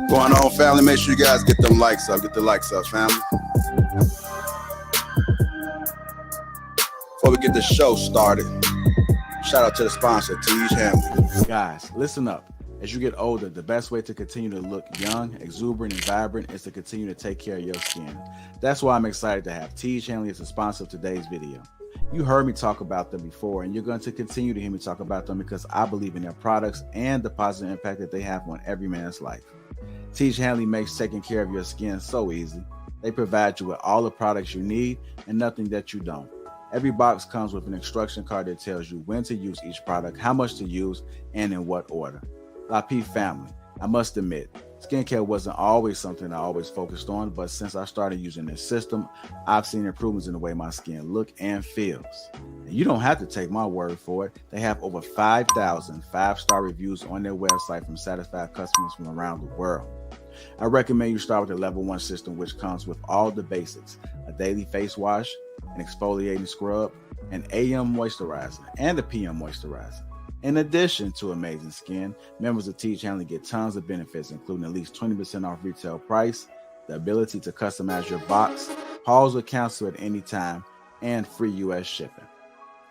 Going on, family? Make sure you guys get them likes up. Get the likes up, family. Before we get the show started, shout out to the sponsor, Teej Hamley. Guys, listen up. As you get older, the best way to continue to look young, exuberant, and vibrant is to continue to take care of your skin. That's why I'm excited to have Teej Hamley as a sponsor of today's video. You heard me talk about them before, and you're going to continue to hear me talk about them because I believe in their products and the positive impact that they have on every man's life. Teej Hamley makes taking care of your skin so easy. They provide you with all the products you need and nothing that you don't. Every box comes with an instruction card that tells you when to use each product, how much to use, and in what order. Lapeef family, I must admit, skincare wasn't always something I always focused on, but since I started using this system, I've seen improvements in the way my skin look and feels. And you don't have to take my word for it. They have over 5,000 5-star reviews on their website from satisfied customers from around the world. I recommend you start with the level 1 system, which comes with all the basics: a daily face wash, an exfoliating scrub, an AM moisturizer, and a PM moisturizer. In addition to amazing skin, members of Teej Hamley get tons of benefits, including at least 20% off retail price, the ability to customize your box, pause or cancel at any time, and free US shipping.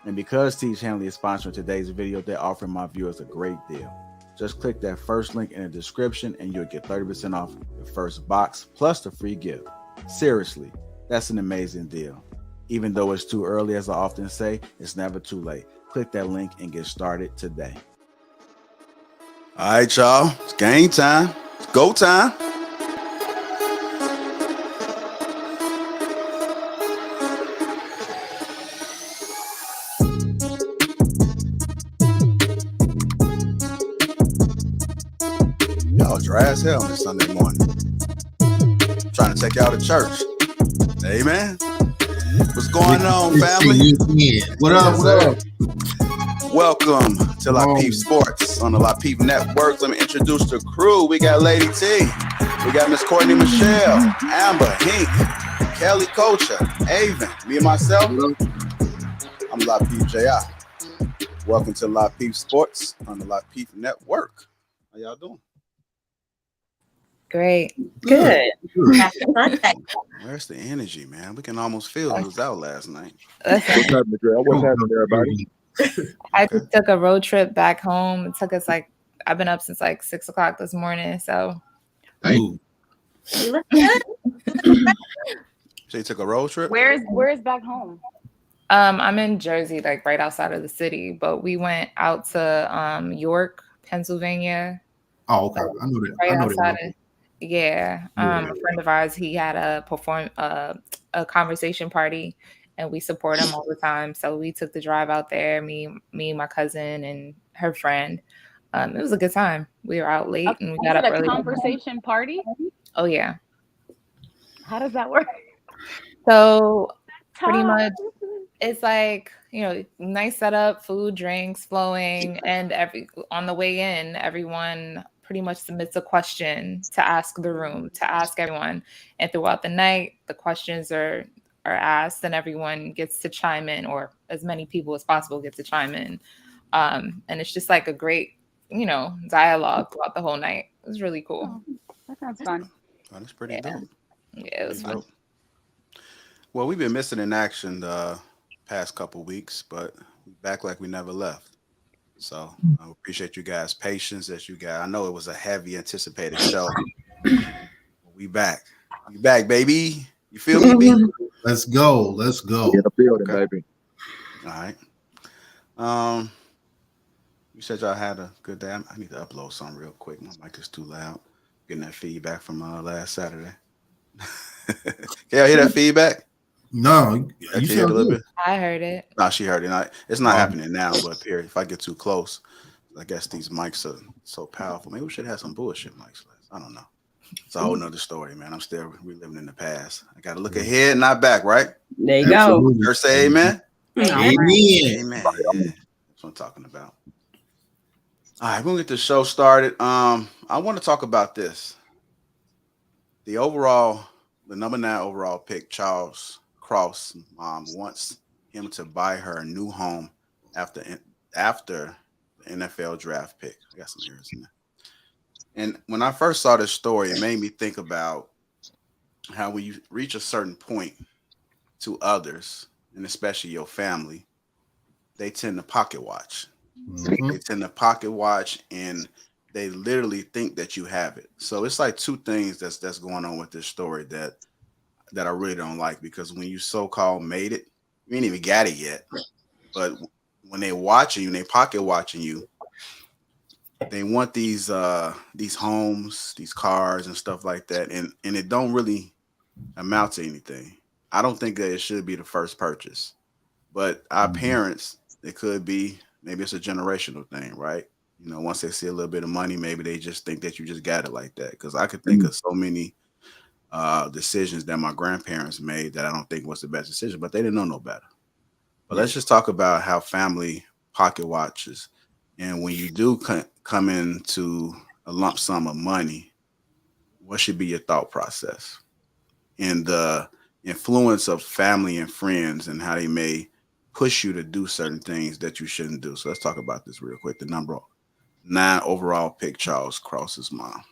And because Teej Hamley is sponsoring today's video, they're offering my viewers a great deal. Just click that first link in the description and you'll get 30% off your first box plus the free gift. Seriously, that's an amazing deal. Even though it's too early, as I often say, it's never too late. Click that link and get started today. All right, y'all. It's game time. It's go time. Y'all dry as hell on this Sunday morning. Trying to take y'all to church. Amen. What's going on, family? What up? What up? Welcome to Lapeef Sports on the Lapeef Network. Let me introduce the crew. We got Lady T. We got Miss Courtney Michelle, Amber, Hink, Kelly Kocha, Avon, me and myself. I'm Lapeef JR. Welcome to Lapeef Sports on the Lapeef Network. How y'all doing? Great. Good. Where's the energy, man? We can almost feel it was out last night. What's happening, everybody? I just took a road trip back home. It took us I've been up since 6 o'clock this morning. So So you took a road trip? Where's back home? I'm in Jersey, right outside of the city, but we went out to York, Pennsylvania. Oh, okay. I know that. Right I know outside that. of a friend of ours, he had a conversation party, and we support him all the time. So we took the drive out there, me, my cousin, and her friend. It was a good time. We were out late and we got up early. A conversation party? Oh yeah. How does that work? So pretty much, it's nice setup, food, drinks flowing, and on the way in, everyone pretty much submits a question to ask the room, to ask everyone. And throughout the night, the questions are asked and everyone gets to chime in, or as many people as possible get to chime in. And it's just a great, dialogue throughout the whole night. It was really cool. Oh, that sounds fun. Oh, that's pretty dope. Yeah, it was fun. Well, we've been missing in action the past couple weeks, but back like we never left. So I appreciate you guys' patience that you got. I know it was a heavy anticipated show. We back. We back, baby. You feel me, B? Let's go. Let's go. Get the building, baby. All right. You said y'all had a good day. I need to upload something real quick. My mic is too loud. Getting that feedback from last Saturday. Can y'all hear that feedback? No, you hear it a little bit. I heard it. No, she heard it. It's not happening now, but here, if I get too close, I guess these mics are so powerful. Maybe we should have some bullshit mics. I don't know. It's a whole nother story, man. I'm still reliving in the past. I got to look ahead, not back, right? There you go. First, say amen. Amen. Amen. Yeah. That's what I'm talking about. All right, we're gonna get the show started. I want to talk about this. The number 9 overall pick, Charles Cross, mom wants him to buy her a new home after the NFL draft pick. I got some errors in there. And when I first saw this story, it made me think about how when you reach a certain point to others, and especially your family, they tend to pocket watch. Mhm. They tend to pocket watch, and they literally think that you have it. So it's like two things that's going on with this story that I really don't like, because when you so-called made it, you ain't even got it yet. But when they watching you, and they pocket watching you, they want these homes, these cars, and stuff like that, and it don't really amount to anything. I don't think that it should be the first purchase, but our parents, it could be, maybe it's a generational thing, right? You know, once they see a little bit of money, maybe they just think that you just got it like that. Because I could think of so many decisions that my grandparents made that I don't think was the best decision, but they didn't know no better. But let's just talk about how family pocket watches. And when you do come into a lump sum of money, what should be your thought process? And the influence of family and friends and how they may push you to do certain things that you shouldn't do. So let's talk about this real quick. The number 9 overall pick, Charles Cross's mom.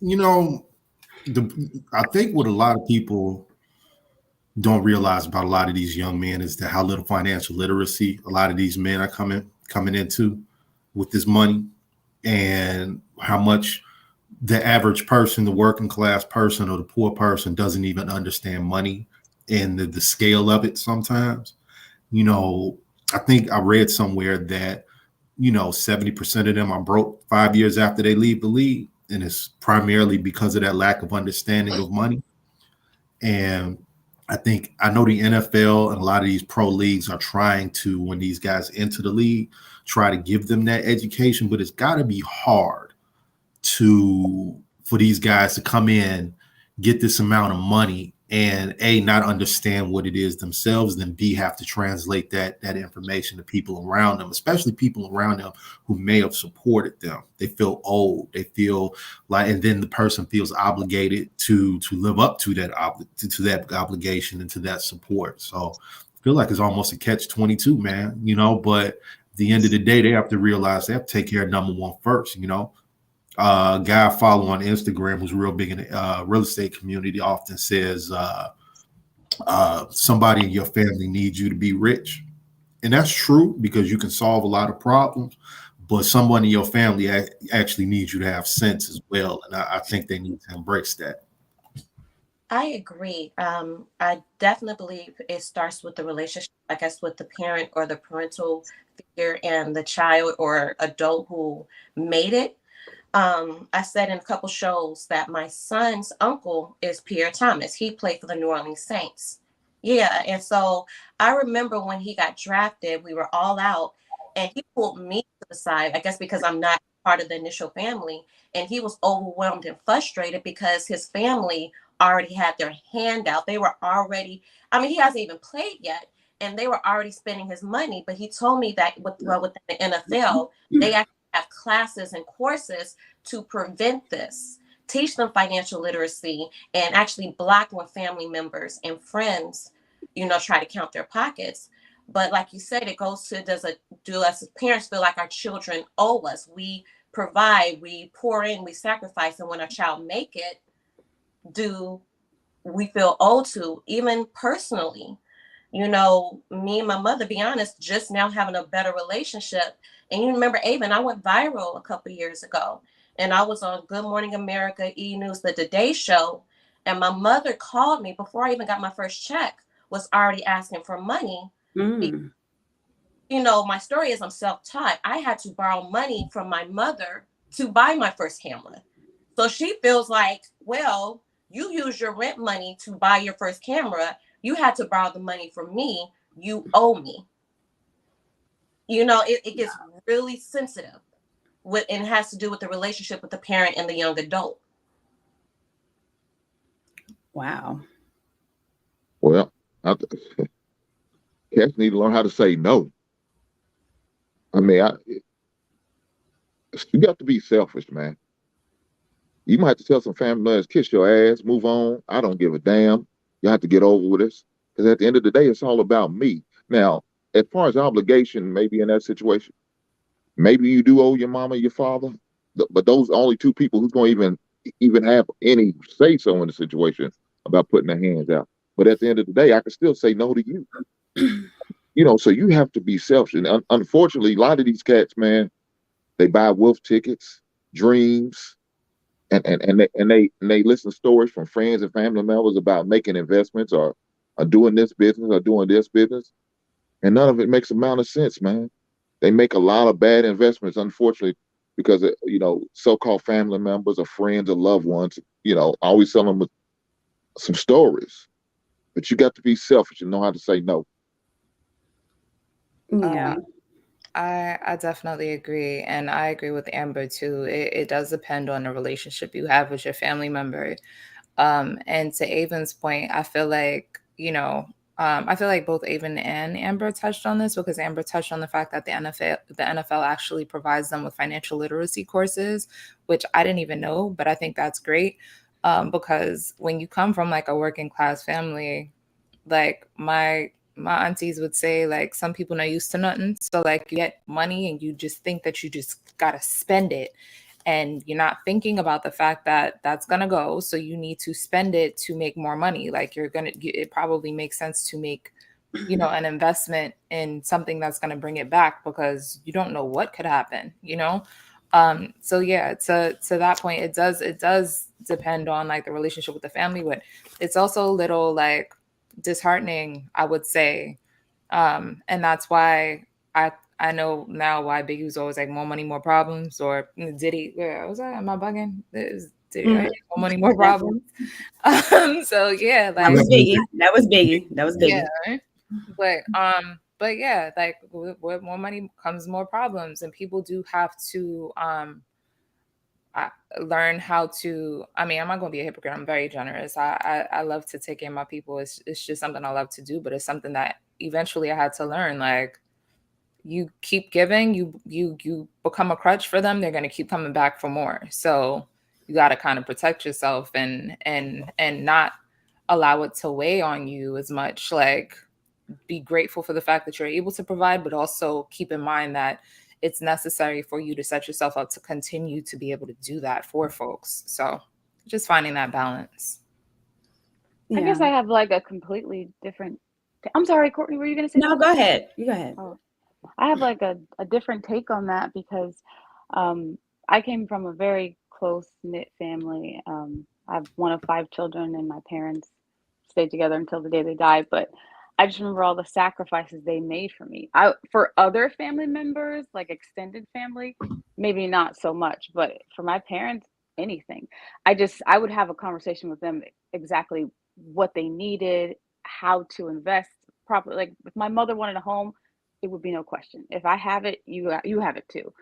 You know, I think what a lot of people don't realize about a lot of these young men is that how little financial literacy a lot of these men are coming into with this money, and how much the average person, the working class person or the poor person, doesn't even understand money and the scale of it sometimes. You know, I think I read somewhere that, 70% of them are broke 5 years after they leave the league. And it's primarily because of that lack of understanding of money. And I know the NFL and a lot of these pro leagues are trying to, when these guys enter the league, try to give them that education, but it's got to be hard for these guys to come in, get this amount of money, and A, not understand what it is themselves, then B, have to translate that information to people around them, especially people around them who may have supported them. They feel old. They feel like, and then the person feels obligated to live up to that obligation and to that support. So I feel like it's almost a catch-22, man, but at the end of the day, they have to realize they have to take care of number one first, guy I follow on Instagram who's real big in the real estate community often says somebody in your family needs you to be rich. And that's true, because you can solve a lot of problems, but someone in your family actually needs you to have sense as well. And I think they need to embrace that. I agree. I definitely believe it starts with the relationship, I guess, with the parent or the parental figure and the child or adult who made it. I said in a couple shows that my son's uncle is Pierre Thomas. He played for the New Orleans Saints. Yeah. And so I remember when he got drafted, we were all out and he pulled me to the side, I guess because I'm not part of the initial family. And he was overwhelmed and frustrated because his family already had their hand out. They were already, he hasn't even played yet. And they were already spending his money. But he told me that within the NFL, they actually have classes and courses to prevent this, teach them financial literacy, and actually block when family members and friends, try to count their pockets. But like you said, it goes to, do us as parents feel like our children owe us? We provide, we pour in, we sacrifice, and when our child make it, do we feel owed to? Even personally, me and my mother, be honest, just now having a better relationship. And you remember, Avon, I went viral a couple years ago, and I was on Good Morning America, E! News, the Today Show, and my mother called me before I even got my first check, was already asking for money. My story is I'm self-taught. I had to borrow money from my mother to buy my first camera. So she feels like, well, you use your rent money to buy your first camera. You had to borrow the money from me. You owe me. It gets really sensitive. and it has to do with the relationship with the parent and the young adult. Wow. Well, cats need to learn how to say no. I mean, you got to be selfish, man. You might have to tell some family members, kiss your ass, move on. I don't give a damn. You have to get over with this. Because at the end of the day, it's all about me. Now, as far as obligation, maybe in that situation, maybe you do owe your mama, your father, but those are only two people who's going to even have any say so in the situation about putting their hands out. But at the end of the day, I can still say no to you. You know, so you have to be selfish. And unfortunately, a lot of these cats, man, they buy wolf tickets, dreams, and they listen to stories from friends and family members about making investments or doing this business or doing this business, and none of it makes a amount of sense, man. They make a lot of bad investments, unfortunately, because you know, so-called family members or friends or loved ones, you know, always tell them some stories. But you got to be selfish and know how to say no. Yeah. I definitely agree. And I agree with Amber too. It does depend on the relationship you have with your family member. And to Avon's point, I feel like, you know, I feel like both Avon and Amber touched on this, because Amber touched on the fact that the NFL actually provides them with financial literacy courses, which I didn't even know, but I think that's great. Because when you come from like a working class family, like my aunties would say, like, some people not used to nothing. So like you get money and you just think that you just gotta spend it. And you're not thinking about the fact that that's going to go. So you need to spend it to make more money. Like it probably makes sense to make, you know, an investment in something that's going to bring it back, because you don't know what could happen, you know? So yeah, to that point, it does depend on like the relationship with the family, but it's also a little like disheartening, I would say. And that's why I know now why Biggie was always like, more money, more problems, or Diddy. Where was that? Am I bugging? It was Diddy, right? More money, more problems. So yeah, That like was Biggie. That was Biggie. That was Biggie. yeah, but yeah, like with more money comes more problems, and people do have to learn how to. I mean, I'm not gonna be a hypocrite. I'm very generous. I love to take care of my people. It's just something I love to do, but it's something that eventually I had to learn. Like, you keep giving, you become a crutch for them, they're going to keep coming back for more. So you got to kind of protect yourself and not allow it to weigh on you as much. Like, be grateful for the fact that you're able to provide, but also keep in mind that it's necessary for you to set yourself up to continue to be able to do that for folks. So just finding that balance. I guess I have like a completely different. I'm sorry, Courtney, were you going to say? No, go ahead. You go ahead. Oh. I have like a different take on that, because I came from a very close-knit family. I have one of 5 children, and my parents stayed together until the day they died. But I just remember all the sacrifices they made for me. For other family members, like extended family, maybe not so much, but for my parents, anything. I would have a conversation with them exactly what they needed, how to invest properly. Like if my mother wanted a home, it would be no question. If I have it, you have it too.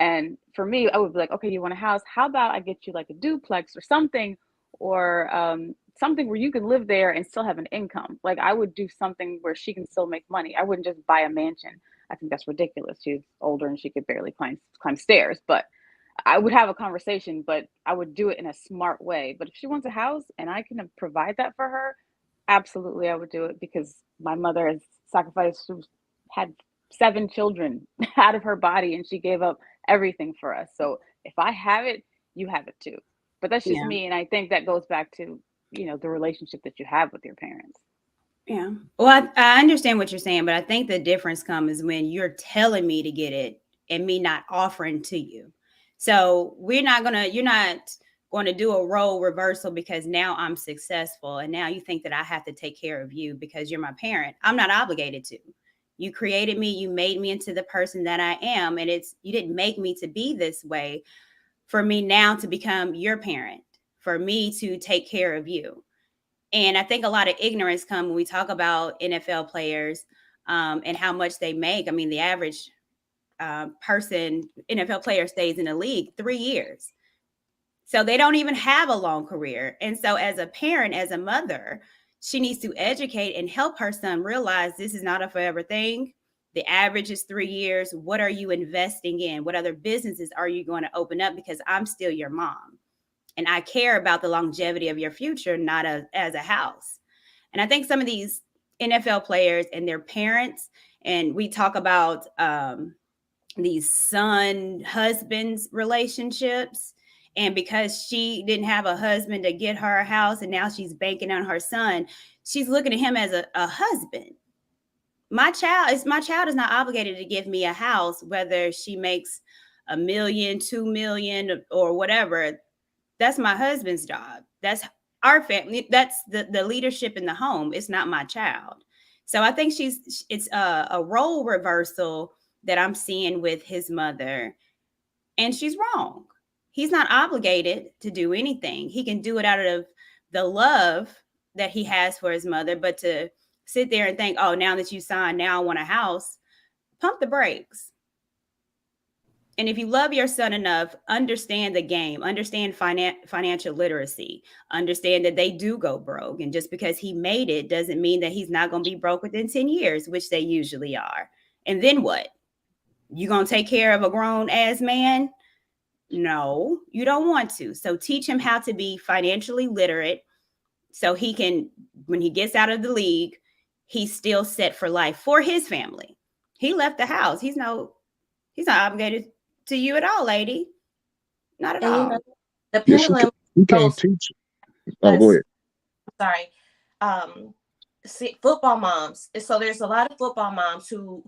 And for me, I would be like, okay, you want a house? How about I get you like a duplex or something, or something where you can live there and still have an income. Like I would do something where she can still make money. I wouldn't just buy a mansion. I think that's ridiculous. She's older and she could barely climb stairs. But I would have a conversation, but I would do it in a smart way. But if she wants a house and I can provide that for her, absolutely, I would do it, because my mother has sacrificed. She had 7 children out of her body, and she gave up everything for us. So if I have it, you have it too. But that's just me, and I think that goes back to, you know, the relationship that you have with your parents. Yeah. Well, I understand what you're saying, but I think the difference comes when you're telling me to get it and me not offering to you. So you're not going to do a role reversal because now I'm successful and now you think that I have to take care of you because you're my parent. I'm not obligated to. You created me, you made me into the person that I am, and you didn't make me to be this way for me now to become your parent, for me to take care of you. And I think a lot of ignorance comes when we talk about NFL players and how much they make. I mean, the average NFL player stays in the league 3 years. So they don't even have a long career. And so as a parent, as a mother, she needs to educate and help her son realize this is not a forever thing. The average is 3 years. What are you investing in? What other businesses are you going to open up? Because I'm still your mom. And I care about the longevity of your future, not as a house. And I think some of these NFL players and their parents, and we talk about these son-husbands relationships. And because she didn't have a husband to get her a house and now she's banking on her son, she's looking at him as a husband. My child is not obligated to give me a house, whether she makes $1 million, $2 million, or whatever. That's my husband's job. That's our family. That's the leadership in the home. It's not my child. So I think it's a role reversal that I'm seeing with his mother, and she's wrong. He's not obligated to do anything. He can do it out of the love that he has for his mother, but to sit there and think, oh, now that you signed, now I want a house, pump the brakes. And if you love your son enough, understand the game, understand financial literacy, understand that they do go broke. And just because he made it doesn't mean that he's not going to be broke within 10 years, which they usually are. And then what? You going to take care of a grown ass man? No, you don't want to. So teach him how to be financially literate so he can, when he gets out of the league, he's still set for life for his family. He left the house. He's not obligated to you at all, lady. Not at all. You know, the Yeah, pendulum. you can't teach. Oh, go ahead. Sorry. See, football moms. So there's a lot of football moms who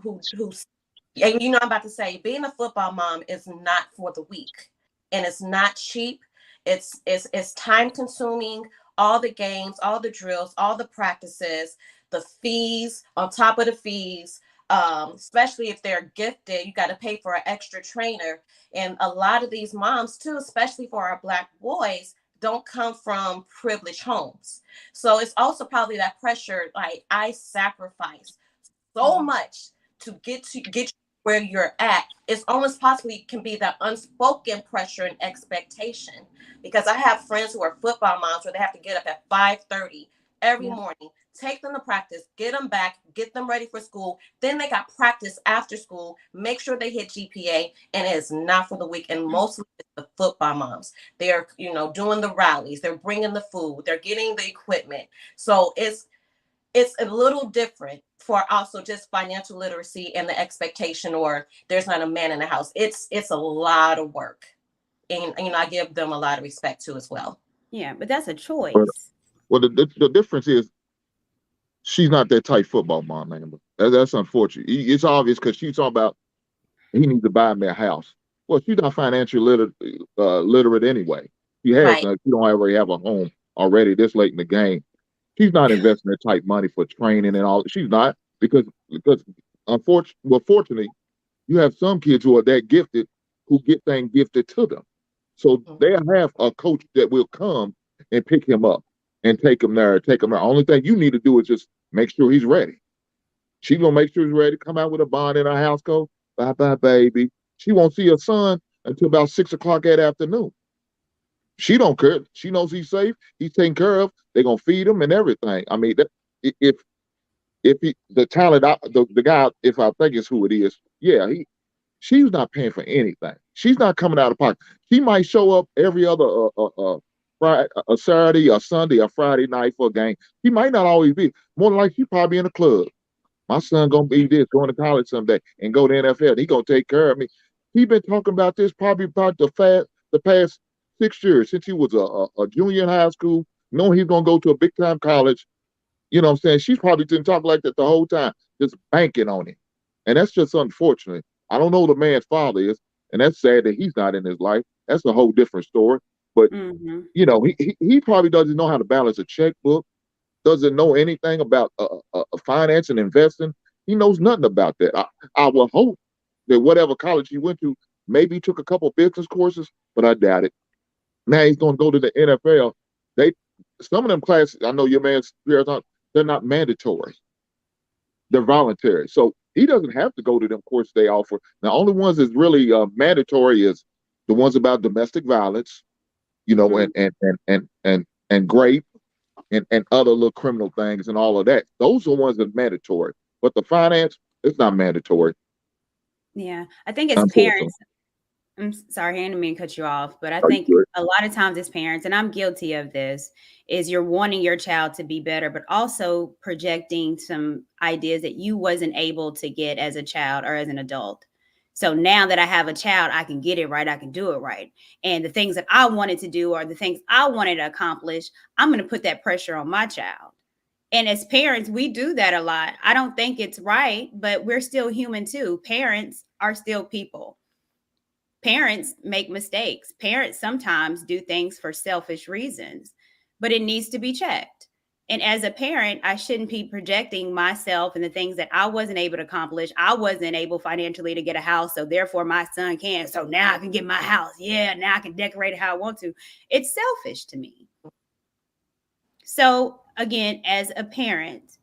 and you know, I'm about to say, being a football mom is not for the weak, and it's not cheap. It's time consuming. All the games, all the drills, all the practices, the fees on top of the fees. Especially if they're gifted, you got to pay for an extra trainer. And a lot of these moms too, especially for our Black boys, don't come from privileged homes. So it's also probably that pressure. Like, I sacrifice so much to get you where you're at. It's almost possibly can be that unspoken pressure and expectation, because I have friends who are football moms where they have to get up at 5:30 every morning, take them to practice, get them back, get them ready for school. Then they got practice after school, make sure they hit GPA, and it is not for the weak. And mostly it's the football moms. They're, doing the rallies, they're bringing the food, they're getting the equipment. So it's a little different for also just financial literacy and the expectation, or there's not a man in the house. It's a lot of work. And, I give them a lot of respect too as well. Yeah, but that's a choice. Well, the difference is she's not that type football mom, Amber. That's unfortunate. It's obvious because she's talking about he needs to buy me a house. Well, she's not financially literate anyway. She has Right. She don't already have a home already this late in the game. She's not investing that type money for training and all. She's not, because fortunately, you have some kids who are that gifted who get things gifted to them. So they have a coach that will come and pick him up and take him there. Only thing you need to do is just make sure he's ready. She's gonna make sure he's ready. Come out with a bond in her house. Go, bye bye, baby. She won't see her son until about 6 o'clock that afternoon. She don't care. She knows he's safe. He's taken care of. They're gonna feed him and everything. I mean, if the talent, the guy, if I think it's who it is, yeah, she's not paying for anything. She's not coming out of pocket. She might show up every other Friday, a Saturday, a Sunday, a Friday night for a game. She might not always be. More than likely, she's probably in a club. My son gonna be this, going to college someday, and go to NFL. He gonna take care of me. He been talking about this probably about the past 6 years, since he was a junior in high school, knowing he's gonna go to a big time college. You know what I'm saying? She's probably been talking like that the whole time, just banking on him. And that's just unfortunate. I don't know who the man's father is, and that's sad that he's not in his life. That's a whole different story. But he probably doesn't know how to balance a checkbook, doesn't know anything about finance and investing. He knows nothing about that. I will hope that whatever college he went to, maybe he took a couple business courses, but I doubt it. Now he's going to go to the NFL. Some of them classes, I know your man's, they're not mandatory. They're voluntary. So he doesn't have to go to them courses they offer. The only ones that's really mandatory is the ones about domestic violence, you know, and rape and other little criminal things and all of that. Those are the ones that are mandatory. But the finance, it's not mandatory. Yeah, I think as parents, I'm sorry, I didn't mean to cut you off, but I think a lot of times as parents, and I'm guilty of this, is you're wanting your child to be better, but also projecting some ideas that you wasn't able to get as a child or as an adult. So now that I have a child, I can get it right. I can do it right. And the things that I wanted to do or the things I wanted to accomplish, I'm going to put that pressure on my child. And as parents, we do that a lot. I don't think it's right, but we're still human too. Parents are still people. Parents make mistakes. Parents sometimes do things for selfish reasons, but it needs to be checked. And as a parent, I shouldn't be projecting myself and the things that I wasn't able to accomplish. I wasn't able financially to get a house, so therefore my son can. So now I can get my house. Yeah, now I can decorate it how I want to. It's selfish to me. So again, as a parent,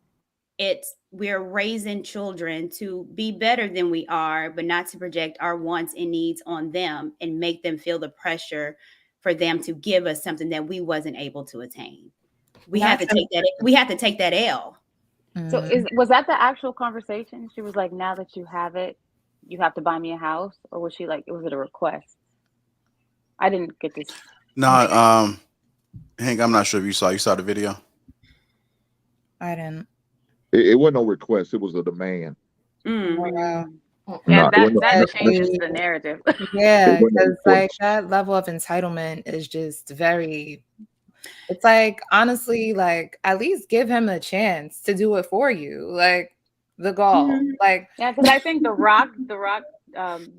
we're raising children to be better than we are, but not to project our wants and needs on them and make them feel the pressure for them to give us something that we wasn't able to attain. We have to take that. We have to take that L. So was that the actual conversation? She was like, now that you have it, you have to buy me a house? Or was she like, was it a request? I didn't get this. No, Hank, I'm not sure if you saw the video. I didn't. It wasn't no request. It was a demand. Yeah, No, that changes the narrative. Yeah, because like that level of entitlement is just very. It's like, honestly, like at least give him a chance to do it for you. Like the goal. Like, yeah, because I think The Rock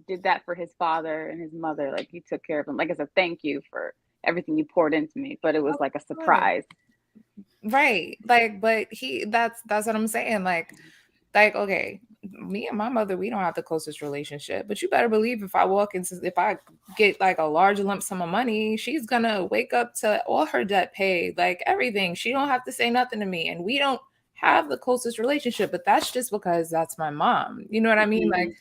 did that for his father and his mother. Like he took care of him, like as a thank you for everything you poured into me. But it was like a surprise. Right. Like, but that's what I'm saying. Like, okay, me and my mother, we don't have the closest relationship, but you better believe if I get like a large lump sum of money, she's gonna wake up to all her debt paid, like everything. She don't have to say nothing to me. And we don't have the closest relationship, but that's just because that's my mom. You know what I mean? Like,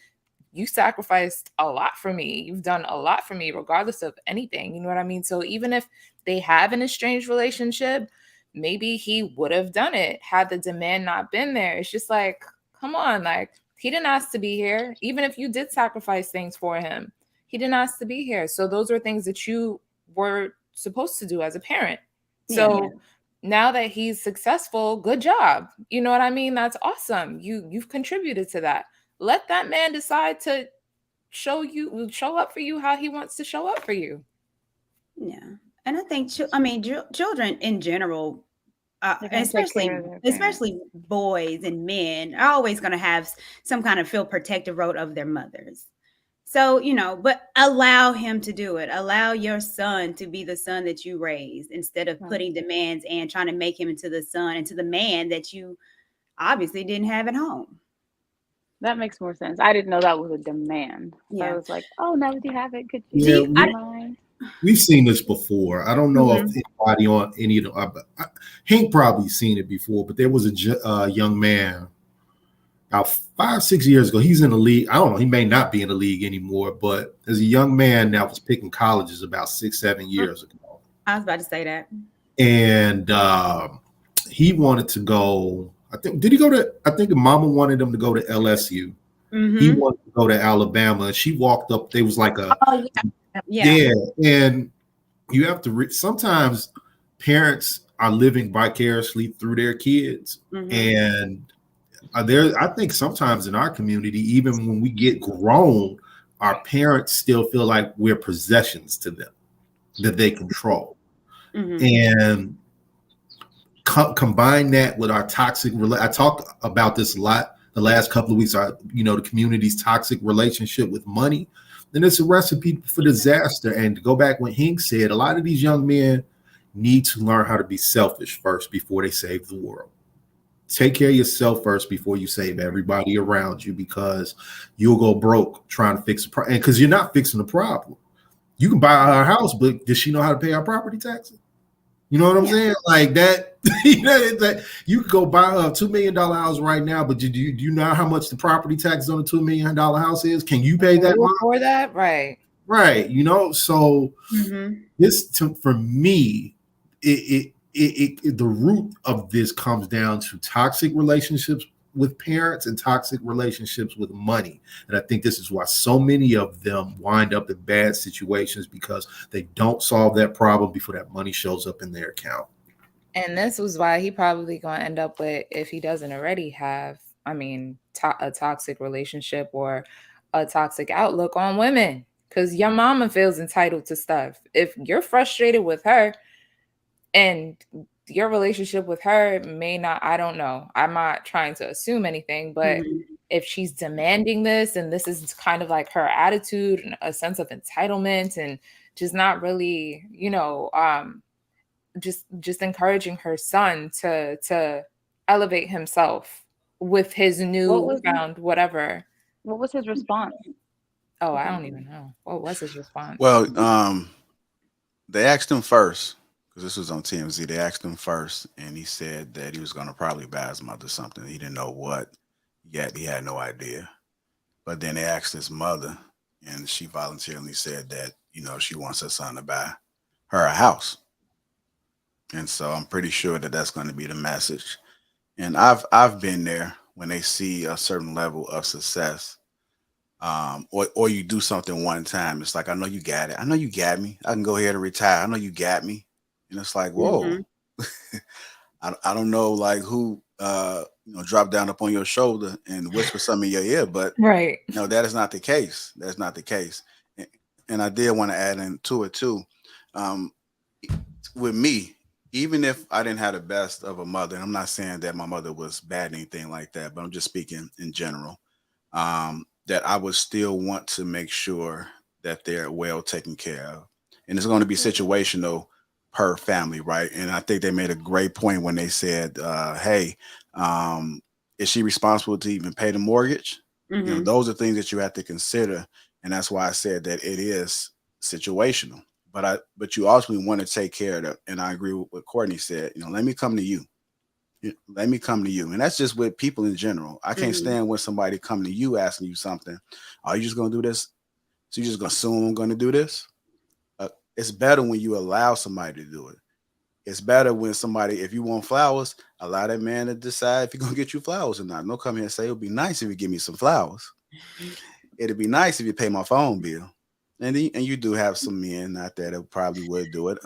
you sacrificed a lot for me. You've done a lot for me, regardless of anything. You know what I mean? So even if they have an estranged relationship, maybe he would have done it had the demand not been there. It's just like, come on, like he didn't ask to be here. Even if you did sacrifice things for him, he didn't ask to be here. So those are things that you were supposed to do as a parent. So now that he's successful, good job. You know what I mean? That's awesome. You've contributed to that. Let that man decide to show up for you how he wants to show up for you. Yeah. And I think, children in general, especially boys and men, are always going to have some kind of feel protective road of their mothers. So, but allow him to do it. Allow your son to be the son that you raised instead of putting demands and trying to make him into the man that you obviously didn't have at home. That makes more sense. I didn't know that was a demand. So I was like, oh, now that you have it, could you mind? We've seen this before. I don't know if anybody on any of the Hank probably seen it before, but there was a young man about 5-6 years ago. He's in the league. I don't know. He may not be in the league anymore, but there's a young man that was picking colleges about 6-7 years ago. I was about to say that. And he wanted to go. I think the mama wanted him to go to LSU. He wanted to go to Alabama. And she walked up. There was like a yeah, and you have to sometimes parents are living vicariously through their kids, and I think sometimes in our community, even when we get grown, our parents still feel like we're possessions to them that they control, and combine that with our toxic. I talked about this a lot the last couple of weeks. The community's toxic relationship with money. Then it's a recipe for disaster. And to go back when Hank said, a lot of these young men need to learn how to be selfish first before they save the world. Take care of yourself first before you save everybody around you, because you'll go broke trying to fix a problem. And because you're not fixing the problem. You can buy our house, but does she know how to pay our property taxes? You know what I'm saying? Like that, you know, it's like you could go buy a $2 million house right now, but do you know how much the property taxes on a $2 million house is? Can you pay that? For that, right? Right. You know, so for me, the root of this comes down to toxic relationships with parents and toxic relationships with money. And I think this is why so many of them wind up in bad situations, because they don't solve that problem before that money shows up in their account. And this was why he probably going to end up with, if he doesn't already have, I mean, a toxic relationship or a toxic outlook on women, because your mama feels entitled to stuff. If you're frustrated with her and your relationship with her may not, I don't know, I'm not trying to assume anything, but if she's demanding this and this is kind of like her attitude and a sense of entitlement and just not really, you know, just encouraging her son to elevate himself with his new found whatever. What was his response? Oh, I don't even know. What was his response? Well, they asked him first, because this was on TMZ. They asked him first, and he said that he was going to probably buy his mother something. He didn't know what yet. He had no idea. But then they asked his mother, and she voluntarily said that, you know, she wants her son to buy her a house. And so I'm pretty sure that that's going to be the message. And I've been there when they see a certain level of success, or you do something one time. It's like, I know you got it. I know you got me. I can go ahead and retire. I know you got me. And it's like, whoa, I don't know, like who, you know, drop down up on your shoulder and whisper something in your ear, but right. No, that is not the case. That's not the case. And I did want to add into it too. With me, even if I didn't have the best of a mother, and I'm not saying that my mother was bad or anything like that, but I'm just speaking in general, that I would still want to make sure that they're well taken care of. And it's going to be situational per family, right? And I think they made a great point when they said, hey, is she responsible to even pay the mortgage? You know, those are things that you have to consider. And that's why I said that it is situational. But you ultimately want to take care of it. And I agree with what Courtney said. You know, let me come to you. Let me come to you. And that's just with people in general. I can't stand when somebody come to you asking you something. Are you just going to do this? So you're just going to assume I'm going to do this? It's better when you allow somebody to do it. It's better when somebody, if you want flowers, allow that man to decide if he's going to get you flowers or not. Don't come here and say, it would be nice if you give me some flowers. It'd be nice if you pay my phone bill. And you do have some men out there that probably would do it.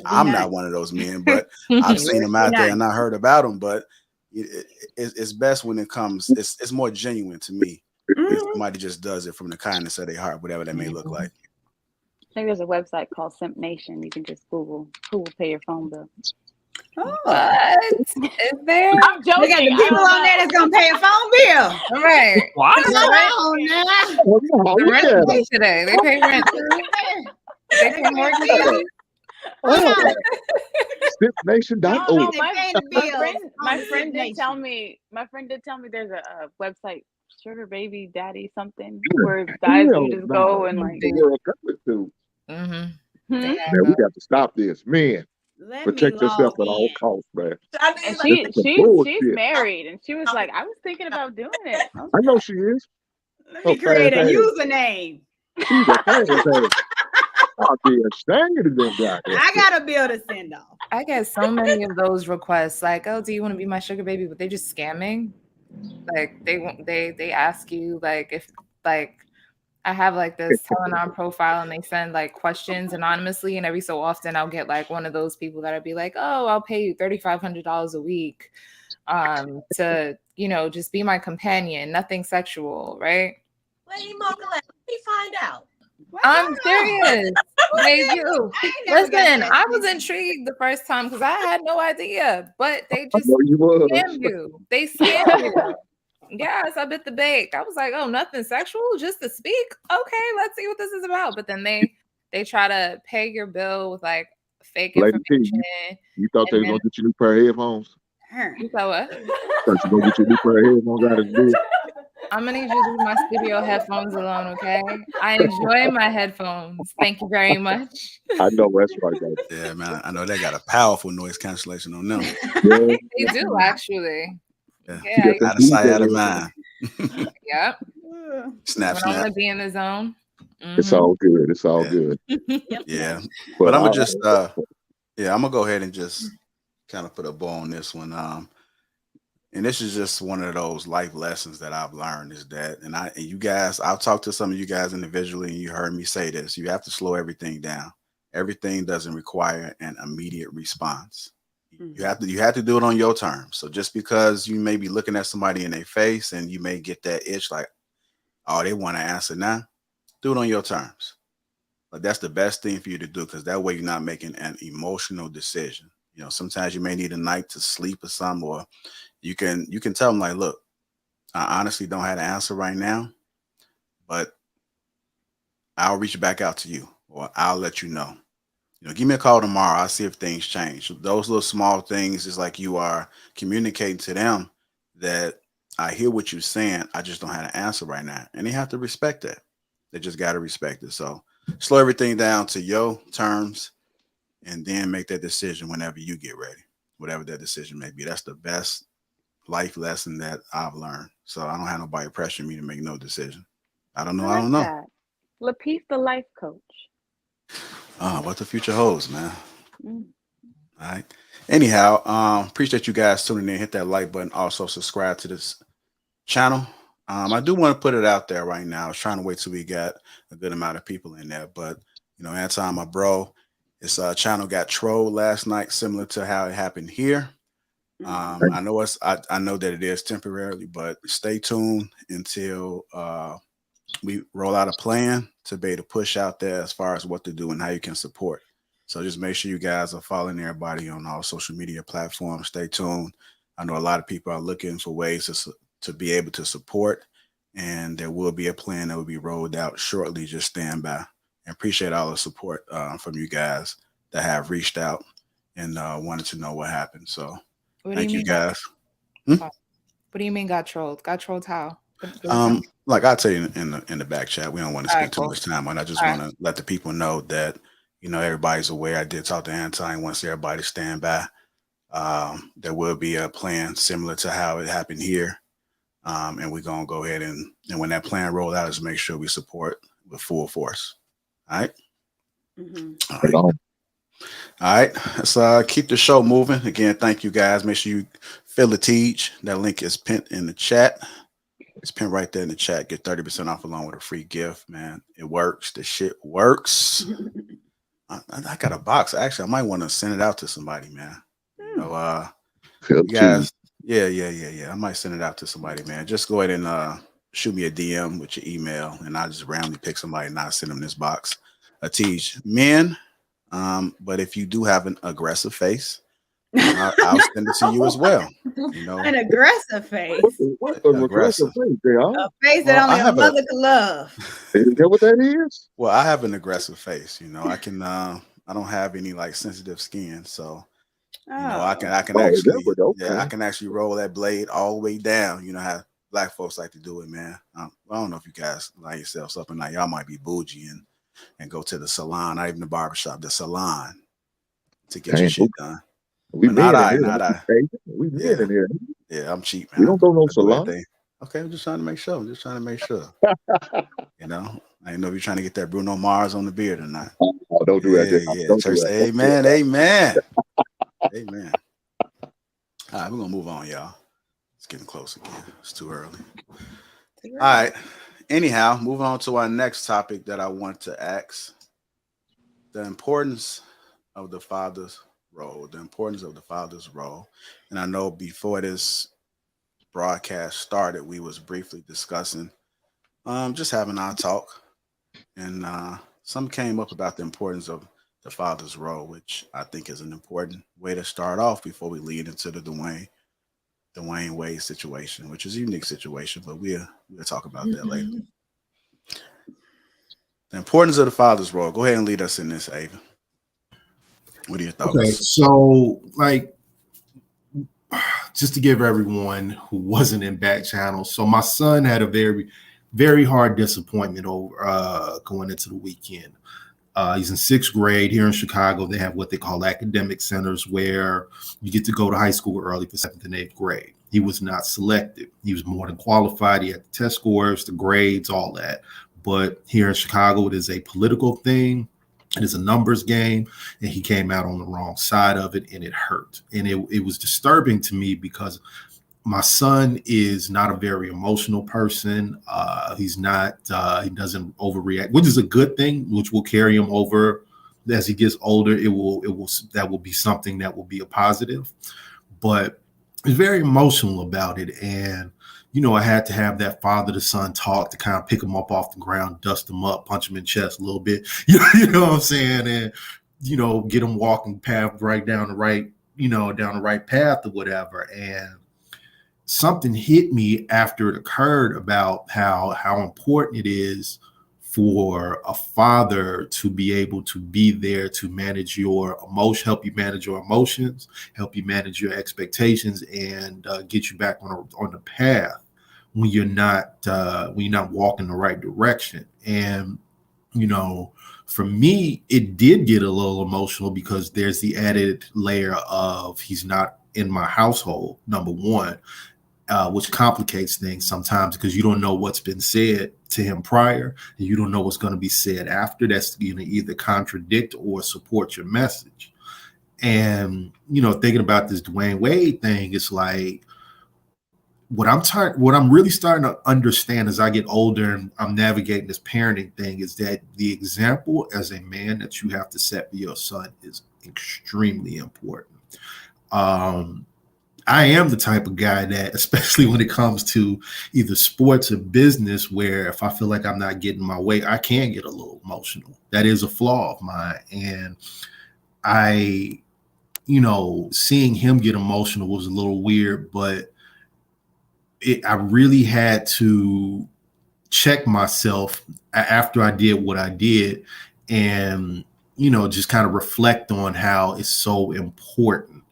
I'm not one of those men, but I've seen them out there and I heard about them. But it's best when it comes, it's more genuine to me. If somebody just does it from the kindness of their heart, whatever that may look like. I think there's a website called Simp Nation. You can just Google who will pay your phone bill. What is there? I'm joking. We got the people on there that's gonna pay a phone bill. Right. What's The rent pay today. They pay rent. They pay mortgage. SimpNation.org. My friend did tell me there's a website, Sugar Baby Daddy something, where guys can just go and like. Man, we got to stop this, man. Protect yourself at all costs, man. And she's married, and she was like, I was thinking about doing it. I know she is. Let me create a username. She's a fan. I'll be ashamed of them guys. I got a bill to send off. I get so many of those requests, like, oh, do you want to be my sugar baby? But they're just scamming. Like they ask you like if like I have like this Telegram profile and they send like questions anonymously, and every so often I'll get like one of those people that'll be like, oh, I'll pay you $3,500 a week to, you know, just be my companion, nothing sexual, right? Lady Mocha, let me find out. I'm serious. They do. Listen, I was intrigued the first time because I had no idea, but they just scam you. They scam you. Yes, I bit the bait. I was like, oh, nothing sexual, just to speak. Okay, let's see what this is about. But then they try to pay your bill with like fake information. You thought they were gonna get you a new pair of headphones? You thought what? Thought you were gonna get you a new pair of headphones out of the I'm gonna need you to leave my studio headphones alone, okay? I enjoy my headphones. Thank you very much. I know that's right, guys. Yeah, man. I know they got a powerful noise cancellation on them. Yeah. They do actually. Yeah. Yeah. Out of sight, out of mind. Yep. Snap, When I want snap. to be in the zone. It's all good. It's all good. Yeah. But I'm gonna just I'm gonna go ahead and just kind of put a bow on this one. And this is just one of those life lessons that I've learned is that, and you guys, I've talked to some of you guys individually, and you heard me say this. You have to slow everything down. Everything doesn't require an immediate response. You have to do it on your terms. So just because you may be looking at somebody in their face and you may get that itch, like, oh, they want to answer now, do it on your terms. But that's the best thing for you to do, because that way you're not making an emotional decision. You know, sometimes you may need a night to sleep or something, or you can tell them like, look, I honestly don't have an answer right now, but I'll reach back out to you, or I'll let you know. You know, give me a call tomorrow. I'll see if things change. Those little small things is like you are communicating to them that I hear what you're saying. I just don't have an answer right now. And they have to respect that. They just got to respect it. So slow everything down to your terms and then make that decision whenever you get ready, whatever that decision may be. That's the best life lesson that I've learned. So I don't have nobody pressuring me to make no decision. I don't know. I don't know. That. Lapeef, the life coach. What the future holds, man. All right. Anyhow, appreciate you guys tuning in. Hit that like button. Also subscribe to this channel. I do want to put it out there right now. I was trying to wait till we got a good amount of people in there, but you know, Anton, my bro, his channel got trolled last night, similar to how it happened here. I know I know that it is temporarily, but stay tuned until we roll out a plan to be able to push out there as far as what to do and how you can support. So just make sure you guys are following everybody on all social media platforms. Stay tuned. I know a lot of people are looking for ways to be able to support, and there will be a plan that will be rolled out shortly. Just stand by, and appreciate all the support from you guys that have reached out and wanted to know what happened. So thank you guys. What do you mean got trolled? Got trolled how? Like I'll tell you in the back chat. We don't want to spend too much time on it. I just want to let the people know that, you know, everybody's aware. I did talk to Anton. Wants everybody to stand by. There will be a plan similar to how it happened here. And we're gonna go ahead and when that plan rolls out, is make sure we support with full force. All right. All right. All right. Let's keep the show moving. Again, thank you guys. Make sure you fill the teach. That link is pinned in the chat. It's pinned right there in the chat. Get 30% off along with a free gift, man. It works. The shit works. I got a box. Actually, I might want to send it out to somebody, man. You know, you guys. Yeah. I might send it out to somebody, man. Just go ahead and shoot me a DM with your email, and I'll just randomly pick somebody and I'll send them this box. Teach men. But if you do have an aggressive face, I'll send it to you as well. You know, an aggressive face. What's an aggressive face, a face that only a mother can love. Is that what that is? Well, I have an aggressive face. You know, I can. I don't have any like sensitive skin, so you know, I can actually, I can actually roll that blade all the way down. You know how black folks like to do it, man. I don't know if you guys line yourselves up, and like y'all might be bougie and go to the salon, not even the barbershop, the salon, to get your shit done. We not I. We men in here. Yeah, I'm cheap, man. We don't go no salon. Okay, I'm just trying to make sure. You know, I didn't know if you're trying to get that Bruno Mars on the beard or not. Oh, don't do that. Yeah. Don't church say amen. Amen. Amen. All right, we're gonna move on, y'all. It's getting close again. It's too early. All right. Anyhow, moving on to our next topic that I want to ask: the importance of the father's role. The importance of the father's role. And I know before this broadcast started, we was briefly discussing, just having our talk, and some came up about the importance of the father's role, which I think is an important way to start off before we lead into the Dwyane Wade situation, which is a unique situation, but we'll talk about that later. The importance of the father's role. Go ahead and lead us in this, Ava. What are your thoughts? Okay, so like just to give everyone who wasn't in back channel. So my son had a very, very hard disappointment over going into the weekend. He's in 6th grade here in Chicago. They have what they call academic centers where you get to go to high school early for 7th and 8th grade. He was not selected. He was more than qualified. He had the test scores, the grades, all that. But here in Chicago, it is a political thing. It is a numbers game, and he came out on the wrong side of it, and it hurt. And it was disturbing to me because my son is not a very emotional person. He's not, he doesn't overreact, which is a good thing, which will carry him over as he gets older. That will be something that will be a positive, but he's very emotional about it. And, you know, I had to have that father to son talk to kind of pick him up off the ground, dust him up, punch him in the chest a little bit, you know what I'm saying? And, you know, get him walking path right down the right, you know, down the right path or whatever. And something hit me after it occurred about how important it is for a father to be able to be there to manage your emotion, help you manage your emotions, help you manage your expectations, and get you back on the path when you're not walking the right direction. And you know, for me, it did get a little emotional because there's the added layer of he's not in my household, number one. Which complicates things sometimes because you don't know what's been said to him prior, and you don't know what's going to be said after. That's going to either contradict or support your message. And, you know, thinking about this Dwayne Wade thing, it's like what I'm really starting to understand as I get older and I'm navigating this parenting thing is that the example as a man that you have to set for your son is extremely important. I am the type of guy that, especially when it comes to either sports or business, where if I feel like I'm not getting my way, I can get a little emotional. That is a flaw of mine. And I, you know, seeing him get emotional was a little weird, but I really had to check myself after I did what I did and, you know, just kind of reflect on how it's so important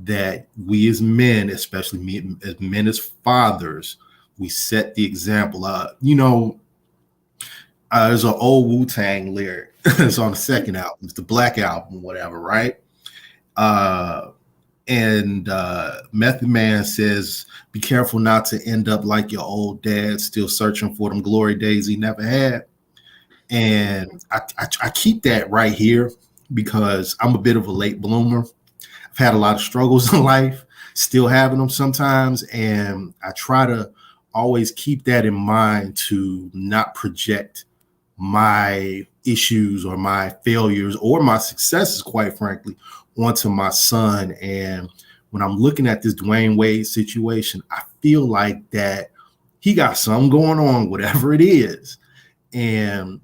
that we as men, especially men as fathers, we set the example. You know, there's an old Wu-Tang lyric. It's on the second album. It's the Black Album, whatever, right? And Method Man says, be careful not to end up like your old dad, still searching for them glory days he never had. And I keep that right here because I'm a bit of a late bloomer. I've had a lot of struggles in life, still having them sometimes. And I try to always keep that in mind to not project my issues or my failures or my successes, quite frankly, onto my son. And when I'm looking at this Dwayne Wade situation, I feel like that he got something going on, whatever it is. And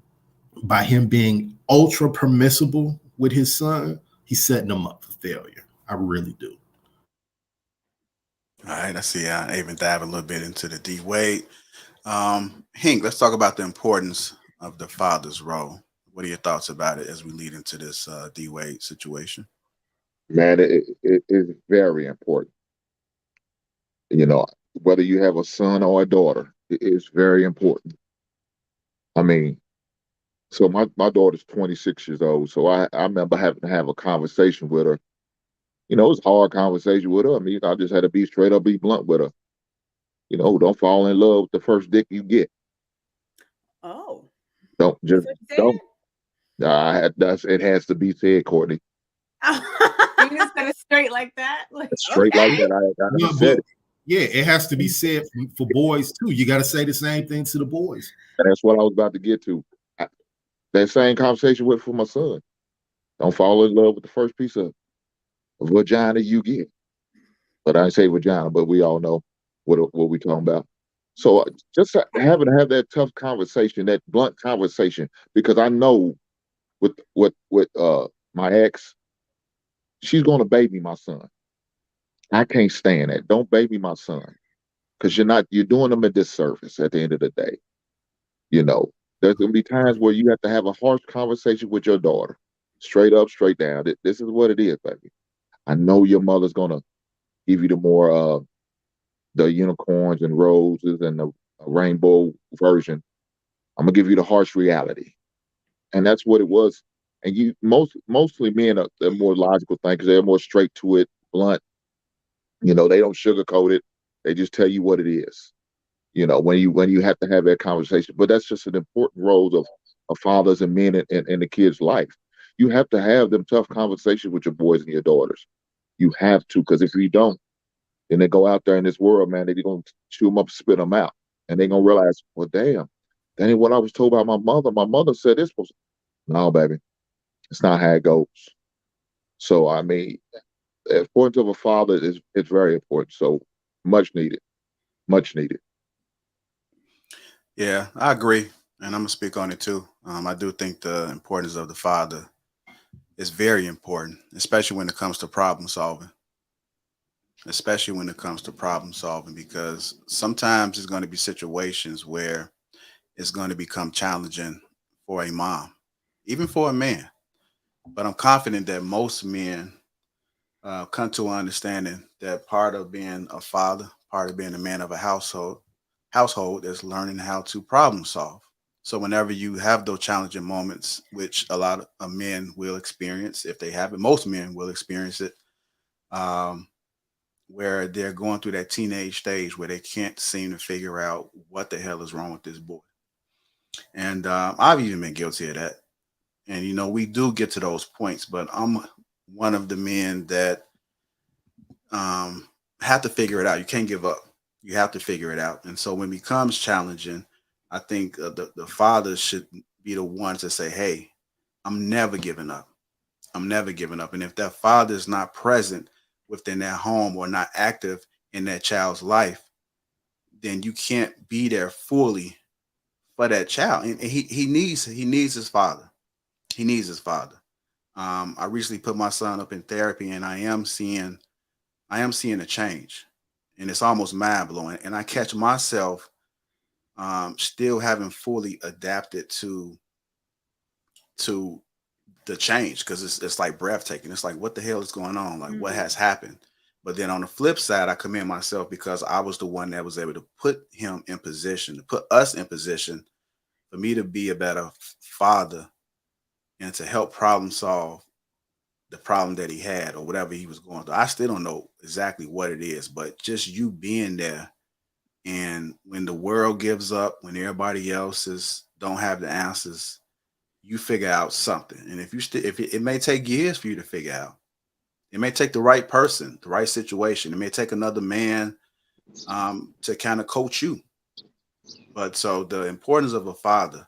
by him being ultra permissible with his son, he's setting him up for failure. I really do. All right, I see. I even dive a little bit into the D Wade. Hank, let's talk about the importance of the father's role. What are your thoughts about it as we lead into this D Wade situation? Man, it is very important. You know, whether you have a son or a daughter, it is very important. I mean, so my daughter's 26 years old. So I remember having to have a conversation with her. You know, it was a hard conversation with her. I mean, I just had to be straight up, be blunt with her. You know, don't fall in love with the first dick you get. Oh. Don't just don't. It has to be said, Courtney. You just said it straight like that? Like, straight okay. like that. I said it. Yeah, it has to be said for boys too. You got to say the same thing to the boys. And that's what I was about to get to. That same conversation with for my son. Don't fall in love with the first piece of vagina you get. But I didn't say vagina, but we all know what we're talking about. So just having to have that tough conversation, that blunt conversation, because I know with my ex, she's going to baby my son. I can't stand that. Don't baby my son, because you're doing them a disservice at the end of the day. You know, there's going to be times where you have to have a harsh conversation with your daughter, straight up, straight down. This is what it is, baby. I know your mother's going to give you the more the unicorns and roses and the rainbow version. I'm gonna give you the harsh reality, and that's what it was. And you mostly men are they're more logical thinkers. They're more straight to it, blunt. They don't sugarcoat it. They just tell you what it is. When you have to have that conversation. But that's just an important role of fathers and men in the kid's life. You have to have them tough conversations with your boys and your daughters. You have to, because if you don't, then they go out there in this world, man, they're gonna chew them up, spit them out. And they're gonna realize, well, damn, that ain't what I was told by my mother. My mother said this was no, baby. It's not how it goes. So I mean, the importance of a father is it's very important. So much needed. Much needed. Yeah, I agree, and I'm gonna speak on it too. I do think the importance of the father is very important, especially when it comes to problem solving. Especially when it comes to problem solving, because sometimes it's going to be situations where it's going to become challenging for a mom, even for a man. But I'm confident that most men come to an understanding that part of being a father, part of being a man of a household is learning how to problem solve. So whenever you have those challenging moments, which a lot of men will experience, if they have it, most men will experience it, um, where they're going through that teenage stage where they can't seem to figure out what the hell is wrong with this boy. And I've even been guilty of that. And we do get to those points, but I'm one of the men that have to figure it out. You can't give up. You have to figure it out. And so when it becomes challenging, I think the fathers should be the ones that say, "Hey, I'm never giving up. I'm never giving up." And if that father is not present within that home or not active in that child's life, then you can't be there fully for that child. And he needs his father. He needs his father. I recently put my son up in therapy, and I am seeing a change, and it's almost mind blowing. And I catch myself still haven't fully adapted to the change, because it's like breathtaking. It's like, what the hell is going on? Like, what has happened? But then on the flip side, I commend myself because I was the one that was able to put him in position, to put us in position for me to be a better father and to help problem solve the problem that he had or whatever he was going through. I still don't know exactly what it is, but just you being there, and when the world gives up, when everybody else don't have the answers, you figure out something. And if you still, if it may take years for you to figure out, it may take the right person, the right situation. It may take another man to kind of coach you. But so the importance of a father,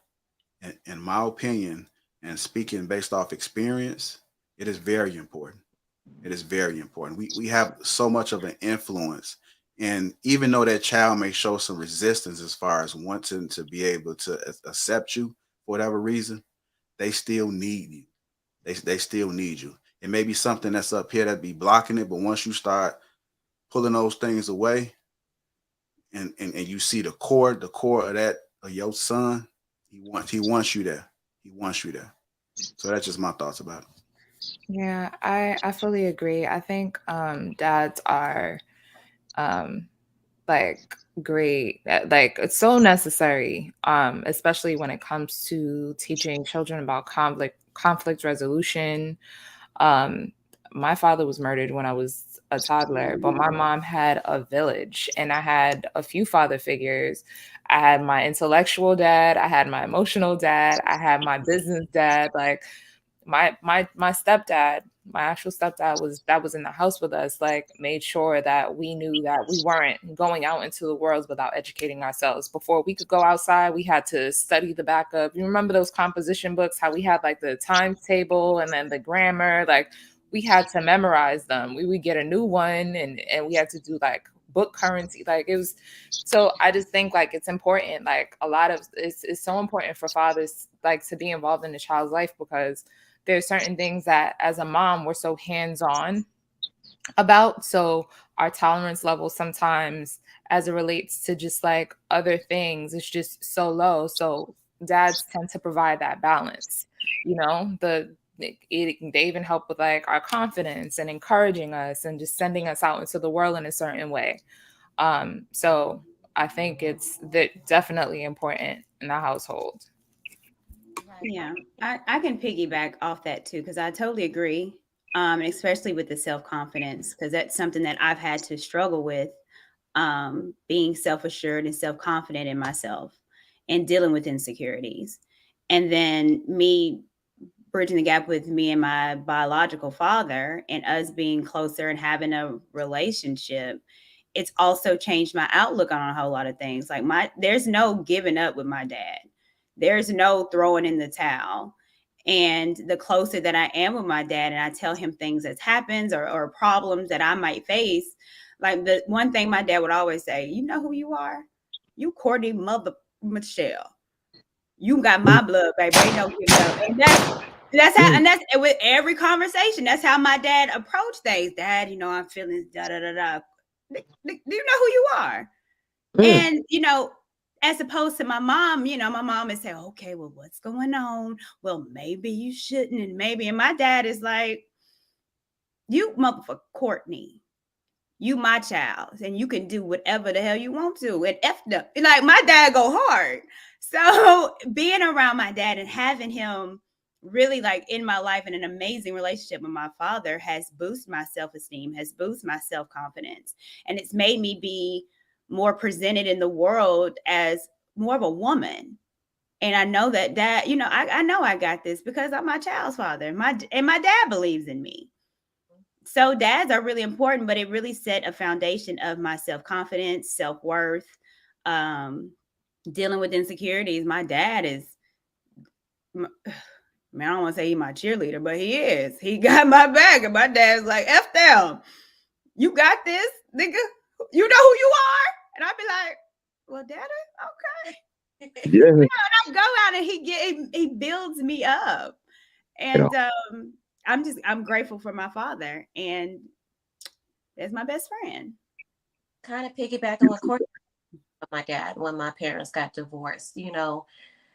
in my opinion, and speaking based off experience, it is very important. It is very important. We have so much of an influence. And even though that child may show some resistance as far as wanting to be able to accept you for whatever reason, they still need you. They still need you. It may be something that's up here that be blocking it, but once you start pulling those things away, and you see the core of that of your son, he wants you there. He wants you there. So that's just my thoughts about it. Yeah, I fully agree. I think dads are um like great, like it's so necessary, especially when it comes to teaching children about conflict resolution. um my father was murdered when I was a toddler, but my mom had a village, and I had a few father figures. I had my intellectual dad, I had my emotional dad, I had my business dad. Like my stepdad, my actual stepdad, was in the house with us, like made sure that we knew that we weren't going out into the world without educating ourselves. Before we could go outside, we had to study the back of, you remember those composition books, how we had like the timetable and then the grammar, like we had to memorize them. We would get a new one, and we had to do like book currency. Like it was, so I just think like it's important, like a lot of it's so important for fathers like to be involved in the child's life, because there's certain things that as a mom we're so hands-on about. So our tolerance level sometimes, as it relates to just like other things, it's just so low. So dads tend to provide that balance, the they even help with like our confidence and encouraging us and just sending us out into the world in a certain way. So I think it's definitely important in the household. Yeah, I can piggyback off that too, because I totally agree. Especially with the self-confidence, because that's something that I've had to struggle with, being self-assured and self-confident in myself and dealing with insecurities. And then me bridging the gap with me and my biological father and us being closer and having a relationship, it's also changed my outlook on a whole lot of things. Like there's no giving up with my dad. There's no throwing in the towel. And the closer that I am with my dad and I tell him things that happens or problems that I might face, like the one thing my dad would always say, you know who you are? You Courtney Mother Michelle. You got my blood, baby. Ain't no giving up. And that's how, and that's with every conversation. That's how my dad approached things. Dad, you know, I'm feeling da da da da. Do you know who you are? And you know, as opposed to my mom, you know, my mom would say, okay, well, what's going on? Well, maybe you shouldn't, and maybe. And my dad is like, you motherfucker, Courtney, you my child, and you can do whatever the hell you want to. And like my dad go hard. So being around my dad and having him really like in my life and an amazing relationship with my father has boosted my self-esteem, has boosted my self-confidence. And it's made me be more presented in the world as more of a woman. And I know that, you know, I know I got this because I'm my child's father. My dad believes in me. So dads are really important, but it really set a foundation of my self-confidence, self-worth, dealing with insecurities. My dad is, man, I don't want to say he's my cheerleader, but he is. He got my back, and my dad's like, F them. You got this, nigga. You know who you are? And I'd be like, well, daddy, okay. Yeah. And I go out and he builds me up. And I'm grateful for my father, and that's my best friend. Kind of piggyback on what Courtney said about my dad when my parents got divorced. You know,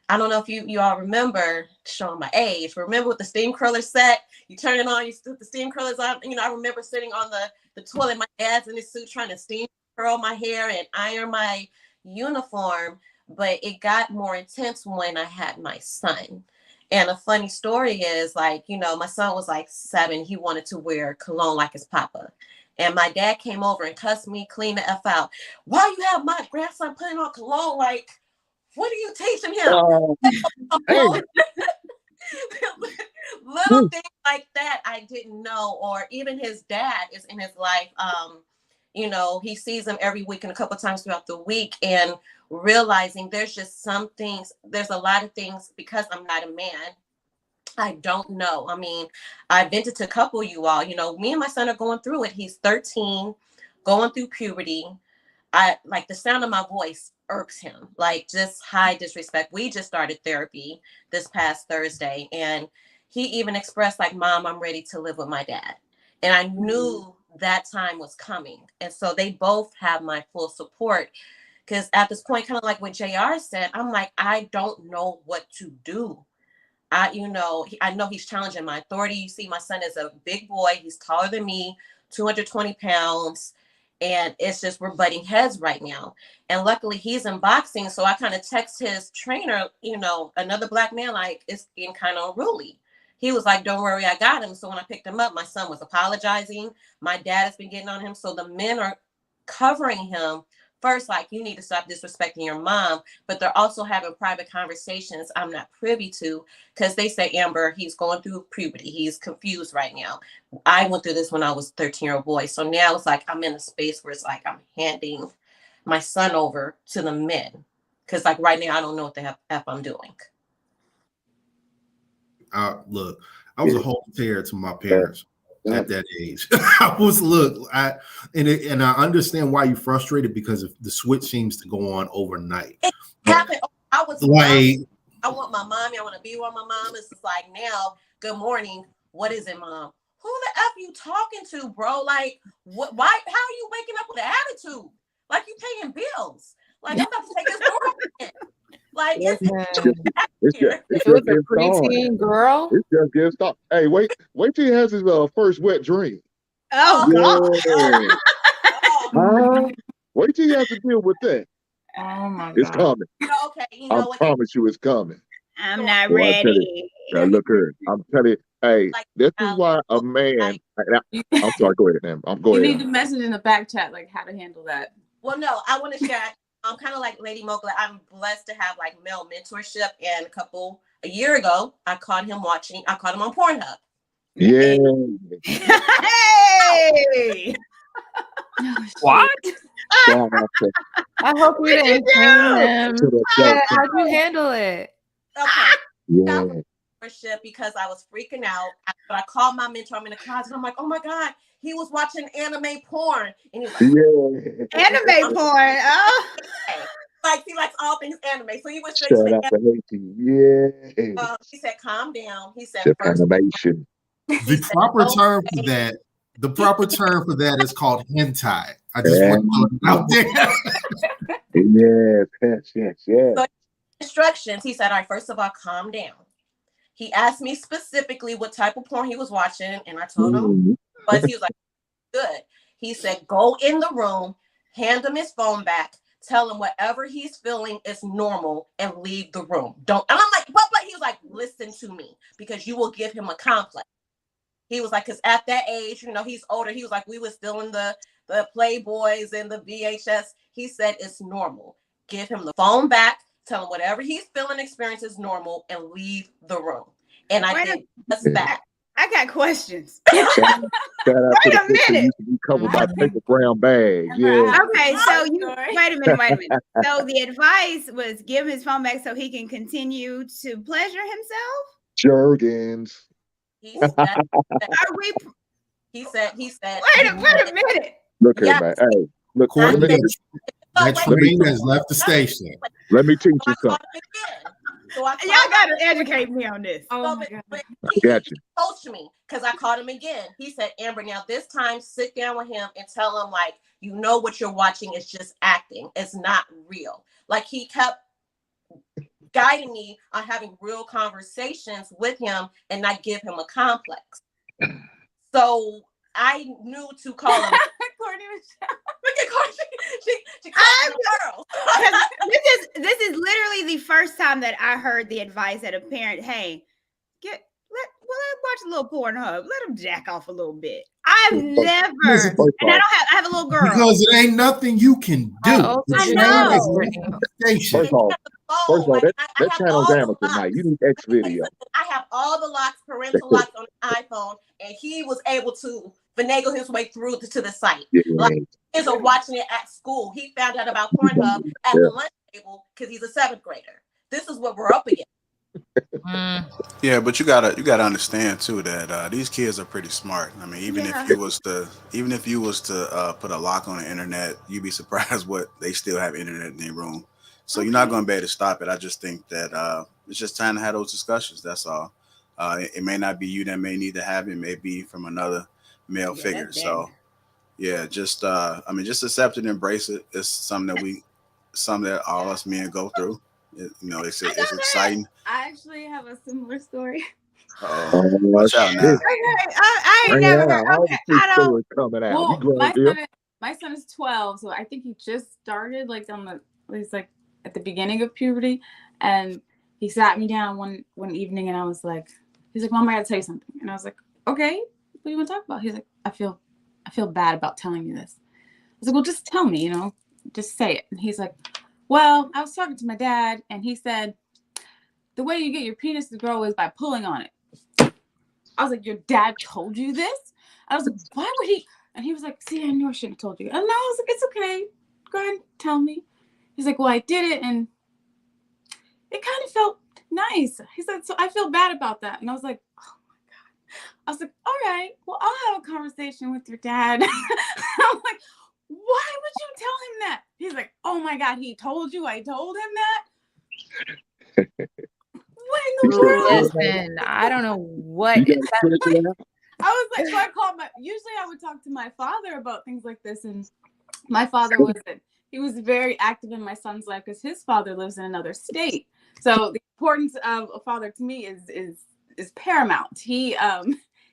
I don't know if you all remember, showing my age, remember with the steam curler set, you turn it on, you put the steam curlers on. You know, I remember sitting on the toilet, my dad's in his suit trying to steam curl my hair and iron my uniform. But it got more intense when I had my son. And a funny story is, like, you know, my son was like 7. He wanted to wear cologne like his papa. And my dad came over and cussed me clean the F out. Why you have my grandson putting on cologne? Like, what are you teaching him? Little things like that I didn't know. Or even his dad is in his life. You know, he sees him every week and a couple of times throughout the week, and realizing there's just some things, there's a lot of things, because I'm not a man, I don't know. I mean, I vented to a couple of you all, you know, me and my son are going through it. He's 13, going through puberty. I like the sound of my voice irks him, like just high disrespect. We just started therapy this past Thursday, and he even expressed like, Mom, I'm ready to live with my dad. And I knew that time was coming. And so they both have my full support. Because at this point, kind of like what JR said, I'm like, I don't know what to do. I know he's challenging my authority. You see, my son is a big boy. He's taller than me, 220 pounds. And it's just, we're butting heads right now. And luckily he's in boxing. So I kind of text his trainer, you know, another black man, like, it's getting kind of unruly. He was like, don't worry, I got him. So when I picked him up, my son was apologizing. My dad has been getting on him. So the men are covering him first, like, you need to stop disrespecting your mom. But they're also having private conversations I'm not privy to, because they say, Amber, he's going through puberty. He's confused right now. I went through this when I was a 13-year-old boy. So now it's like I'm in a space where it's like I'm handing my son over to the men. Because like right now, I don't know what the F I'm doing. Look, I was a whole tear to my parents at that age. And I understand why you're frustrated, because the switch seems to go on overnight. It happened. I was like, I want my mommy. I want to be with my mom. It's just like, now, good morning. What is it, Mom? Who the F you talking to, bro? Like, what? Why? How are you waking up with an attitude? Like you paying bills? Like I'm about to take this door. Like Listen, It's just if it was a getting started. preteen girl, It's just getting started. Hey, wait till he has his first wet dream. Oh God. Yeah. Huh? Wait till he has to deal with that. oh my It's god, coming. okay, you I know what? promise you, it's coming. I'm not Boy, I tell you. ready. Now, look here. I'm telling you. Hey, Like, this is why a man. I'm sorry. Go ahead, man. Go You ahead. need to message in the back chat like how to handle that. Well, no, I want to share. I'm kind of like Lady Mowgli. I'm blessed to have like male mentorship. And a year ago, I caught him on Pornhub. Yeah. Hey. What? Shout out to I hope you didn't shame him. the How'd you handle it? Okay. yeah. Mentorship because I was freaking out. But I called my mentor. I'm in the closet. I'm like, oh my God, he was watching anime porn. And he was like, Yeah. Anime porn. Oh. like he likes all things anime. So he was straight Shout to out to Haiti. Yeah. he said, calm down. He said, Chef first, animation. The proper term for that, is called hentai. I just want to put it out there. Yes. So instructions. He said, all right, first of all, calm down. He asked me specifically what type of porn he was watching, and I told him, but he was like, good. He said, go in the room, hand him his phone back, tell him whatever he's feeling is normal, and leave the room. Don't. And I'm like, but he was like, listen to me, because you will give him a complex. He was like, because at that age, he's older. He was like, we were still in the Playboys and the VHS. He said it's normal. Give him the phone back. Tell him whatever he's feeling, experience is normal, and leave the room. And I did just that. I got questions. Shout out Wait a minute. Used to be covered by paper brown bags. Yeah. Okay, so wait a minute. So the advice was give his phone back so he can continue to pleasure himself. Jergens. He said. Are we? He said. Wait a minute. Look here, man. Hey, look. Courtney, Let that train has left the station. me teach you something. So Y'all gotta educate me on this. Oh my God. He Gotcha. coached me because I caught him again. He said, Amber, now this time sit down with him and tell him, like, what you're watching is just acting. It's not real. Like, he kept guiding me on having real conversations with him and not give him a complex. So I knew to call him. Courtney Michelle. Look at Courtney. She called girl. This is literally the first time that I heard the advice that a parent, hey, let's watch a little Pornhub. Let him jack off a little bit. I've never, and I have a little girl. Because it ain't nothing you can do. I know. First of all, that channel's amateur night. You need X video. I have all the locks, parental locks on the iPhone, and he was able to finagle his way through to the site. Yeah. Like, kids are watching it at school. He found out about Pornhub at the lunch table because he's a 7th grader. This is what we're up against. Yeah, but you gotta understand too that these kids are pretty smart. I mean, even if you was to put a lock on the internet, you'd be surprised what they still have internet in their room. So you're not going to be able to stop it. I just think that it's just time to have those discussions. That's all. It may not be you that may need to have it. It may be from another male figure. So yeah, just accept it and embrace it. It's something that all us men go through. It's exciting. I actually have a similar story. Watch out now. I ain't never heard. Okay, I don't. Coming out. Well, my son is 12, so I think he just started he's like at the beginning of puberty, and he sat me down one evening, and he's like, Mom, I gotta tell you something, and I was like, okay, what do you want to talk about? He's like, I feel bad about telling you this. I was like, well, just tell me, just say it. And he's like, well, I was talking to my dad, and he said, the way you get your penis to grow is by pulling on it. I was like, your dad told you this? I was like, why would he? And he was like, see, I knew I shouldn't have told you. And I was like, it's okay. Go ahead and tell me. He's like, well, I did it, and it kind of felt nice. He said, so I feel bad about that. And I was like, oh my God. I was like, all right, well, I'll have a conversation with your dad. I'm like, why would you tell him that? He's like, oh my God, he told you I told him that? What in the world? Listen, I don't know what. I was like, so I called usually I would talk to my father about things like this, and my father was he was very active in my son's life because his father lives in another state. So the importance of a father to me is paramount. He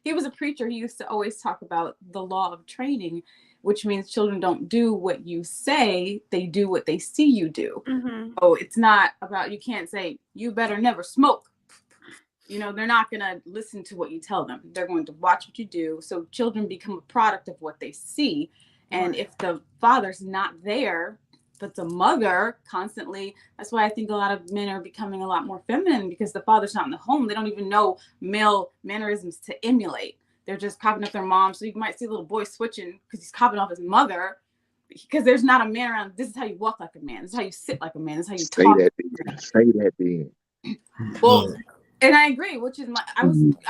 was a preacher. He used to always talk about the law of training, which means children don't do what you say, they do what they see you do. Mm-hmm. So it's not about, you can't say, you better never smoke. You know, they're not going to listen to what you tell them. They're going to watch what you do. So children become a product of what they see. And if the father's not there, but the mother constantly, that's why I think a lot of men are becoming a lot more feminine, because the father's not in the home. They don't even know male mannerisms to emulate. They're just copying off their mom. So you might see a little boy switching because he's copying off his mother, because there's not a man around. This is how you walk like a man. This is how you sit like a man. This is how you talk. Say that then. Well, and I agree, which is I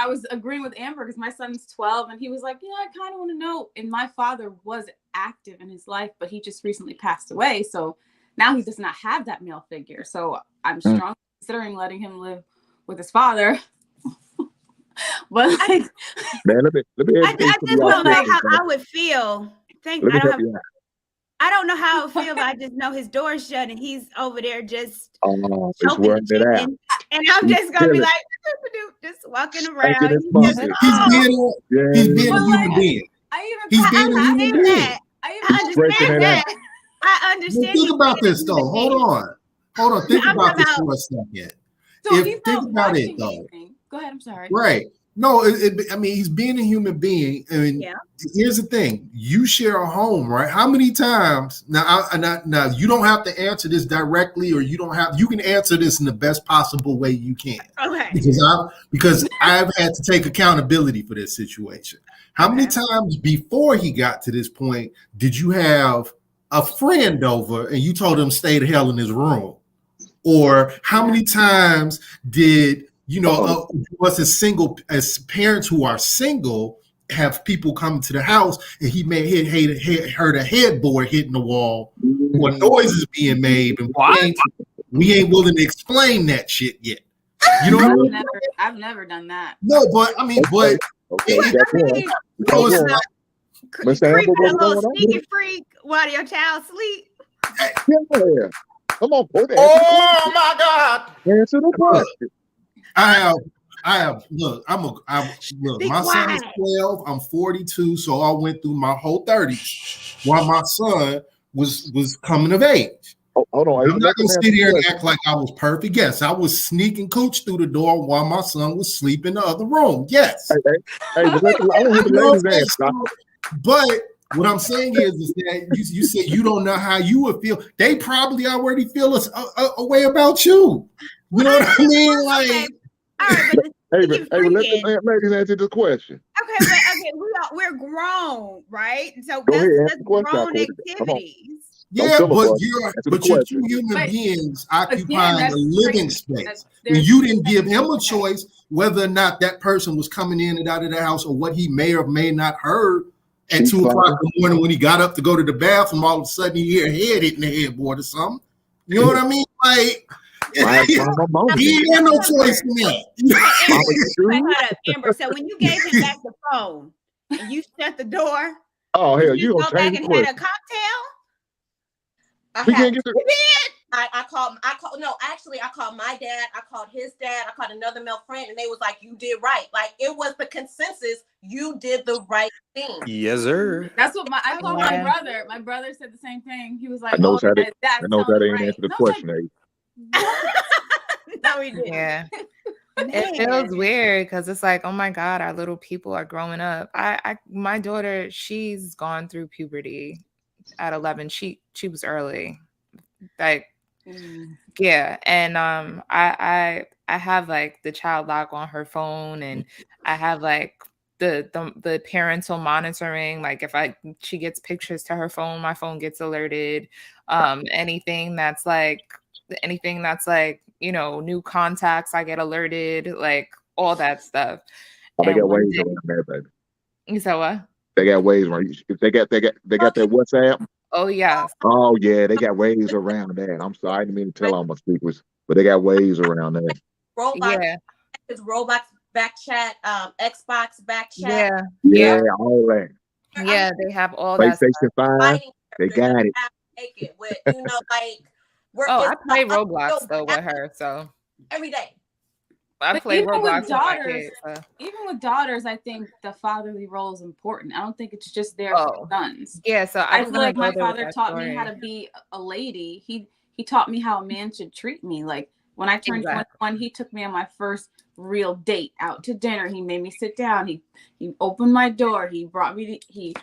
was agreeing with Amber because my son's 12 and he was like, yeah, I kind of want to know. And my father was active in his life, but he just recently passed away. So now he does not have that male figure. So I'm strongly considering letting him live with his father. But like, man, let me I just don't know how I would feel. I don't know how I would feel, but I just know his door's shut and he's over there just working it out. And I'm just gonna be like, just walking around. He's being a human being. He's being a human being. I understand that. I understand. Think about this though. Hold on. Think about this for a second. Think about it though. Go ahead. I'm sorry. Right. No, I mean, he's being a human being. I mean, here's the thing. You share a home, right? How many times, now you don't have to answer this directly, or you can answer this in the best possible way you can. Okay. Because I've had to take accountability for this situation. How many times before he got to this point did you have a friend over and you told him stay the hell in his room? Or how many times did as parents who are single, have people come to the house and he may heard a headboard hitting the wall or noises being made, and we ain't willing to explain that shit yet. You know what I mean? I've never done that. No, but I mean, creeping a little sneaky freak while your child sleep. Yeah. Come on, boy. Oh my God! Answer the question. I have. Look, my son is 12. I'm 42, so I went through my whole 30s while my son was coming of age. Hold on. I'm not gonna sit here and act like I was perfect. Yes, I was sneaking cooch through the door while my son was asleep in the other room. Yes. But what I'm saying is that you said you don't know how you would feel. They probably already feel a way about you. You know what I mean? Like, all right, but ladies answer this question. Okay, but we're grown, right? So that's grown activities. Yeah, but you're two human beings occupying a living space. And you didn't give him a choice whether or not that person was coming in and out of the house, or what he may or may not heard at 2 o'clock in the morning when he got up to go to the bathroom. All of a sudden, he hear a head hitting the headboard or something. You know what I mean? Like, he ain't had no choice in that. Amber, so when you gave him back the phone and you shut the door, you go back and had a cocktail? I called my dad, I called his dad, I called another male friend, and they was like, you did right. Like, it was the consensus, you did the right thing. Yes, sir. That's what I called my brother. My brother said the same thing. He was like, I know that ain't answer the question. No, we didn't. Yeah. It feels weird because it's like, oh my God, our little people are growing up. My daughter, she's gone through puberty at 11. She was early. Like, yeah. And I have like the child lock on her phone, and I have like the parental monitoring. Like, if she gets pictures to her phone, my phone gets alerted. Anything that's like, new contacts, I get alerted, like all that stuff. They got ways around that, baby. You said what? They got ways around. They got that WhatsApp. Oh yeah. Oh yeah, they got ways around that. I'm sorry, I didn't mean to tell all my speakers, but they got ways around that. It's Roblox back chat, Xbox back chat. Yeah, all that. Yeah, they have all PlayStation 5. They got it. take it with, like I play Roblox though with her, so every day. I play even Roblox with daughters. with my kids, Even with daughters, I think the fatherly role is important. I don't think it's just there for sons. Yeah, so I feel like my father taught me how to be a lady. He taught me how a man should treat me. Like when I turned 21, he took me on my first real date out to dinner. He made me sit down. He opened my door. He brought me he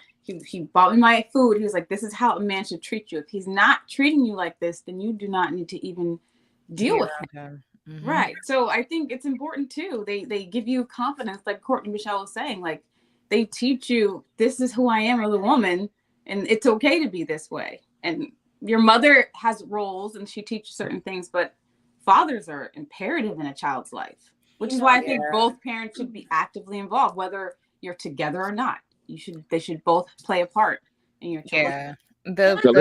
bought me my food. He was like, this is how a man should treat you. If he's not treating you like this, then you do not need to even deal with him. Mm-hmm. Right. So I think it's important too. They give you confidence, like Courtney Michelle was saying, like they teach you this is who I am as a woman and it's okay to be this way. And your mother has roles and she teaches certain things, but fathers are imperative in a child's life, which is why I think both parents should be actively involved, whether you're together or not. They should both play a part in your children. Yeah. That's a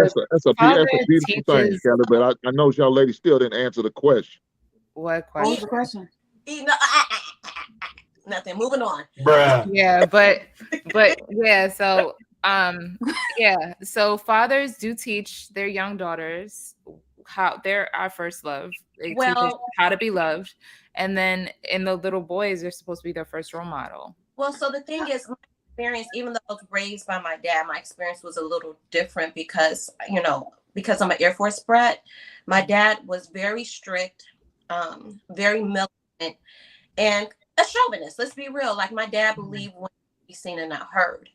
beautiful thing, Kelly, but I know y'all ladies still didn't answer the question. What question? What was the question? Nothing. Moving on. Bruh. Yeah, but yeah, so so fathers do teach their young daughters how they're our first love. They teach us how to be loved, and then in the little boys, they're supposed to be their first role model. Well, so the thing is, my experience, even though I was raised by my dad, my experience was a little different because I'm an Air Force brat. My dad was very strict, very militant, and a chauvinist. Let's be real. Like my dad believed when he's seen and not heard.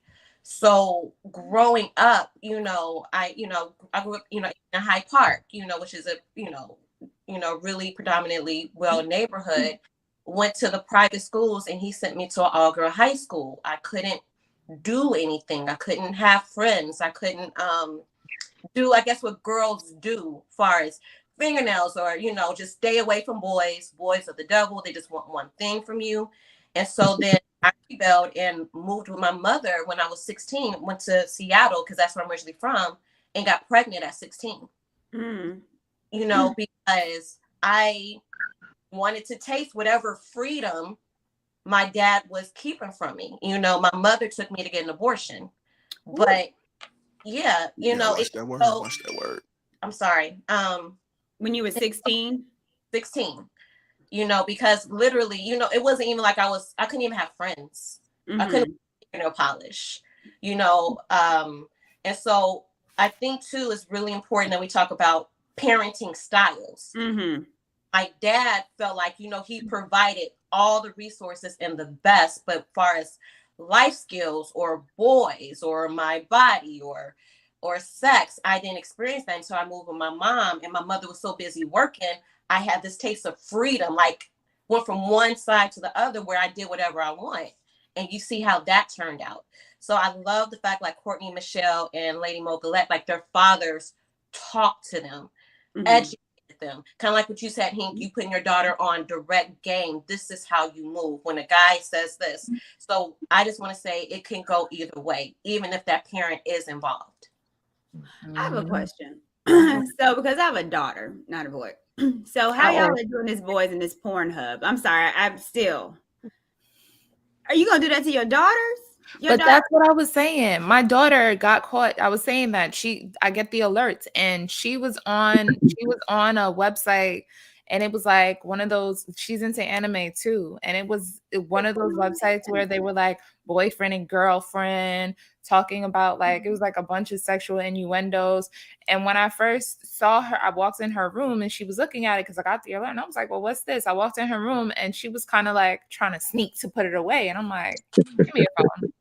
So growing up, I grew up, in Hyde Park, which is a, really predominantly well neighborhood. Went to the private schools and he sent me to an all-girl high school. I couldn't do anything. I couldn't have friends. I couldn't do, I guess, what girls do as far as fingernails or, just stay away from boys. Boys are the devil. They just want one thing from you. And so then I rebelled and moved with my mother when I was 16, went to Seattle because that's where I'm originally from, and got pregnant at 16. Because I wanted to taste whatever freedom my dad was keeping from me. My mother took me to get an abortion. But watch that word. I'm sorry. When you were 16? 16. Because literally, it wasn't even like I couldn't even have friends. I couldn't polish, and so I think too, it's really important that we talk about parenting styles. My dad felt like, he provided all the resources and the best, but as far as life skills or boys or my body or sex, I didn't experience that until I moved with my mom, and my mother was so busy working. I had this taste of freedom, like went from one side to the other where I did whatever I want. And you see how that turned out. So I love the fact like Courtney Michelle and Lady Mogulette, like their fathers talked to them, educated them. Kind of like what you said, Hank, you putting your daughter on direct game. This is how you move when a guy says this. So I just want to say it can go either way, even if that parent is involved. I have a question. So because I have a daughter, not a boy. So how y'all are doing this boys in this Pornhub? I'm sorry, I'm still. Are you gonna do that to your daughters? That's what I was saying. My daughter got caught. I was saying that I get the alerts, and she was on a website, and it was like one of those. She's into anime too, and it was one of those websites where they were like boyfriend and girlfriend talking about like it was like a bunch of sexual innuendos. And when I first saw her, I walked in her room and she was looking at it because I got the alert, and I was like, "Well, what's this?" I walked in her room and she was kind of like trying to sneak to put it away, and I'm like, "Give me your phone."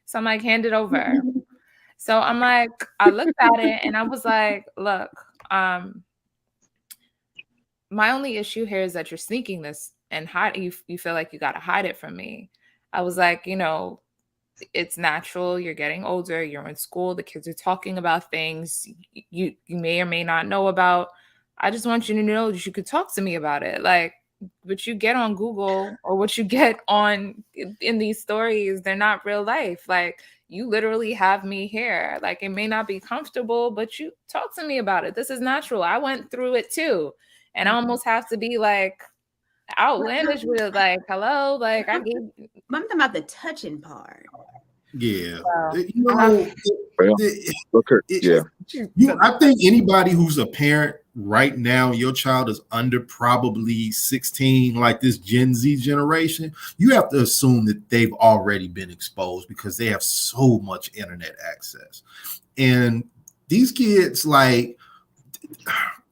So I'm like, "Hand it over." So I'm like, I looked at it and I was like, "Look, my only issue here is that you're sneaking this and you feel like you got to hide it from me." I was like, it's natural. You're getting older. You're in school. The kids are talking about things you may or may not know about. I just want you to know that you could talk to me about it. Like, what you get on Google or what you get in these stories, they're not real life. Like, you literally have me here. Like, it may not be comfortable, but you talk to me about it. This is natural. I went through it too. And I almost have to be like outlandish with it. Like, hello, like I gave. I'm talking about the touching part. Yeah. So, You know, Well, look here. Yeah. I think anybody who's a parent right now, your child is under probably 16, like this Gen Z generation, you have to assume that they've already been exposed because they have so much internet access. And these kids, like,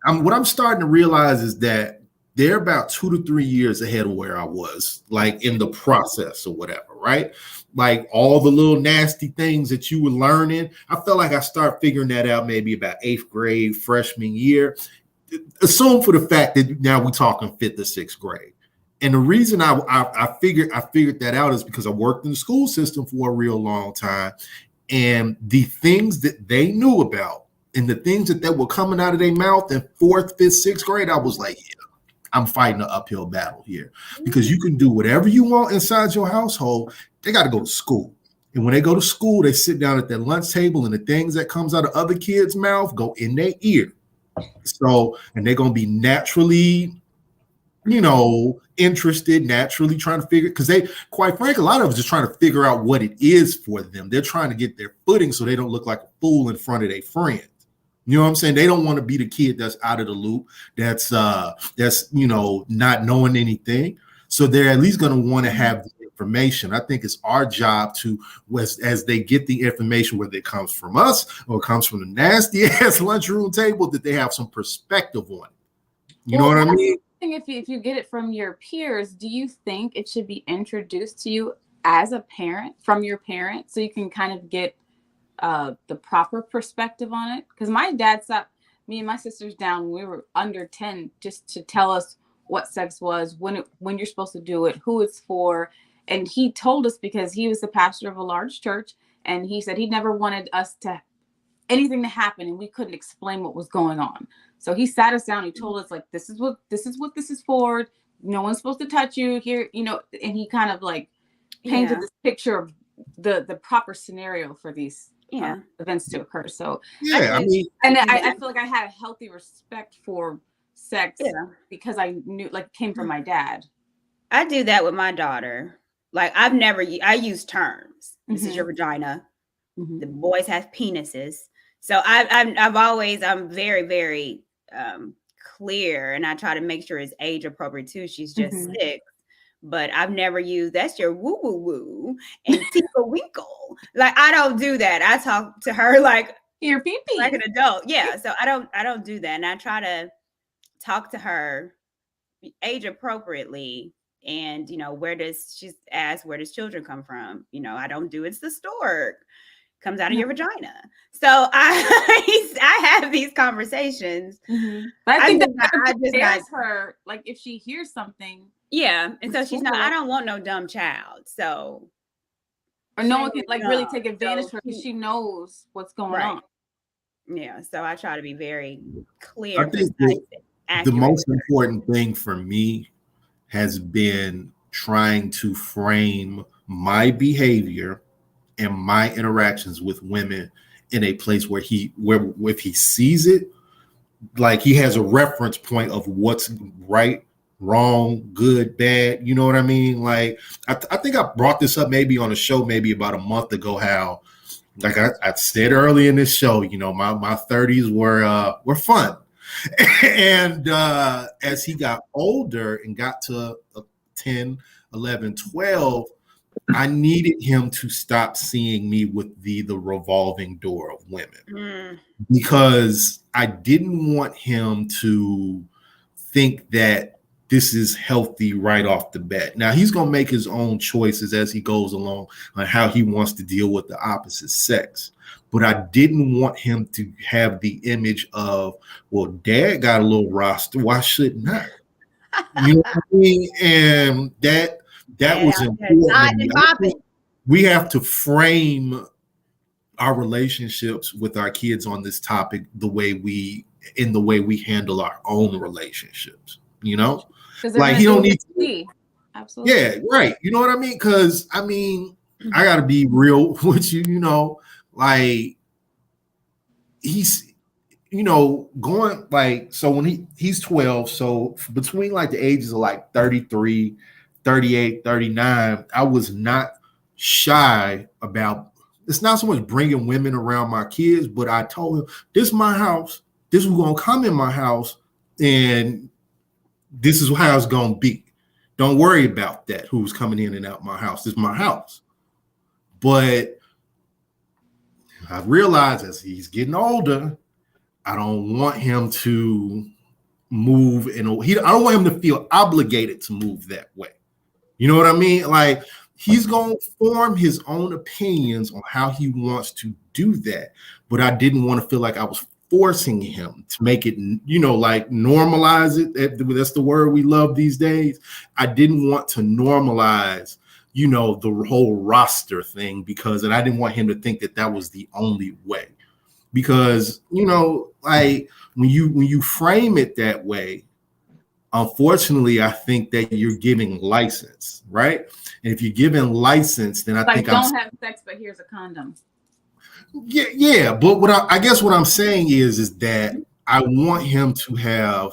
what I'm starting to realize is that they're about 2 to 3 years ahead of where I was, like in the process or whatever, right? Like all the little nasty things that you were learning. I felt like I started figuring that out maybe about 8th grade, freshman year. Assume for the fact that now we're talking 5th or 6th grade. And the reason I figured that out is because I worked in the school system for a real long time. And the things that they knew about and the things that were coming out of their mouth in 4th, 5th, 6th grade, I was like, yeah, I'm fighting an uphill battle here, because you can do whatever you want inside your household. They got to go to school. And when they go to school, they sit down at their lunch table and the things that comes out of other kids' mouth go in their ear. So, and they're going to be naturally, interested, naturally trying to figure, because they, quite frankly, a lot of us just trying to figure out what it is for them. They're trying to get their footing so they don't look like a fool in front of their friends. You know what I'm saying? They don't want to be the kid that's out of the loop, that's not knowing anything. So they're at least going to want to have the information. I think it's our job to, as they get the information, whether it comes from us or it comes from the nasty ass lunchroom table, that they have some perspective on it. You know what I mean? If you get it from your peers, do you think it should be introduced to you as a parent from your parent, so you can kind of get the proper perspective on it? Because my dad sat me and my sisters down when we were under 10 just to tell us what sex was, when you're supposed to do it, who it's for. And he told us, because he was the pastor of a large church, and he said he never wanted us to anything to happen and we couldn't explain what was going on. So he sat us down, he told us, like, this is what this is for. No one's supposed to touch you here, and he kind of like painted this picture of the proper scenario for these events to occur. So I feel like I had a healthy respect for sex because I knew, like, it came from my dad. I do that with my daughter. Like, I use terms. This is your vagina. The boys have penises. So I'm very, very clear, and I try to make sure it's age appropriate too. She's just 6. But I've never used that's your woo woo woo and tinkle winkle. Like, I don't do that. I talk to her like your pee pee, like an adult. Yeah. So I don't do that. And I try to talk to her age appropriately. And where does children come from? I don't do it's the stork comes out of your vagina. So I have these conversations. But I think I just ask her, like, if she hears something. Yeah. And so she's not, I don't want no dumb child. So. Or no one can really take advantage of her because she knows what's going on. Yeah. So I try to be very clear. I think the most important thing for me has been trying to frame my behavior and my interactions with women in a place where if he sees it, like, he has a reference point of what's right, wrong, good, bad. You know what I mean? Like, I think I brought this up maybe on a show maybe about a month ago, how, like I said early in this show, my 30s were fun. And as he got older and got to 10, 11, 12, I needed him to stop seeing me with the revolving door of women, because I didn't want him to think that this is healthy right off the bat. Now, he's going to make his own choices as he goes along on how he wants to deal with the opposite sex. But I didn't want him to have the image of, well, dad got a little roster, why shouldn't I? You know what I mean? And that was important. We have to frame our relationships with our kids on this topic the way we handle our own relationships. Like, he don't need to see. Absolutely. Yeah, right. You know what I mean? Because I gotta be real with you. Like, he's going, like, so when he's 12, so between like the ages of like 33, 38, 39, I was not shy about, it's not so much bringing women around my kids, but I told him, this is my house. This is going to come in my house, and this is how it's going to be. Don't worry about that, who's coming in and out my house. This is my house. But I realized as he's getting older, I don't want him to move, and I don't want him to feel obligated to move that way. You know what I mean? Like, he's going to form his own opinions on how he wants to do that. But I didn't want to feel like I was forcing him to make it, like normalize it. That's the word we love these days. I didn't want to normalize, the whole roster thing, and I didn't want him to think that that was the only way. Because, like when you frame it that way, unfortunately, I think that you're giving license, right? And if you're giving license, then I think don't have sex, but here's a condom. Yeah. But what I'm saying is that I want him to have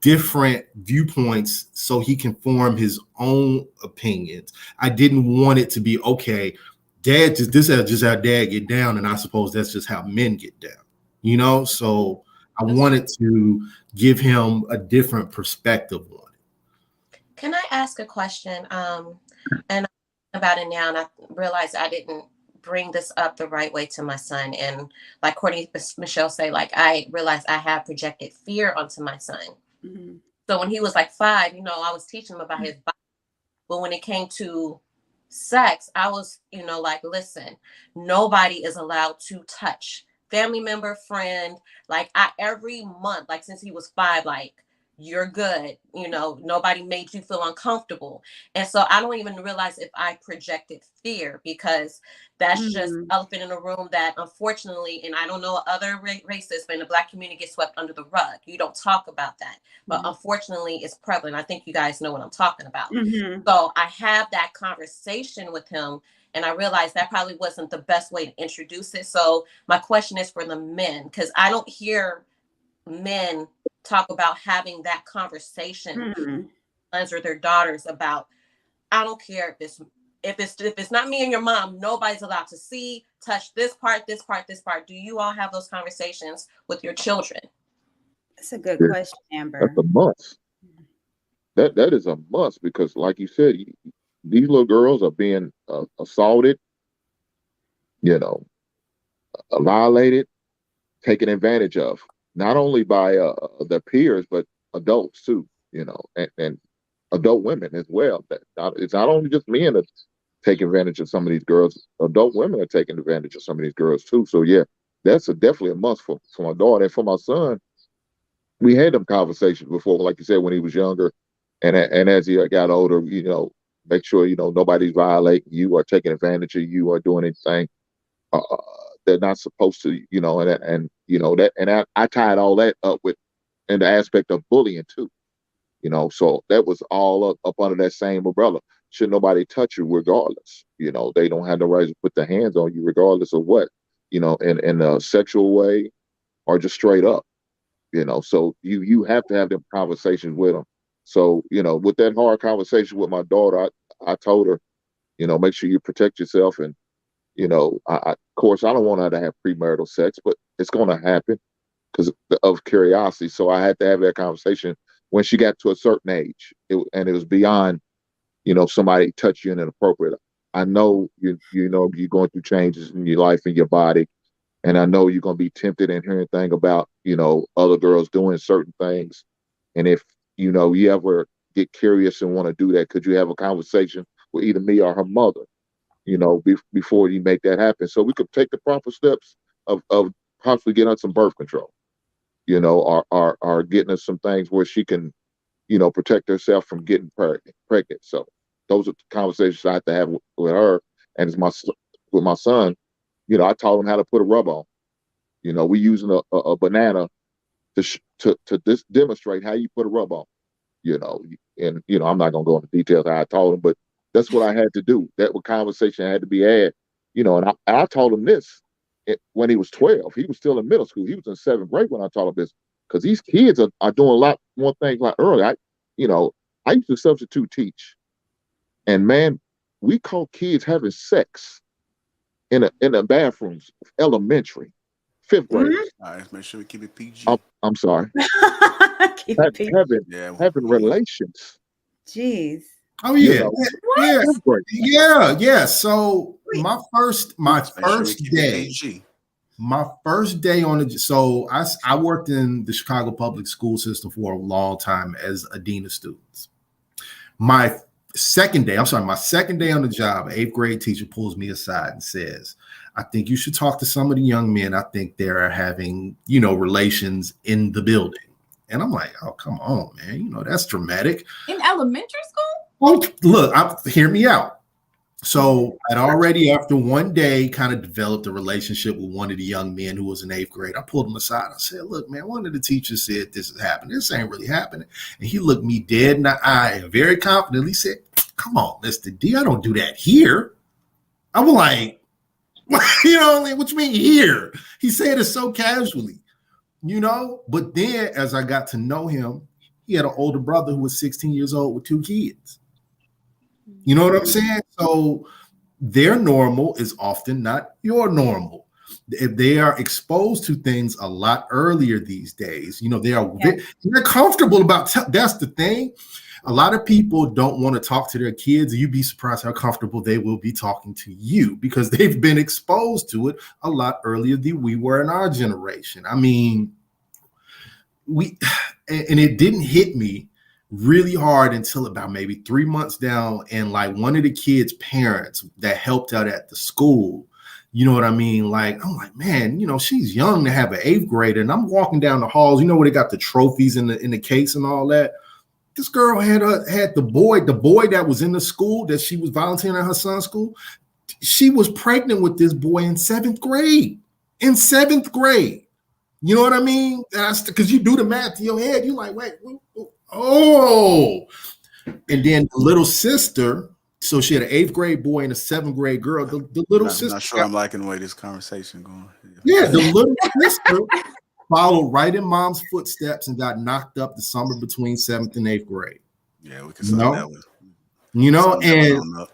different viewpoints so he can form his own opinions. I didn't want it to be, okay, this is just how dad get down, and I suppose that's just how men get down, So I wanted to give him a different perspective on it. Can I ask a question? And about it now, and I realized I didn't bring this up the right way to my son. And like Courtney Michelle say, like, I realized I had projected fear onto my son. Mm-hmm. So when he was like 5, I was teaching him about his body. But when it came to sex, I was, like, listen, nobody is allowed to touch family member, friend. Like, every month, like since he was 5, like, you're good, nobody made you feel uncomfortable. And so I don't even realize if I projected fear, because that's just elephant in the room that, unfortunately, and I don't know other races, but in the Black community gets swept under the rug. You don't talk about that, but unfortunately it's prevalent. I think you guys know what I'm talking about. So I have that conversation with him, and I realized that probably wasn't the best way to introduce it. So my question is for the men, because I don't hear men talk about having that conversation with sons or their daughters about, I don't care if it's not me and your mom, nobody's allowed to see, touch this part. Do you all have those conversations with your children? That's a good question, Amber. That's a must. That is a must, because like you said, these little girls are being assaulted, violated, taken advantage of, not only by their peers, but adults too, and adult women as well. It's not only just men that take advantage of some of these girls, adult women are taking advantage of some of these girls too. So yeah, that's definitely a must for my daughter. And for my son, we had them conversations before, like you said, when he was younger, and as he got older, make sure nobody's violating you or taking advantage of you or doing anything they're not supposed to, and I tied all that up with in the aspect of bullying too, so that was all up under that same umbrella. Should nobody touch you regardless? They don't have the right to put their hands on you regardless of what, in a sexual way or just straight up, so you have to have them conversations with them. So, with that hard conversation with my daughter, I told her, make sure you protect yourself. And, of course, I don't want her to have premarital sex, but it's going to happen because of curiosity. So I had to have that conversation when she got to a certain age, and it was beyond, somebody touch you inappropriate. I know you're going through changes in your life and your body, and I know you're going to be tempted and hearing things about, other girls doing certain things. And if, you ever get curious and want to do that, could you have a conversation with either me or her mother, before you make that happen? So we could take the proper steps of possibly getting her some birth control, or getting her some things where she can, protect herself from getting pregnant. So those are the conversations I have to have with her. And with my son, I taught him how to put a rub on. We using a banana to demonstrate how you put a rub on. And I'm not gonna go into details how I told him, but that's what I had to do. That conversation had to be had. And I told him this when he was 12. He was still in middle school. He was in 7th grade when I taught him this, because these kids are doing a lot more things like early. I used to substitute teach, and man, we caught kids having sex in a bathrooms, elementary, fifth grade. All right, let's make sure we keep it PG. I'm sorry. Keep it PG. Having relations. Jeez. Oh yeah, yeah, Fifth grade. yeah. So my first day. My first day on the so I worked in the Chicago public school system for a long time as a dean of students. My second day on the job, an 8th grade teacher pulls me aside and says, I think you should talk to some of the young men. I think they're having, relations in the building. And I'm like, oh, come on, man. That's dramatic. In elementary school? Oh, look, hear me out. So I'd already, after one day, kind of developed a relationship with one of the young men who was in 8th grade. I pulled him aside. I said, look, man, one of the teachers said this is happening. This ain't really happening. And he looked me dead in the eye and very confidently said, come on, Mr. D, I don't do that here. I was like, what you mean here? He said it so casually, But then as I got to know him, he had an older brother who was 16 years old with 2 kids. You know what I'm saying? So their normal is often not your normal. If they are exposed to things a lot earlier these days, they're comfortable about. That's the thing. A lot of people don't want to talk to their kids. You'd be surprised how comfortable they will be talking to you because they've been exposed to it a lot earlier than we were in our generation. I mean, and it didn't hit me really hard until about maybe 3 months down, and like one of the kids' parents that helped out at the school, you know what I mean? Like, I'm like, man, she's young to have an 8th grader, and I'm walking down the halls, where they got the trophies in the case and all that. This girl had the boy that was in the school that she was volunteering at her son's school. She was pregnant with this boy in 7th grade. In 7th grade. You know what I mean? That's because you do the math in your head. You're like, wait. Oh, and then the little sister. So she had an 8th grade boy and a 7th grade girl. The little sister. I'm not sure I'm liking the way this conversation going. Yeah, the little sister followed right in mom's footsteps and got knocked up the summer between 7th and 8th grade. Yeah, we can say that one. And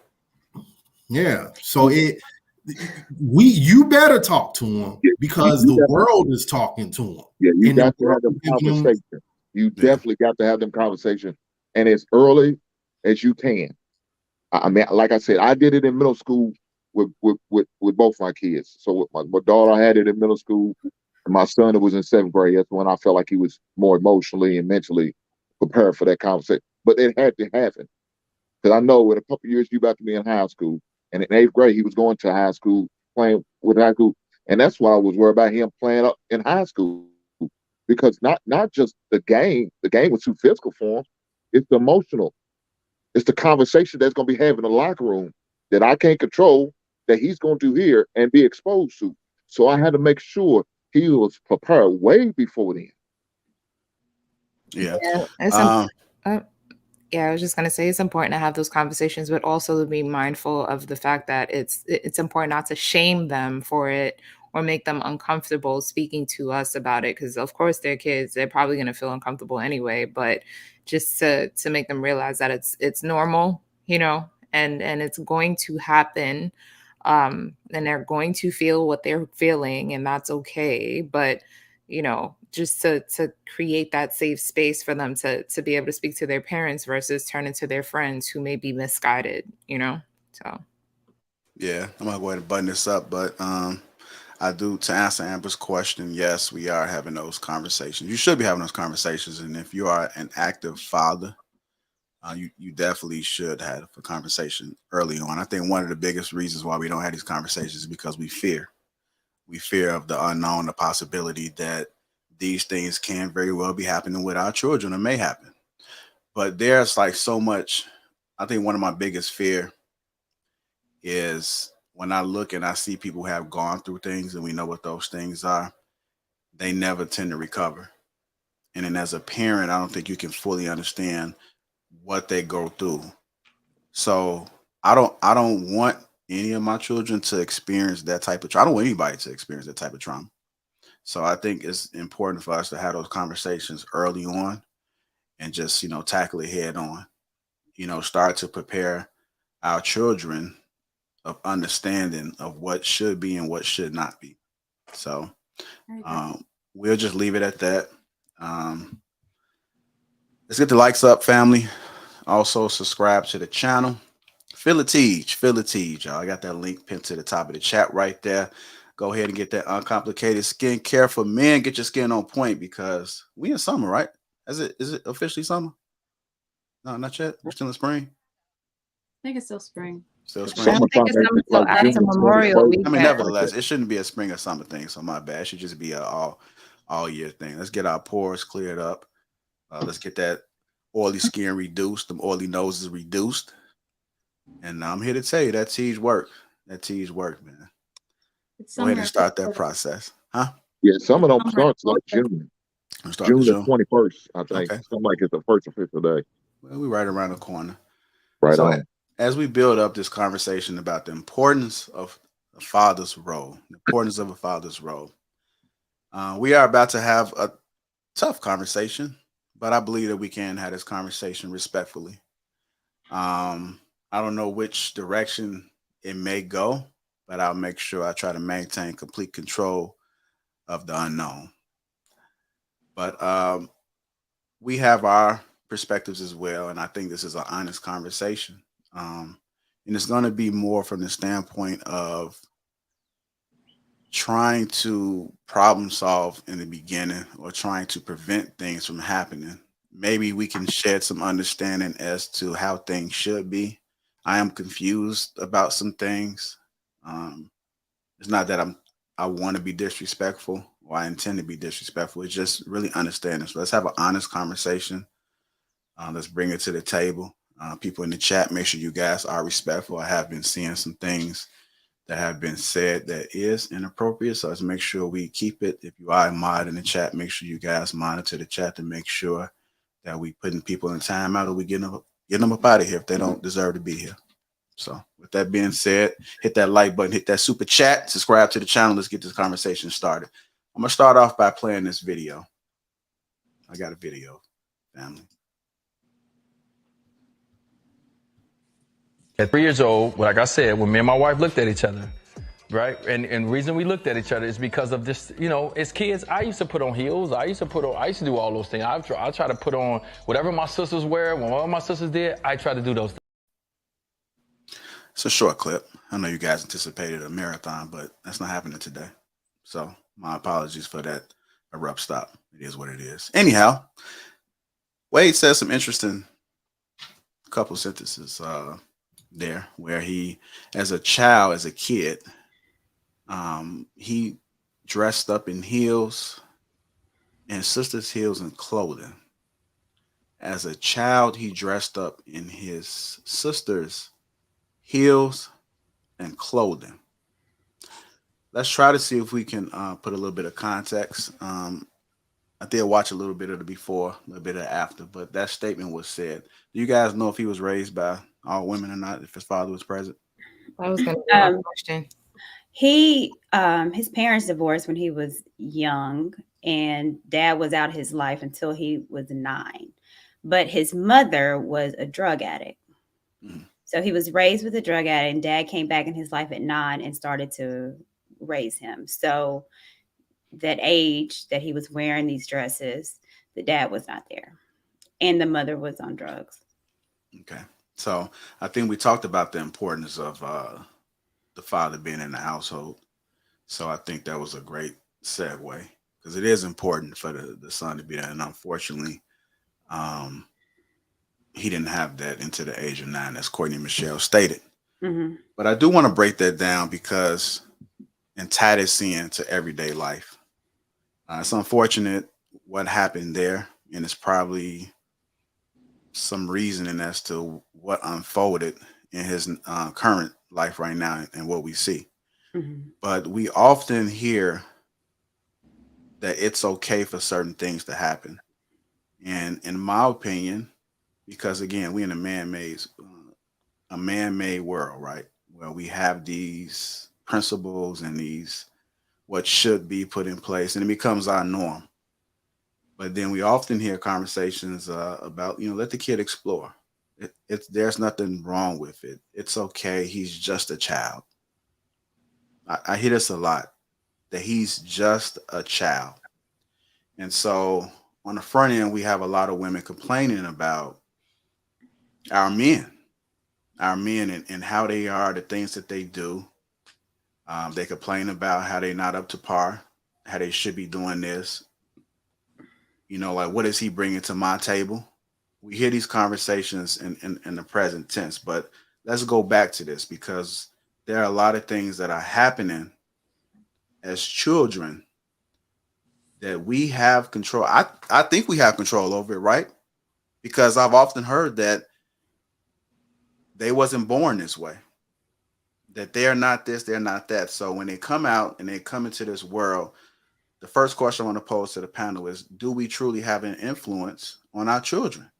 yeah, so you better talk to them because the world is talking to them. Yeah, you got to have them conversation. You definitely got to have them conversation, and as early as you can. I mean, like I said, I did it in middle school with both my kids. So with my daughter, I had it in middle school, and my son, who was in 7th grade, that's when I felt like he was more emotionally and mentally prepared for that conversation. But it had to happen because I know in a couple of years you about to be in high school, and in 8th grade he was going to high school, playing with high school, and that's why I was worried about him playing up in high school. Because not just the game was too physical for him, it's the emotional. It's the conversation that's going to be having in the locker room that I can't control, that he's going to hear and be exposed to. So I had to make sure he was prepared way before then. Yeah. I was just going to say it's important to have those conversations, but also to be mindful of the fact that it's important not to shame them for it or make them uncomfortable speaking to us about it. Because of course they're kids, they're probably going to feel uncomfortable anyway, but just to make them realize that it's normal, and it's going to happen. And they're going to feel what they're feeling, and that's okay. But, just to create that safe space for them to be able to speak to their parents versus turn into their friends who may be misguided, so. Yeah, I'm going to go ahead and button this up, but I do, to answer Amber's question, yes, we are having those conversations. You should be having those conversations. And if you are an active father, you definitely should have a conversation early on. I think one of the biggest reasons why we don't have these conversations is because we fear. We fear of the unknown, the possibility that these things can very well be happening with our children or may happen. But there's like so much. I think one of my biggest fear is when I look and I see people who have gone through things and we know what those things are, they never tend to recover. And then as a parent, I don't think you can fully understand what they go through. So I don't want any of my children to experience that type of trauma. I don't want anybody to experience that type of trauma. So I think it's important for us to have those conversations early on and just, tackle it head on, start to prepare our children of understanding of what should be and what should not be. So we'll just leave it at that. Let's get the likes up, family. Also subscribe to the channel. Feel a teach, y'all. I got that link pinned to the top of the chat right there. Go ahead and get that uncomplicated skincare for men. Get your skin on point because we in summer, right? Is it officially summer? No, not yet. We're still in spring. I think it's still spring. Still spring. I think it's summer till after Memorial Weekend. I mean, nevertheless, it shouldn't be a spring or summer thing. So my bad. It should just be a all year thing. Let's get our pores cleared up. Let's get that oily skin reduced, them oily noses reduced. And I'm here to tell you that teas work. That teas work, man. Go ahead and start that process. Huh? Yeah, some of them starts like June. June the 21st, I think. Okay. Something like it's the first official day. Well, we're right around the corner. Right so, on. As we build up this conversation about the importance of a father's role, we are about to have a tough conversation, but I believe that we can have this conversation respectfully. I don't know which direction it may go, but I'll make sure I try to maintain complete control of the unknown. But we have our perspectives as well, and I think this is an honest conversation. And it's going to be more from the standpoint of trying to problem solve in the beginning or trying to prevent things from happening. Maybe we can shed some understanding as to how things should be. I am confused about some things. It's not that I want to be disrespectful or I intend to be disrespectful. It's just really understanding. So let's have an honest conversation. Let's bring it to the table. People in the chat, make sure you guys are respectful. I have been seeing some things that have been said that is inappropriate. So let's make sure we keep it. If you are a mod in the chat, make sure you guys monitor the chat to make sure that we putting people in timeout or we get them up out of here if they don't deserve to be here. So with that being said, hit that like button, hit that super chat, subscribe to the channel. Let's get this conversation started. I'm going to start off by playing this video. I got a video, family. At 3 years old, like I said, when me and my wife looked at each other, right? And the reason we looked at each other is because of this, you know, as kids, I used to put on heels. I used to do all those things. I try to put on whatever my sisters wear. When one of my sisters did, I try to do those things. It's a short clip. I know you guys anticipated a marathon, but that's not happening today. So my apologies for that abrupt stop. It is what it is. Anyhow, Wade says some interesting couple sentences there where he, as a child, as a kid, he dressed up in heels and sisters' heels and clothing. As a child, he dressed up in his sister's heels and clothing. Let's try to see if we can put a little bit of context. I did watch a little bit of the before, a little bit of the after, but that statement was said. Do you guys know if he was raised by all women or not, if his father was present? I was going to ask a question. His parents divorced when he was young, and dad was out of his life until he was 9. But his mother was a drug addict. Mm. So he was raised with a drug addict, and dad came back in his life at 9 and started to raise him. So that age that he was wearing these dresses, the dad was not there, and the mother was on drugs. Okay. So I think we talked about the importance of the father being in the household. So I think that was a great segue because it is important for the son to be there. And unfortunately, he didn't have that until the age of 9, as Courtney Michelle stated. Mm-hmm. But I do want to break that down because and tie this into everyday life. It's unfortunate what happened there, and it's probably some reasoning as to what unfolded in his current life right now and what we see. Mm-hmm. But we often hear that it's okay for certain things to happen. And in my opinion, because again, we're in a man-made world, right? Where we have these principles and these what should be put in place, and it becomes our norm. But then we often hear conversations about, let the kid explore. There's nothing wrong with it. It's okay. He's just a child. I hear this a lot, that he's just a child. And so on the front end, we have a lot of women complaining about our men, and how they are, the things that they do. They complain about how they're not up to par, how they should be doing this. You know, like, what is he bringing to my table? We hear these conversations in the present tense, but let's go back to this, because there are a lot of things that are happening as children that we have control. I think we have control over it, right? Because I've often heard that they wasn't born this way, that they're not this, they're not that. So when they come out and they come into this world, the first question I want to pose to the panel is, do we truly have an influence on our children,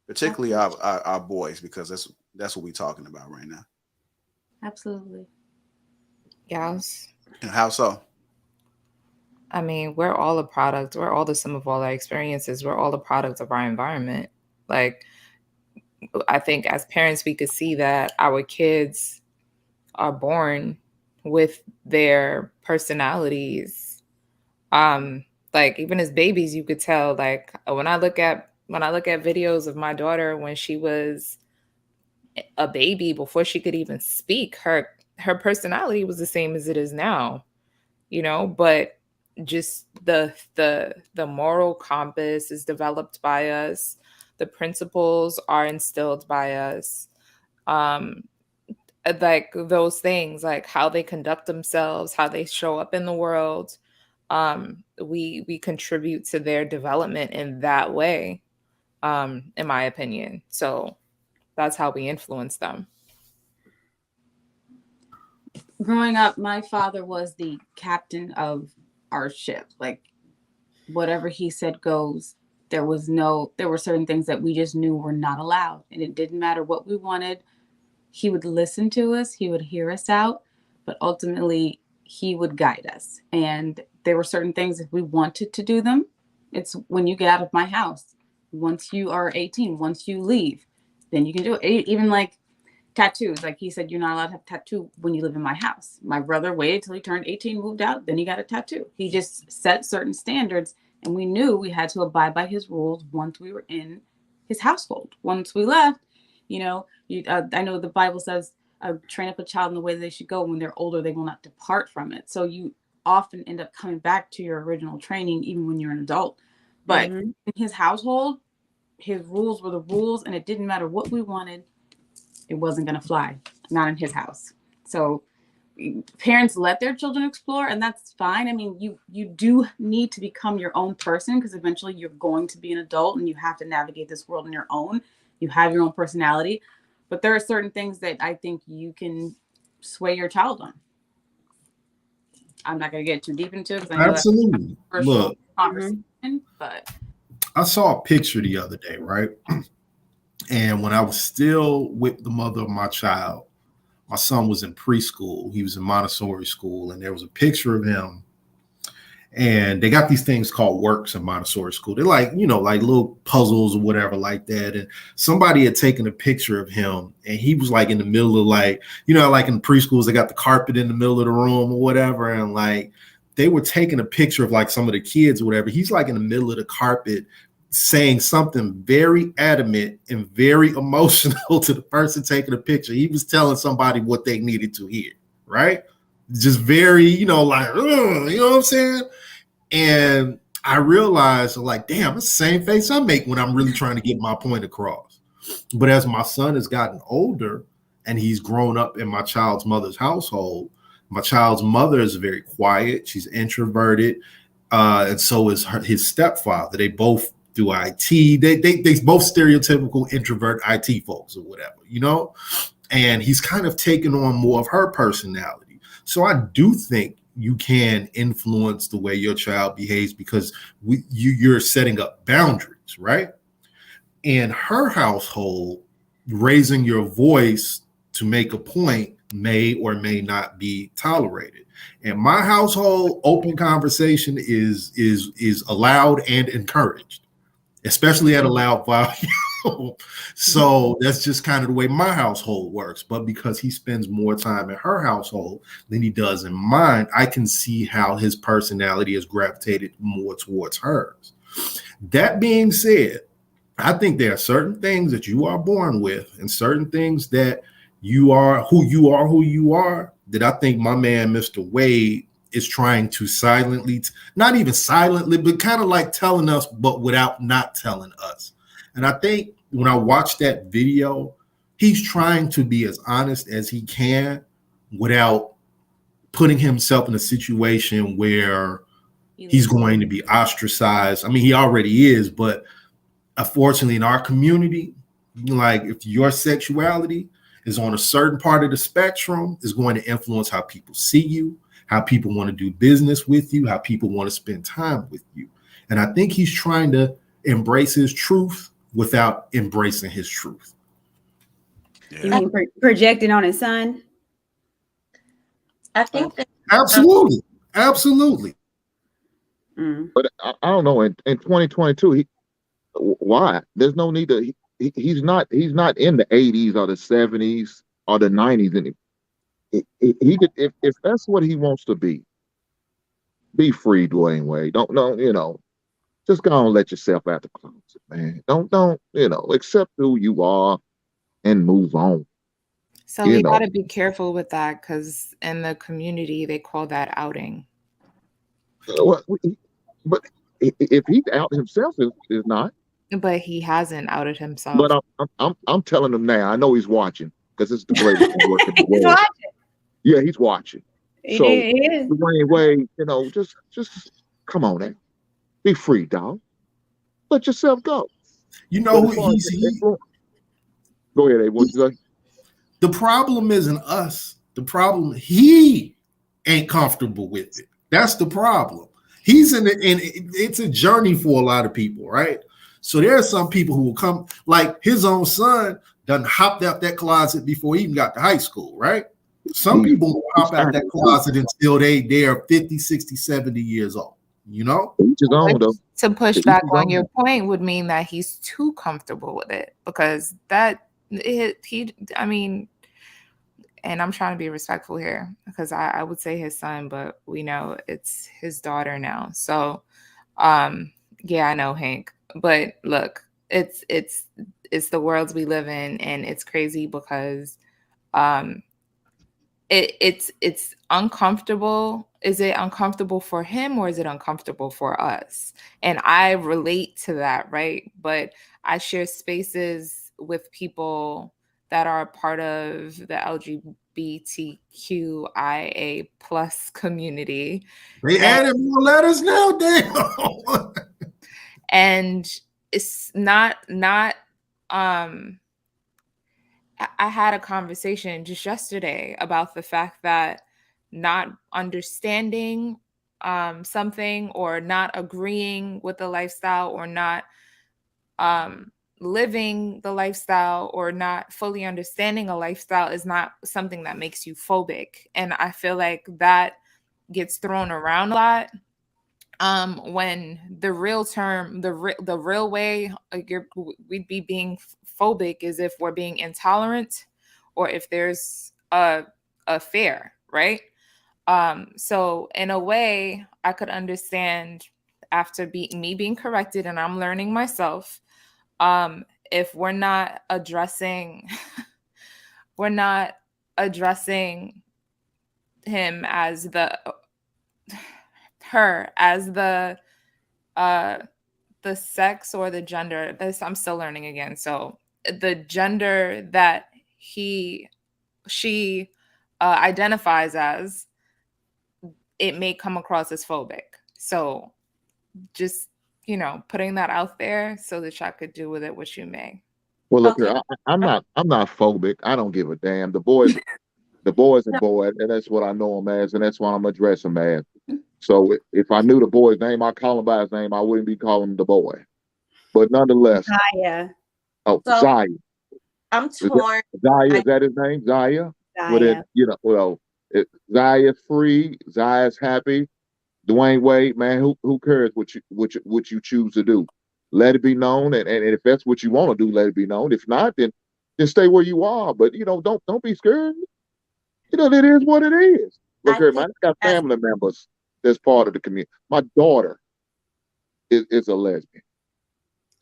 particularly our boys, because that's what we're talking about right now. Absolutely. Yes. And how so? I mean, we're all a product. We're all the sum of all our experiences. We're all the product of our environment. Like, I think as parents, we could see that our kids are born with their personalities. Like, even as babies, you could tell, like, when I look at videos of my daughter when she was a baby, before she could even speak, her personality was the same as it is now, you know, but just the moral compass is developed by us. The principles are instilled by us. Like those things, like how they conduct themselves, how they show up in the world. We contribute to their development in that way, in my opinion. So that's how we influence them. Growing up, my father was the captain of our ship. Like, whatever he said goes. There were certain things that we just knew were not allowed. And it didn't matter what we wanted. He would listen to us. He would hear us out. But ultimately, he would guide us. And there were certain things, if we wanted to do them, it's when you get out of my house. Once you are 18, once you leave, then you can do it. Even like tattoos. Like he said, you're not allowed to have a tattoo when you live in my house. My brother waited till he turned 18, moved out, then he got a tattoo. He just set certain standards, and we knew we had to abide by his rules once we were in his household. Once we left, you know, I know the Bible says, train up a child in the way that they should go. When they're older, they will not depart from it. So you often end up coming back to your original training, even when you're an adult. But in his household, his rules were the rules, and it didn't matter what we wanted. It wasn't going to fly, not in his house. So parents let their children explore, and that's fine. I mean, you do need to become your own person, because eventually you're going to be an adult and you have to navigate this world on your own. You have your own personality, but there are certain things that I think you can sway your child on. I'm not going to get too deep into it. Absolutely. Look, conversation, but I saw a picture the other day, right? And when I was still with the mother of my child, my son was in preschool. He was in Montessori school, and there was a picture of him. And they got these things called works in Montessori school. They're like, you know, like little puzzles or whatever like that. And somebody had taken a picture of him, and he was like in the middle of, like, you know, like in preschools, they got the carpet in the middle of the room or whatever. And like, they were taking a picture of like some of the kids or whatever. He's like in the middle of the carpet saying something very adamant and very emotional to the person taking the picture. He was telling somebody what they needed to hear, right? Just very, you know, like, you know what I'm saying? And I realized, like, damn, it's the same face I make when I'm really trying to get my point across. But as my son has gotten older and he's grown up in my child's mother's household, my child's mother is very quiet. She's introverted. And so is his stepfather. They both do IT. They both stereotypical introvert IT folks or whatever, you know? And he's kind of taken on more of her personality. So I do think you can influence the way your child behaves, because you're setting up boundaries, right? In her household, raising your voice to make a point may or may not be tolerated. In my household, open conversation is allowed and encouraged, especially at a loud volume. So that's just kind of the way my household works. But because he spends more time in her household than he does in mine, I can see how his personality has gravitated more towards hers. That being said, I think there are certain things that you are born with and certain things that you are, who you are, that I think my man, Mr. Wade, is trying to silently, not even silently, but kind of like telling us, but without not telling us. And I think when I watched that video, he's trying to be as honest as he can without putting himself in a situation where he's going to be ostracized. I mean, he already is, but unfortunately in our community, like if your sexuality is on a certain part of the spectrum, is going to influence how people see you, how people want to do business with you, how people want to spend time with you. And I think he's trying to embrace his truth without embracing his truth. You mean projecting on his son? I think that Absolutely. But I don't know. In 2022, why? There's no need to. He's not in the 80s or the 70s or the 90s anymore. He could, if that's what he wants to be free, Dwayne Wade. Don't just go and let yourself out the closet, man. Don't accept who you are and move on. So we got to be careful with that, because in the community they call that outing. But if he out himself is not. But he hasn't outed himself. But I'm telling him now. I know he's watching, because it's the greatest work in the world. Yeah, he's watching. So Dwayne Wade, just come on now. Be free, dog. Let yourself go. You know, go ahead, Abe. What you say? The problem isn't us. The problem, he ain't comfortable with it. That's the problem. He's in it, and it's a journey for a lot of people, right? So there are some people who will come, like his own son done hopped out that closet before he even got to high school, right? Some people will hop out that closet until they are 50, 60, 70 years old, To push back on your point would mean that he's too comfortable with it, because I mean, and I'm trying to be respectful here, because I would say his son, but we know it's his daughter now. So, yeah, I know, Hank. But look, it's the worlds we live in, and it's crazy because it's uncomfortable. Is it uncomfortable for him, or is it uncomfortable for us? And I relate to that, right? But I share spaces with people that are a part of the LGBTQIA plus community. They added more letters now, damn. And it's not I had a conversation just yesterday about the fact that not understanding something, or not agreeing with the lifestyle, or not living the lifestyle, or not fully understanding a lifestyle is not something that makes you phobic. And I feel like that gets thrown around a lot. When the real term, the real way we'd be being phobic is if we're being intolerant, or if there's a fear, right? So in a way, I could understand, after me being corrected, and I'm learning myself, if we're not addressing him as her as the sex or the gender. I'm still learning again. So the gender that she identifies as, it may come across as phobic. So just, putting that out there so that y'all could do with it what you may. Well, look here, I'm not phobic. I don't give a damn. The boys are boys, and that's what I know them as, and that's why I'm addressing them as. So if I knew the boy's name, I'd call him by his name. I wouldn't be calling him the boy. But nonetheless. Zaya. Oh, Zaya. I'm torn. Zaya, is that his name? Zaya? Zaya. Zaya's free. Zaya's happy. Dwayne Wade, man, who cares what you choose to do? let it be known. And if that's what you want to do, let it be known. If not, then stay where you are. But don't be scared. It is what it is. Look I here, think man. I got as family members that's part of the community. My daughter is a lesbian.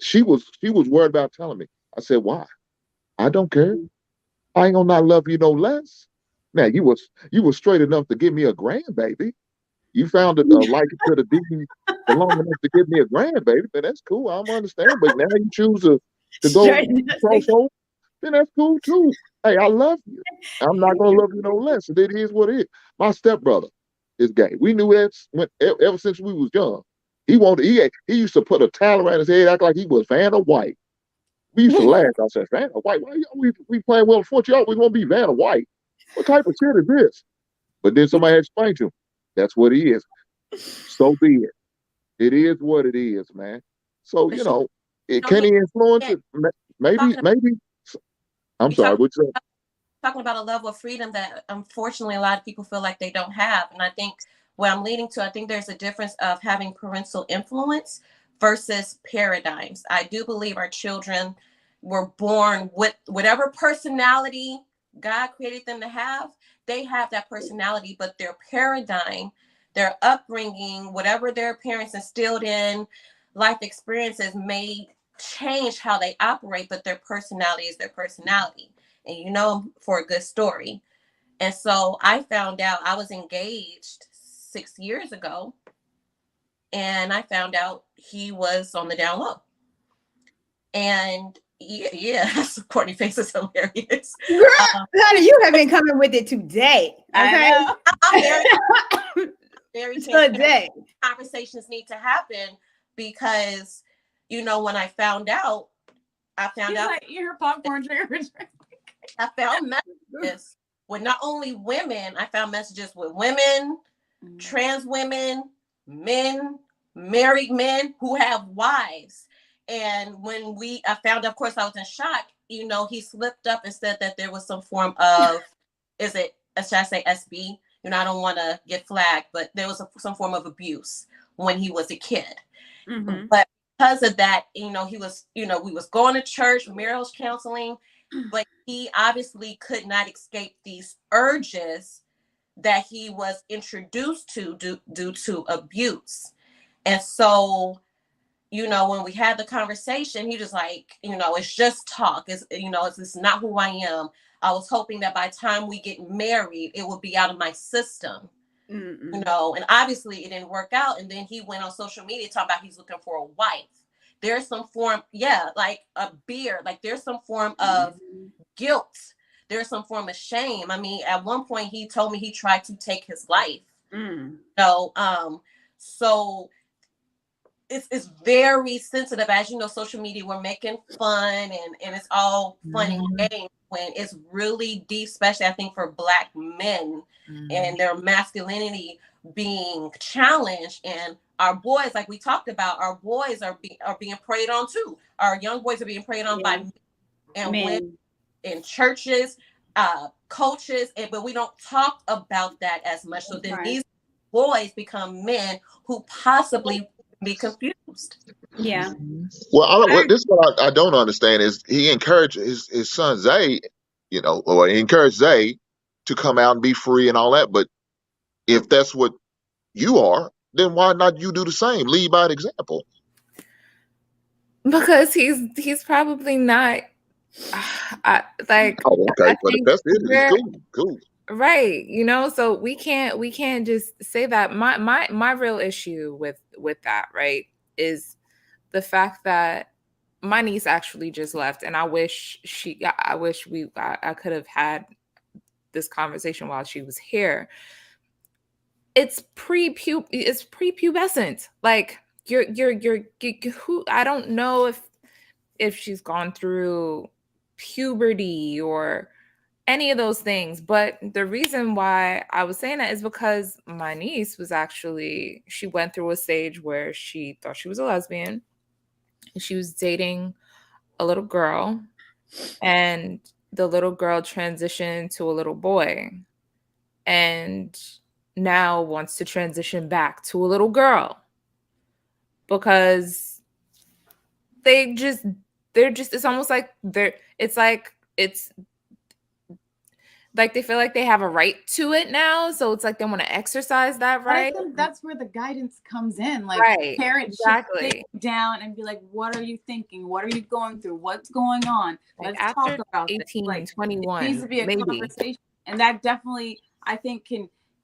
She was worried about telling me. I said, why? I don't care. I ain't gonna not love you no less. Now you was straight enough to give me a grandbaby. You found a liking to the deed for long enough to give me a grandbaby, then that's cool. I'm understand. But now you choose to go Straight cross over, then that's cool too. Hey, I love you. I'm not gonna love you no less. And it is what it is. My stepbrother is gay. We knew that ever since we was young. He used to put a towel around his head, act like he was Vanna White. We used to laugh. I said, Vanna White, why we playing Well Fortune? You always want to be Vanna White. What type of shit is this? But then somebody had to explain to him, that's what he is. So be it. It is what it is, man. So, can he influence it? Maybe. I'm sorry, what's up? Talking about a level of freedom that unfortunately a lot of people feel like they don't have. And I think what I'm leading to, I think there's a difference of having parental influence versus paradigms. I do believe our children were born with whatever personality God created them to have. They have that personality, but their paradigm, their upbringing, whatever their parents instilled in life experiences may change how they operate, but their personality is their personality. And for a good story. And so I found out I was engaged 6 years ago, and I found out he was on the down low. And yeah, Courtney face is hilarious. Girl, honey, you have been coming with it today. Okay, I'm very today. Conversations need to happen because when I found out, like, you're popcorn trigger. I found messages with not only women, I found messages with women, trans women, men, married men who have wives. And when I found out, of course, I was in shock. He slipped up and said that there was some form of, should I say SB? I don't want to get flagged, but there was some form of abuse when he was a kid. Mm-hmm. But because of that, we was going to church, marriage counseling, but he obviously could not escape these urges that he was introduced to due to abuse. And so, when we had the conversation, he was like, it's just talk. It's not who I am. I was hoping that by the time we get married, it would be out of my system. And obviously it didn't work out. And then he went on social media talking about he's looking for a wife. There's some form, like a beard, like there's some form of guilt. There's some form of shame. I mean, at one point he told me he tried to take his life. So it's very sensitive. As you know, social media, we're making fun and it's all fun and games when it's really deep, especially I think for Black men and their masculinity being challenged. And our boys, like we talked about, our boys are being preyed on too. Our young boys are being preyed on by men and women in churches, coaches, but we don't talk about that as much. So then these boys become men who possibly be confused. Yeah. Well, this is what I don't understand is he encouraged his son Zay, or he encouraged Zay to come out and be free and all that. But if that's what you are, then why not you do the same? Lead by example. Because he's probably not like. Oh, okay, but if that's it, it's cool. Right. So we can't just say that. My real issue with that, right, is the fact that my niece actually just left, and I wish I could have had this conversation while she was here. It's prepubescent. Like you're who, I don't know if she's gone through puberty or any of those things, but the reason why I was saying that is because my niece she went through a stage where she thought she was a lesbian. She was dating a little girl, and the little girl transitioned to a little boy, and now wants to transition back to a little girl because they're just it's almost like it's like they feel like they have a right to it now, so it's like they want to exercise that right. But I think that's where the guidance comes in. Like parents should sit down and be like, what are you thinking? What are you going through? What's going on? Like Let's talk about 18, this. Like 21, it needs to be a conversation. And that definitely, I think,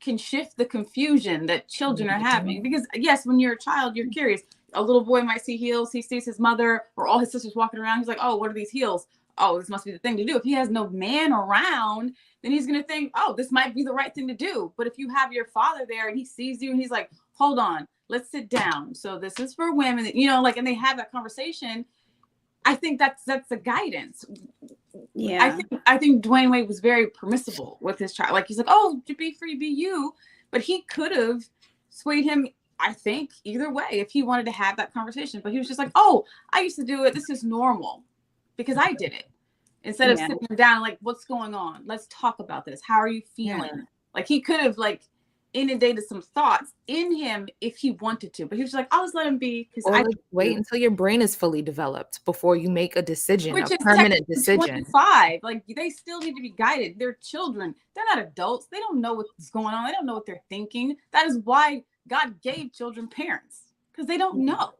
can shift the confusion that children are having. Because yes, when you're a child, you're curious. A little boy might see heels. He sees his mother or all his sisters walking around. He's like, oh, what are these heels? Oh, this must be the thing to do. If he has no man around, then he's going to think, oh, this might be the right thing to do. But if you have your father there and he sees you and he's like, hold on, let's sit down. So this is for women, you know, like, and they have that conversation. I think that's the guidance. Yeah. I think Dwayne Wade was very permissible with his child. Like, he's like, oh, to be free, be you. But he could have swayed him, I think, either way if he wanted to have that conversation. But he was just like, oh, I used to do it. This is normal because I did it. Instead of sitting him down, like, what's going on? Let's talk about this. How are you feeling? Yeah. Like, he could have, like, inundated some thoughts in him if he wanted to. But he was like, I'll just let him be. Wait until your brain is fully developed before you make a decision, which a permanent decision. 25. Like, they still need to be guided. They're children. They're not adults. They don't know what's going on. They don't know what they're thinking. That is why God gave children parents, because they don't know.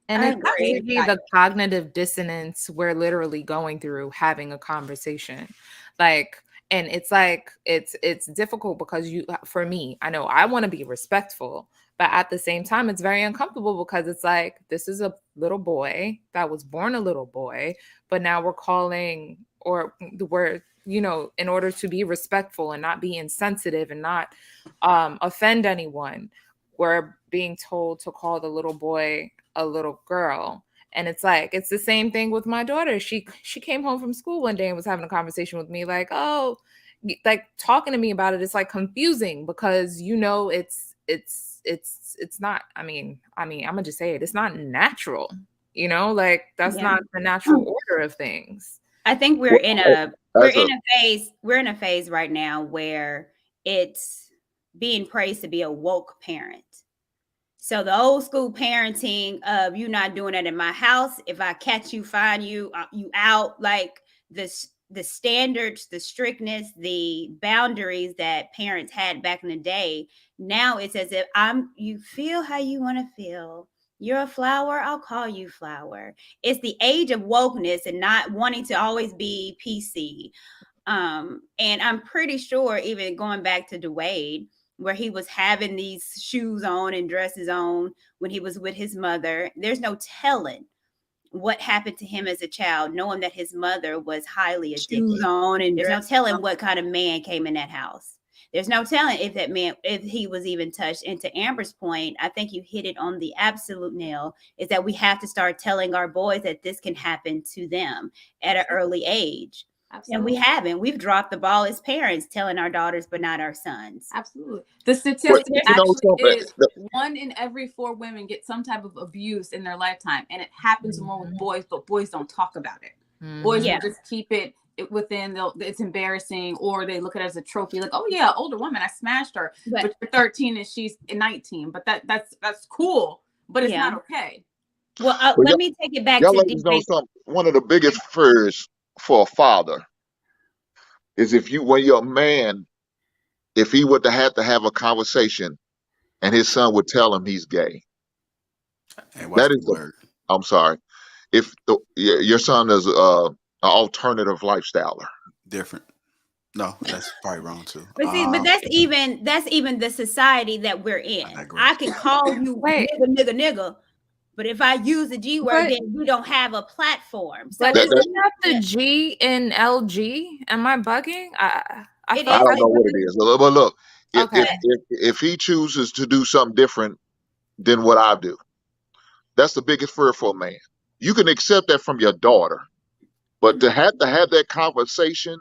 And it's the cognitive dissonance we're literally going through having a conversation. Like, and it's like, it's difficult because for me, I know I want to be respectful, but at the same time, it's very uncomfortable because it's like, this is a little boy that was born a little boy, but now we're calling, or we're, you know, in order to be respectful and not be insensitive and not offend anyone, we're being told to call the little boy a little girl. And it's like, it's the same thing with my daughter. She came home from school one day and was having a conversation with me, like, oh, like talking to me about it. It's like confusing because, you know, it's not, I mean, I'm gonna just say it. It's not natural, you know, like that's not the natural order of things. I think we're in a phase right now where it's being praised to be a woke parent. So the old school parenting of you not doing that in my house. If I catch you, find you, you out. Like the standards, the strictness, the boundaries that parents had back in the day. Now it's as if you feel how you want to feel. You're a flower, I'll call you flower. It's the age of wokeness and not wanting to always be PC. And I'm pretty sure, even going back to Dwayne, where he was having these shoes on and dresses on when he was with his mother, there's no telling what happened to him as a child, knowing that his mother was highly addicted. There's no telling what kind of man came in that house. There's no telling if that man, if he was even touched. And to Amber's point, I think you hit it on the absolute nail, is that we have to start telling our boys that this can happen to them at an early age. Absolutely. And we haven't. We've dropped the ball as parents, telling our daughters, but not our sons. Absolutely. The statistic actually is 1 in every 4 women get some type of abuse in their lifetime. And it happens more with boys, but boys don't talk about it. Boys will just keep it within, it's embarrassing, or they look at it as a trophy. Like, oh yeah, older woman, I smashed her. But you're 13 and she's 19. But that's cool. But it's not okay. Well, let me take it back to know something. One of the biggest fears for a father is when you're a man, if he would have had a conversation and his son would tell him he's gay. That is the word. I'm sorry. If your son is an alternative lifestyler. Different. No, that's probably wrong too. But see, but that's even the society that we're in. I can call you nigga. But if I use the G word, then we don't have a platform. So isn't that the G in LG? Am I bugging? I don't know what it is. But look, if he chooses to do something different than what I do, that's the biggest fear for a man. You can accept that from your daughter, but to have that conversation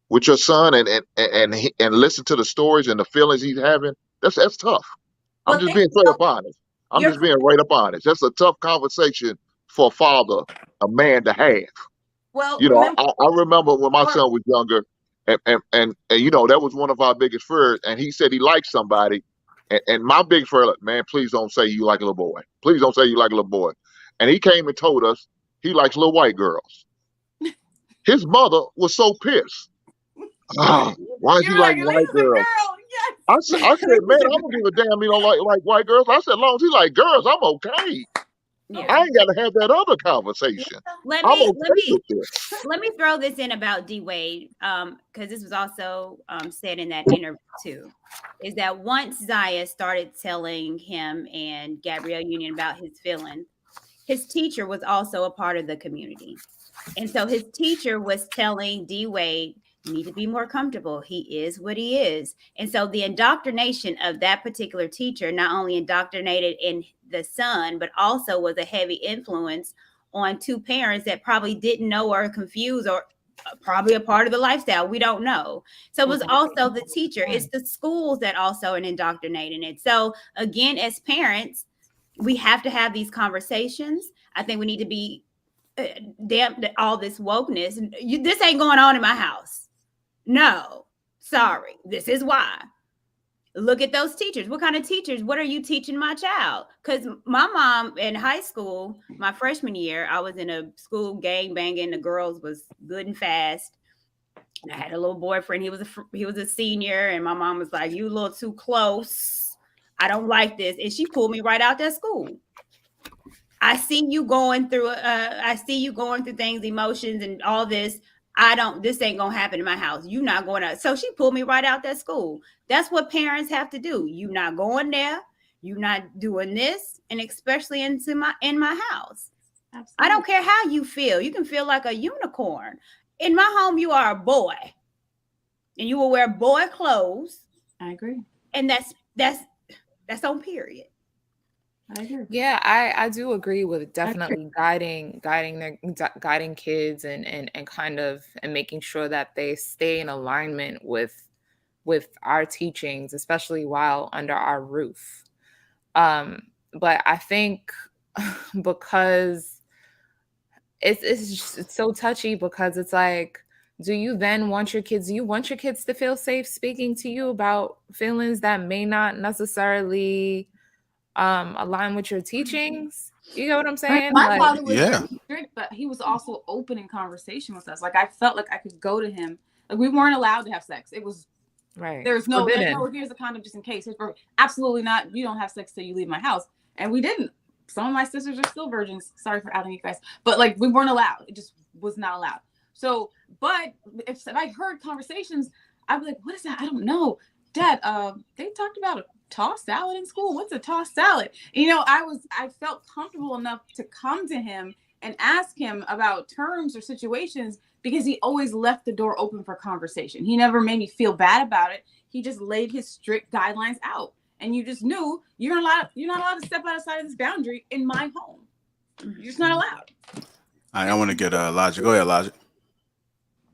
with your son and listen to the stories and the feelings he's having, that's tough. I'm just being straight up honest. I'm just being right up honest. That's a tough conversation for a father, a man to have. Well, I remember when my son was younger, and you know, that was one of our biggest fears. And he said he liked somebody, and my big fear, like, man, please don't say you like a little boy. Please don't say you like a little boy. and he came and told us he likes little white girls. His mother was so pissed. Why does he like white girls? I said, man, I don't give a damn. He don't like white girls. I said, as long as he like girls, I'm okay. Yeah. I ain't got to have that other conversation. Let I'm me okay with this. let me throw this in about D Wade, because this was also said in that interview too, is that once Zaya started telling him and Gabrielle Union about his feelings, his teacher was also a part of the community. And so his teacher was telling D Wade, you need to be more comfortable. He is what he is. And so the indoctrination of that particular teacher not only indoctrinated in the son, but also was a heavy influence on two parents that probably didn't know or confused or probably a part of the lifestyle. We don't know. So it was also the teacher. It's the schools that also are indoctrinating it. So again, as parents, we have to have these conversations. I think we need to be damn all this wokeness. This ain't going on in my house. No, sorry. This is why. Look at those teachers. What kind of teachers? What are you teaching my child? Because my mom in high school, my freshman year, I was in a school gang banging. The girls was good and fast. And I had a little boyfriend. He was a senior, and my mom was like, "You a little too close. I don't like this." And she pulled me right out that school. I see you going through things, emotions, and all this. This ain't gonna happen in my house. You not going out. So she pulled me right out that school. That's what parents have to do. You not going there. You not doing this, and especially in my house. Absolutely. I don't care how you feel. You can feel like a unicorn. In my home, you are a boy, and you will wear boy clothes. I agree. And that's on period. I agree. Yeah, I do agree with definitely guiding kids and kind of and making sure that they stay in alignment with our teachings, especially while under our roof. But I think because it's so touchy, because it's like, do you want your kids to feel safe speaking to you about feelings that may not necessarily align with your teachings? You know what I'm saying? My father was very strict, but he was also open in conversation with us. Like, I felt like I could go to him. Like, we weren't allowed to have sex. It was right. There's no here's a condom just in case. Absolutely not. You don't have sex till you leave my house. And we didn't. Some of my sisters are still virgins. Sorry for outing you guys. But like, we weren't allowed. It just was not allowed. So, but if I heard conversations, I'd be like, what is that? I don't know. Dad, they talked about a tossed salad in school. What's a tossed salad? You know, I felt comfortable enough to come to him and ask him about terms or situations, because he always left the door open for conversation. He never made me feel bad about it. He just laid his strict guidelines out, and you just knew you're not allowed to step outside of this boundary in my home. You're just not allowed. I want to get Logic. Go ahead, Logic.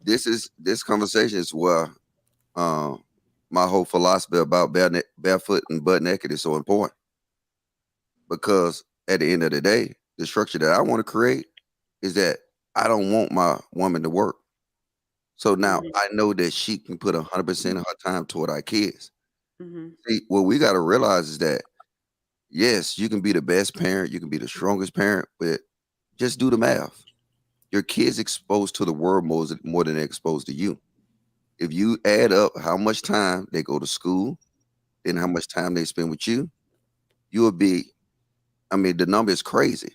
This conversation is where my whole philosophy about barefoot and butt naked is so important, because at the end of the day, the structure that I want to create is that I don't want my woman to work. So now I know that she can put 100% of her time toward our kids. See, what we got to realize is that, yes, you can be the best parent, you can be the strongest parent, but just do the math. Your kids exposed to the world more than they're exposed to you. If you add up how much time they go to school and how much time they spend with you, you will be, the number is crazy.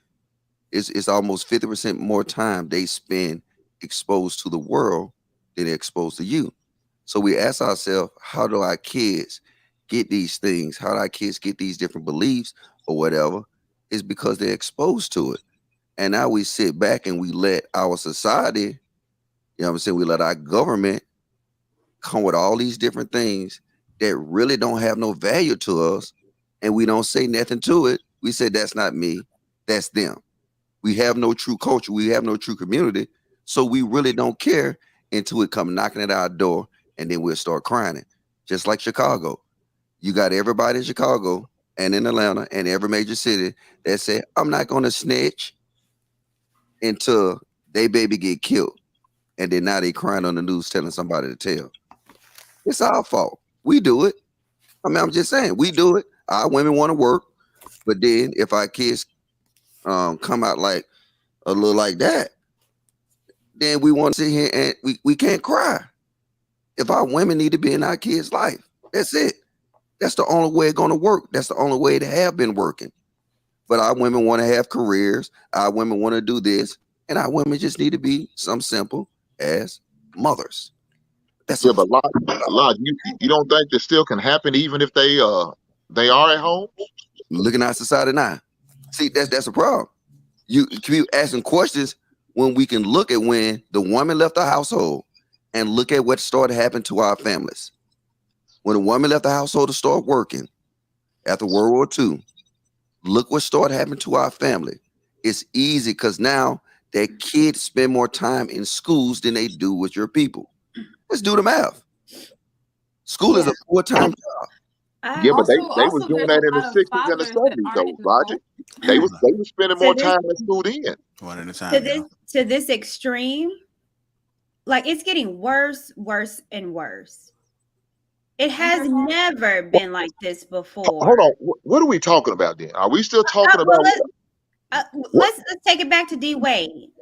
It's almost 50% more time they spend exposed to the world than they're exposed to you. So we ask ourselves, how do our kids get these things? How do our kids get these different beliefs or whatever? It's because they're exposed to it. And now we sit back and we let our society, you know what I'm saying, we let our government come with all these different things that really don't have no value to us, and we don't say nothing to it. We say, that's not me, that's them. We have no true culture. We have no true community. So we really don't care until it come knocking at our door, and then we'll start crying. Just like Chicago. You got everybody in Chicago and in Atlanta and every major city that say, I'm not going to snitch until they baby get killed. And then now they crying on the news telling somebody to tell. It's our fault. We do it. I'm just saying, we do it. Our women want to work. But then if our kids come out like a little like that, then we want to sit here and we can't cry. If our women need to be in our kids' life, that's it. That's the only way it's going to work. That's the only way it have been working. But our women want to have careers. Our women want to do this. And our women just need to be some simple as mothers. That's Yeah, but Lodge, you don't think this still can happen even if they are at home? Looking at society now. See, that's a problem. You keep asking questions when we can look at when the woman left the household and look at what started happening to our families. When a woman left the household to start working after World War II, look what started happening to our family. It's easy because now that kids spend more time in schools than they do with your people. Let's do the math. School is a full-time job. Yeah, but they was doing that in the 60s and the 70s, though, Roger. They was spending more time in school then. One at a time. To this extreme, like it's getting worse, and worse. It has never been like this before. Hold on, what are we talking about then? Are we still talking about? Let's take it back to D. Wade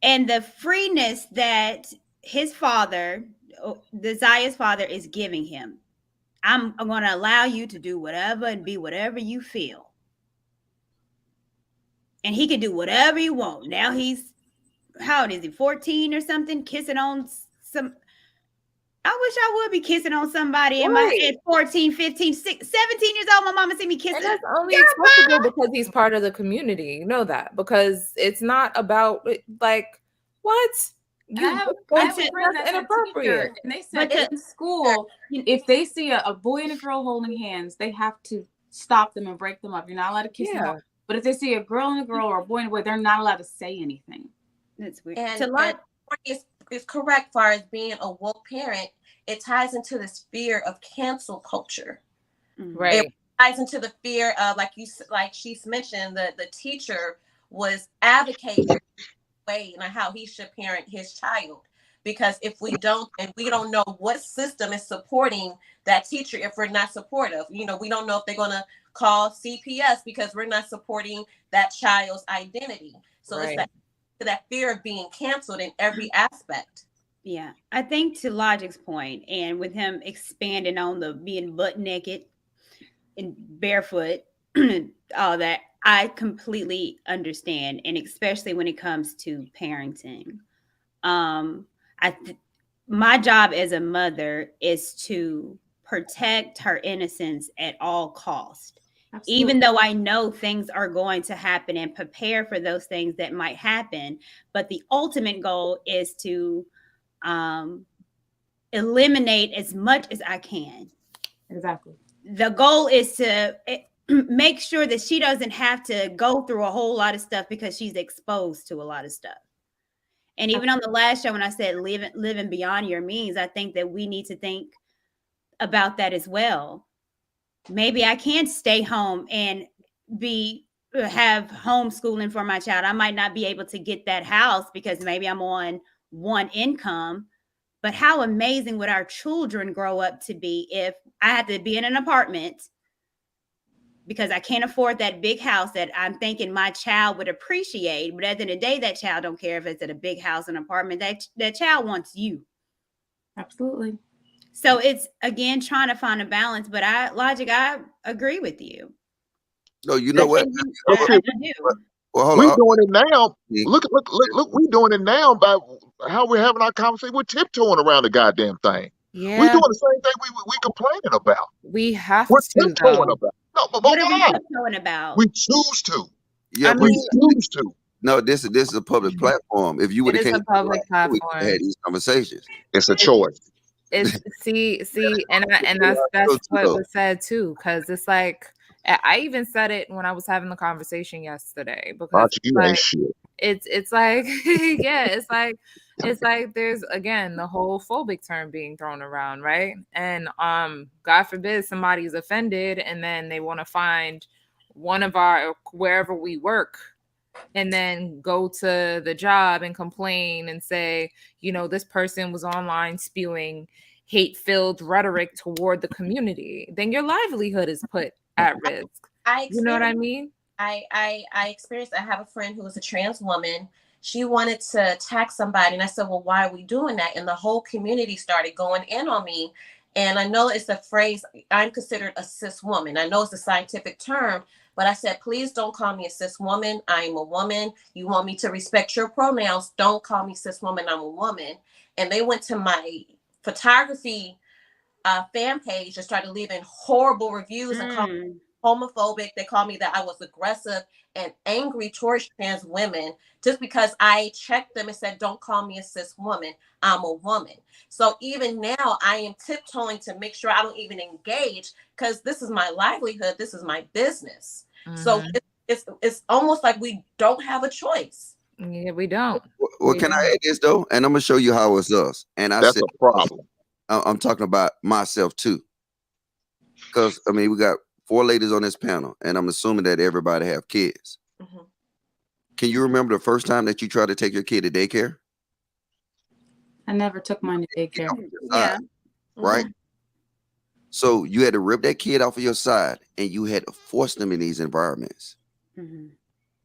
and the freeness that his father, Desir's father, is giving him. I'm going to allow you to do whatever and be whatever you feel. And he can do whatever you want. Now he's, how old is he, 14 or something? Kissing on some, I wish I would be kissing on somebody at 14, 15, 17 years old. My mama see me kissing. And that's only acceptable because he's part of the community. You know that, because it's not about like, what? I have a friend that's inappropriate. And they said in school, if they see a boy and a girl holding hands, they have to stop them and break them up. You're not allowed to kiss them. But if they see a girl and a girl or a boy and a boy, they're not allowed to say anything. That's weird. And is correct as far as being a woke parent. It ties into this fear of cancel culture. Right. It ties into the fear of, like she's mentioned, the teacher was advocating way and how he should parent his child, because if we don't, and we don't know what system is supporting that teacher, if we're not supportive, we don't know if they're going to call CPS because we're not supporting that child's identity. So it's that fear of being canceled in every aspect. Yeah, I think to Logic's point, and with him expanding on the being butt naked and barefoot, all that, I completely understand, and especially when it comes to parenting. My job as a mother is to protect her innocence at all costs. Absolutely. Even though I know things are going to happen, and prepare for those things that might happen. But the ultimate goal is to eliminate as much as I can. Exactly. The goal is to make sure that she doesn't have to go through a whole lot of stuff because she's exposed to a lot of stuff. And even on the last show, when I said living beyond your means, I think that we need to think about that as well. Maybe I can't stay home and have homeschooling for my child. I might not be able to get that house because maybe I'm on one income. But how amazing would our children grow up to be if I had to be in an apartment because I can't afford that big house that I'm thinking my child would appreciate. But at the end of the day, that child don't care if it's at a big house, an apartment. That child wants you. Absolutely. So it's, again, trying to find a balance. But I agree with you. No, you know what? I do. Well, hold we're on. doing it now. Look, we're doing it now by how we're having our conversation. We're tiptoeing around the goddamn thing. Yeah. We're doing the same thing we complaining about. We have We're to, tiptoeing though. about. No, but What are we tiptoeing about? we choose to. Yeah, we choose to. No, this is a public platform. If you would have came, a public platform. we could have had these conversations. It's a choice. It's see, and that's what was said too, because it's like I even said it when I was having the conversation yesterday, because it's like yeah, it's like there's again the whole phobic term being thrown around, right? And God forbid somebody's offended and then they want to find one of our wherever we work and then go to the job and complain and say, this person was online spewing hate-filled rhetoric toward the community, then your livelihood is put at risk. You know what I mean? I experienced. I have a friend who was a trans woman. She wanted to attack somebody, and I said, "Well, why are we doing that?" And the whole community started going in on me. And I know it's a phrase. I'm considered a cis woman. I know it's a scientific term, but I said, please don't call me a cis woman. I am a woman. You want me to respect your pronouns? Don't call me cis woman. I'm a woman. And they went to my photography fan page and started leaving horrible reviews and called me homophobic. They called me that I was aggressive and angry towards trans women just because I checked them and said, don't call me a cis woman. I'm a woman. So even now I am tiptoeing to make sure I don't even engage, because this is my livelihood. This is my business. So it's almost like we don't have a choice. Yeah, we don't. Well, can I add this though? And I'm gonna show you how it's us. And I That's said, a problem. I'm talking about myself too, because I mean we got 4 ladies on this panel, and I'm assuming that everybody have kids. Can you remember the first time that you tried to take your kid to daycare? I never took mine to daycare. Yeah. Right. So you had to rip that kid off of your side, and you had to force them in these environments.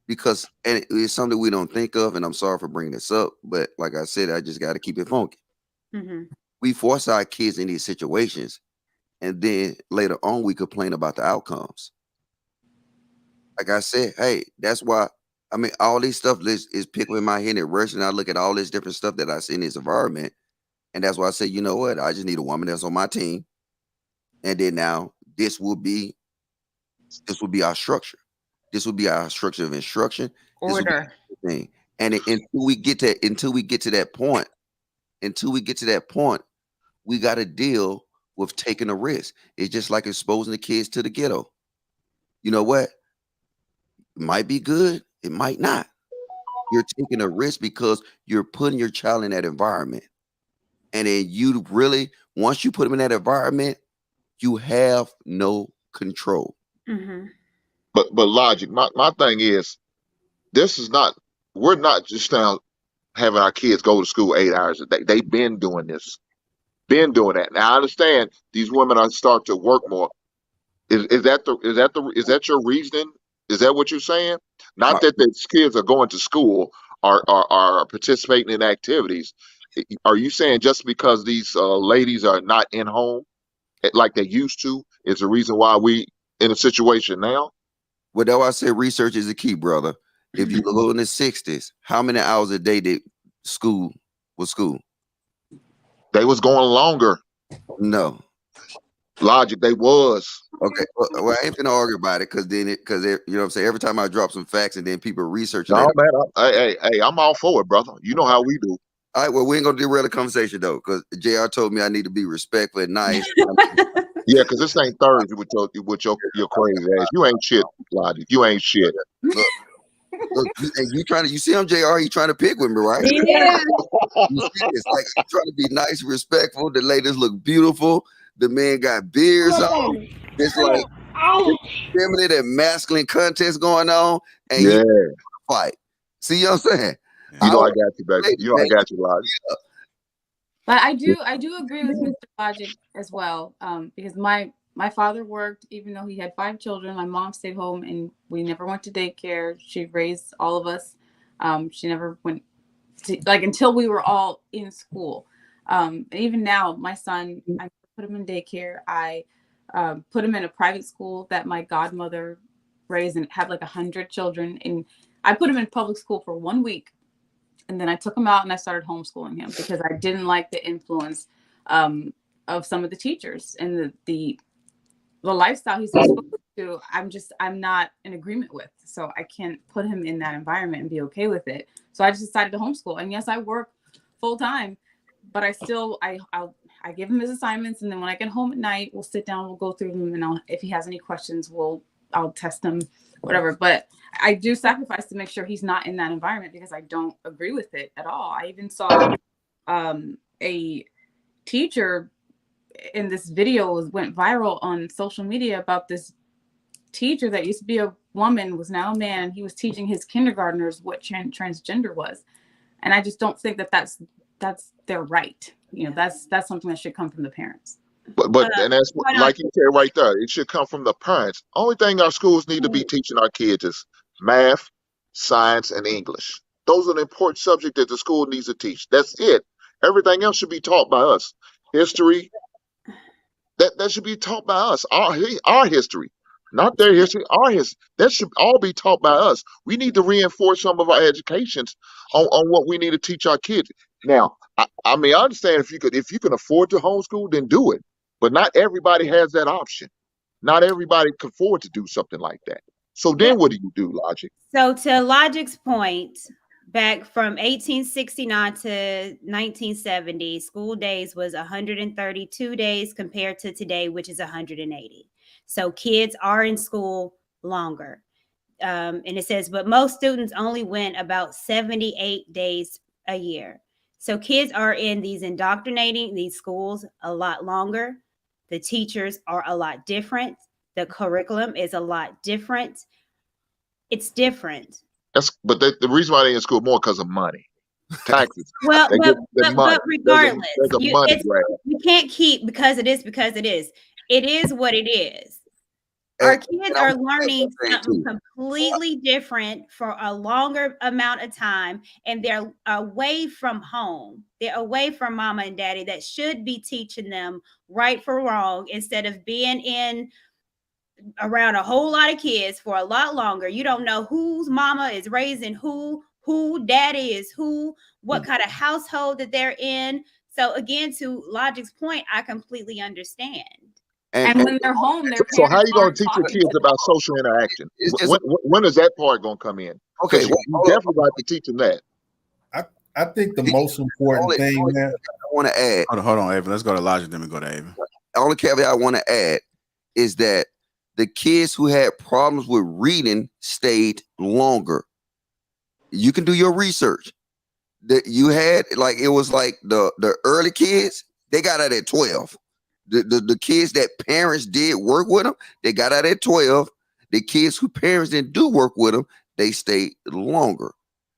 Because, and it's something we don't think of, and I'm sorry for bringing this up, but like I said, I just got to keep it funky. We force our kids in these situations, and then later on we complain about the outcomes. Like I said, hey, that's why, I mean, all these stuff is pickling my head and rushing. I look at all this different stuff that I see in this environment, and that's why I say, you know what, I just need a woman that's on my team, and then now this will be our structure. This will be our structure of instruction. Order. Thing. And until we get to that point, we got to deal with taking a risk. It's just like exposing the kids to the ghetto. You know what? It might be good. It might not. You're taking a risk because you're putting your child in that environment. And then you really, once you put them in that environment, you have no control. But Logic, my thing is, this is not, we're not just now having our kids go to school 8 hours a day. They've been doing this, been doing that. Now I understand these women are starting to work more. Is that your reasoning? Is that what you're saying? Not that the kids are going to school or are participating in activities. Are you saying just because these ladies are not in home like they used to is the reason why we in a situation now? Well, that's why I say research is the key, brother. If you go in the 60s, how many hours a day did school? They was going longer. No. Logic, they was. Okay. Well, I ain't finna argue about it because you know what I'm saying? Every time I drop some facts and then people research. No, man, hey, I'm all for it, brother. You know how we do. All right, well, we ain't gonna derail the conversation though, because JR told me I need to be respectful and nice. Yeah, because this ain't Thursday with your crazy ass. You ain't shit, Logic. You ain't shit. Look, you see him, JR, he trying to pick with me, right? Yeah. You see, it's like I'm trying to be nice, respectful. The ladies look beautiful. The men got beards on. It's like feminine and masculine contest going on, and you fight. See what I'm saying? You know I got you, baby. You know I got you, Logic. Yeah. But I do agree with Mr. Logic as well, because my father worked, even though he had 5 children. My mom stayed home, and we never went to daycare. She raised all of us. She never went to, until we were all in school. And even now, my son, I put him in daycare. I put him in a private school that my godmother raised and had 100 children. And I put him in public school for 1 week. And then I took him out and I started homeschooling him because I didn't like the influence of some of the teachers and the lifestyle he's exposed to. I'm not in agreement with. So I can't put him in that environment and be okay with it. So I just decided to homeschool. And yes, I work full time, but I still, I give him his assignments. And then when I get home at night, we'll sit down, we'll go through them. And if he has any questions, I'll test him, whatever. But I do sacrifice to make sure he's not in that environment because I don't agree with it at all. I even saw a teacher in this video went viral on social media about this teacher that used to be a woman, was now a man. He was teaching his kindergartners what transgender was. And I just don't think that that's their right. You know, that's something that should come from the parents. But and that's like you said right there. It should come from the parents. Only thing our schools need to be teaching our kids is math, science, and English. Those are the important subjects that the school needs to teach. That's it. Everything else should be taught by us. History, that should be taught by us. Our history, not their history. Our history. That should all be taught by us. We need to reinforce some of our educations on what we need to teach our kids. Now, I mean, I understand if you can afford to homeschool, then do it. But not everybody has that option. Not everybody can afford to do something like that. So then what do you do, Logic? So to Logic's point, back from 1869 to 1970, school days was 132 days compared to today, which is 180. So kids are in school longer. And it says, but most students only went about 78 days a year. So kids are in these schools a lot longer. The teachers are a lot different. The curriculum is a lot different. It's different. But the reason why they're in school more because of money, taxes. Well, but regardless, you can't keep because it is. It is what it is. Our kids are learning something completely different for a longer amount of time, and they're away from home. They're away from mama and daddy that should be teaching them right from wrong instead of being in around a whole lot of kids for a lot longer. You don't know whose mama is raising who daddy is who, what kind of household that they're in. So again, to Logic's point, I completely understand. And when they're home, so how are you going to teach your kids about social interaction? When is that part going to come in? Okay, you definitely got to teach them that. I think the most important thing that I want to add. Hold on, Avon. Let's go to Logic, then we go to Avon. The only caveat I want to add is that the kids who had problems with reading stayed longer. You can do your research. That you had it was like the early kids, they got out at 12. The kids that parents did work with them, they got out at 12. The kids who parents didn't do work with them, they stayed longer.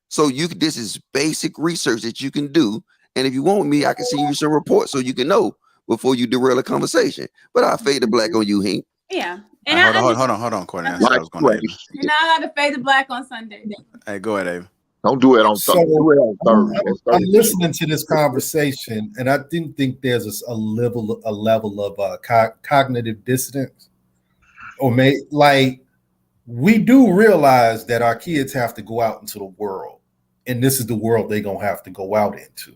So this is basic research that you can do. And if you want me, I can send you some reports so you can know before you derail a conversation. But I'll fade the black on you, Hink. Yeah. And hold on, Courtney. That's what I was going to Avon. You're not allowed to fade the black on Sunday. Hey, go ahead, Avon. Don't do it on Thursday. I'm listening to this conversation, and I didn't think there's a level of cognitive dissonance, or we do realize that our kids have to go out into the world, and this is the world they're gonna have to go out into.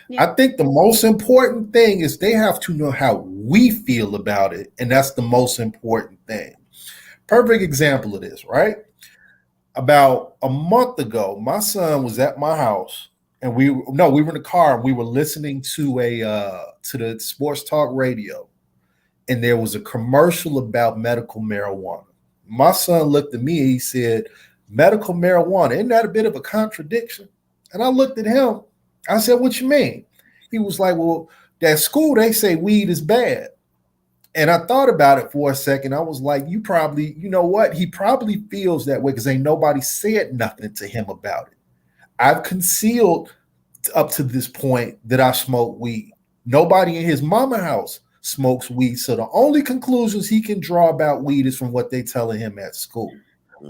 Yeah. I think the most important thing is they have to know how we feel about it, and that's the most important thing. Perfect example of this, right? About a month ago, my son was at my house, and we were in the car, and we were listening to the sports talk radio, and there was a commercial about medical marijuana. My son looked at me and he said, "Medical marijuana, isn't that a bit of a contradiction?" And I looked at him. I said, "What you mean?" He was like, "Well, at school they say weed is bad." And I thought about it for a second. I was like, you know what? He probably feels that way because ain't nobody said nothing to him about it. I've concealed up to this point that I smoke weed. Nobody in his mama house smokes weed. So the only conclusions he can draw about weed is from what they telling him at school.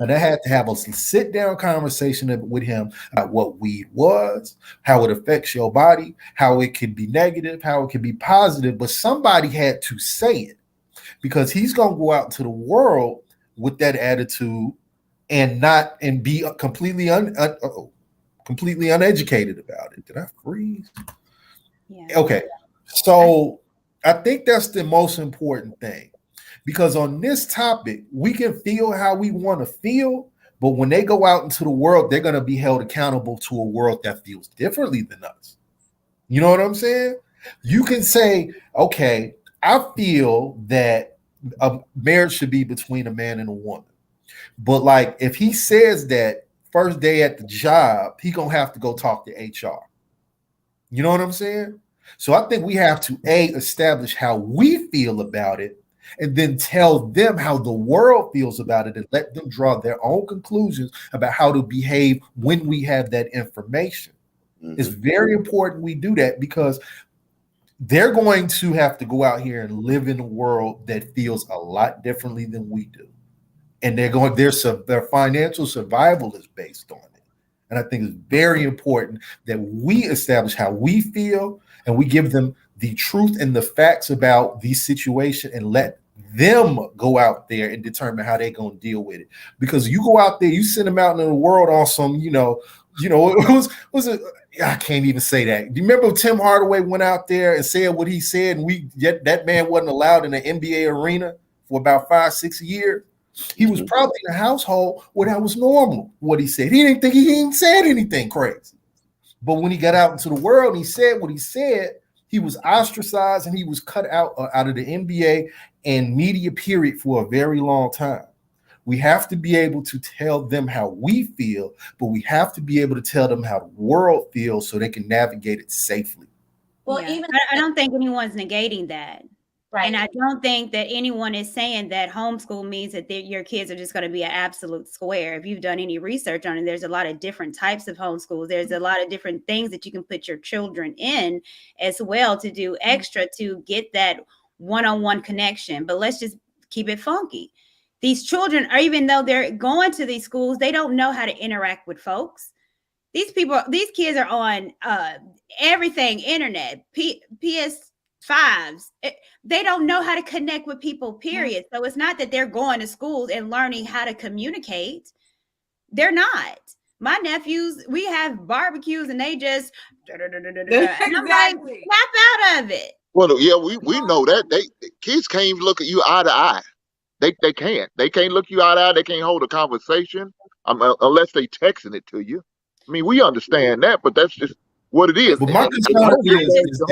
And I had to have a sit-down conversation with him about what weed was, how it affects your body, how it can be negative, how it can be positive. But somebody had to say it because he's going to go out into the world with that attitude and be completely uneducated about it. Did I freeze? Yeah. Okay. So I think that's the most important thing. Because on this topic, we can feel how we want to feel, but when they go out into the world, they're going to be held accountable to a world that feels differently than us. You know what I'm saying? You can say, okay, I feel that a marriage should be between a man and a woman. But if he says that first day at the job, he going to have to go talk to HR. You know what I'm saying? So I think we have to, establish how we feel about it, and then tell them how the world feels about it and let them draw their own conclusions about how to behave when we have that information. Mm-hmm. It's very important we do that because they're going to have to go out here and live in a world that feels a lot differently than we do. And their financial survival is based on it. And I think it's very important that we establish how we feel and we give them the truth and the facts about the situation and let them go out there and determine how they're going to deal with it. Because you go out there, you send them out into the world on some, it was I can't even say that. Do you remember Tim Hardaway went out there and said what he said, and that man wasn't allowed in the NBA arena for about 5-6 years? He was probably in a household where that was normal, what he said. He didn't think he even said anything crazy. But when he got out into the world and he said what he said, he was ostracized and he was cut out of the NBA and media period for a very long time. We have to be able to tell them how we feel, but we have to be able to tell them how the world feels so they can navigate it safely. Well, even I don't think anyone's negating that. Right. And I don't think that anyone is saying that homeschool means that your kids are just going to be an absolute square. If you've done any research on it, there's a lot of different types of homeschools. There's a lot of different things that you can put your children in as well to do extra to get that one-on-one connection. But let's just keep it funky. These children are, even though they're going to these schools, they don't know how to interact with folks. These kids are on everything, internet, PS5s. They don't know how to connect with people, period. So it's not that they're going to schools and learning how to communicate. They're not. My nephews, we have barbecues and they just and I'm like, snap out of it. Well, yeah, we know that kids can't even look at you eye to eye. They can't. They can't look you eye to eye. They can't hold a conversation unless they texting it to you. I mean, we understand that, but that's just what it is. But my concern is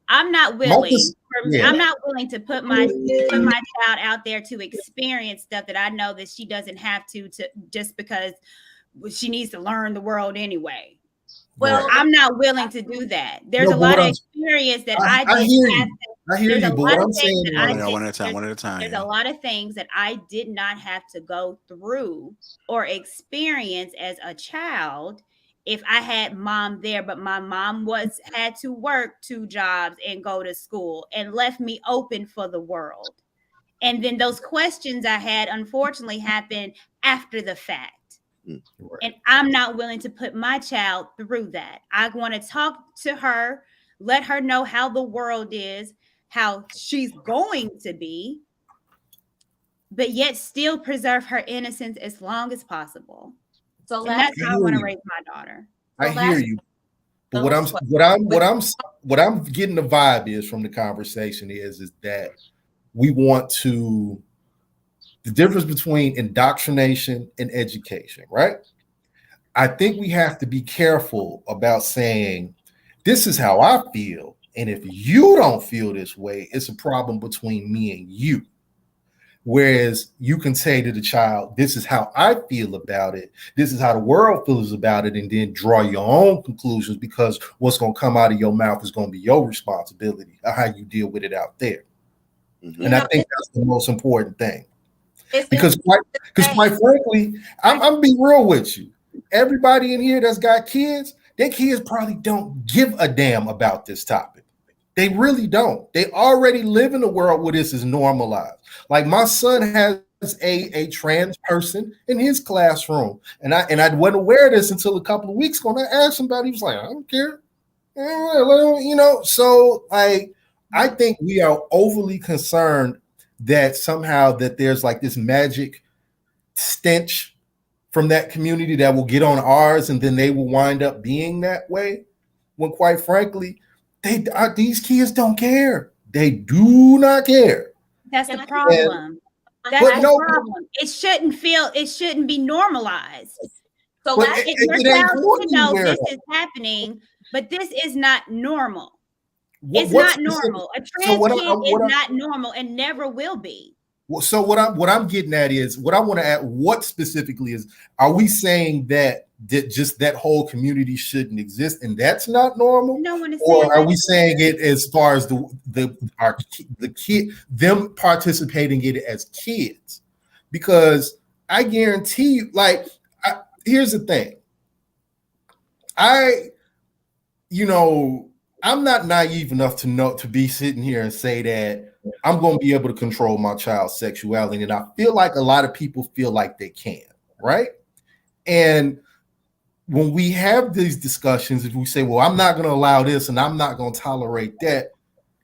I'm not willing. I'm not willing to put my child out there to experience stuff that I know that she doesn't have to just because she needs to learn the world anyway. Well, I'm not willing to do that. There's a lot of experience that I didn't have to. I hear you, but what I'm saying is one at a time. There's a lot of things that I did not have to go through or experience as a child if I had mom there, but my mom had to work 2 jobs and go to school and left me open for the world. And then those questions I had unfortunately happened after the fact. Right. And I'm not willing to put my child through that. I want to talk to her, let her know how the world is, how she's going to be, but yet still preserve her innocence as long as possible. So that's how I want to raise my daughter. I hear you. But what I'm getting the vibe is from the conversation is that we want to, the difference between indoctrination and education, right? I think we have to be careful about saying, this is how I feel. And if you don't feel this way, it's a problem between me and you. Whereas you can say to the child, this is how I feel about it. This is how the world feels about it. And then draw your own conclusions, because what's going to come out of your mouth is going to be your responsibility of how you deal with it out there. Mm-hmm. And I think that's the most important thing. Because quite frankly, I'm going to be real with you. Everybody in here that's got kids, their kids probably don't give a damn about this topic. They really don't. They already live in a world where this is normalized. Like my son has a trans person in his classroom, and I wasn't aware of this until a couple of weeks ago. And I asked somebody, he was like, I don't care. So I think we are overly concerned that somehow that there's like this magic stench from that community that will get on ours, and then they will wind up being that way. When quite frankly, these kids don't care. They do not care. That's the problem. That's the problem. It shouldn't be normalized. So your child should know this is happening, but this is not normal. It's not normal. A trans kid is not normal and never will be. Well, so what I'm getting at is, what I want to add, what specifically is, are we saying that just that whole community shouldn't exist and that's not normal? No one is saying that. Or are we saying it as far as the kid, them participating in it as kids? Because I guarantee you, here's the thing. you know, I'm not naive enough to be sitting here and say that I'm going to be able to control my child's sexuality. And I feel like a lot of people feel like they can, right? And when we have these discussions, if we say, well, I'm not going to allow this and I'm not going to tolerate that,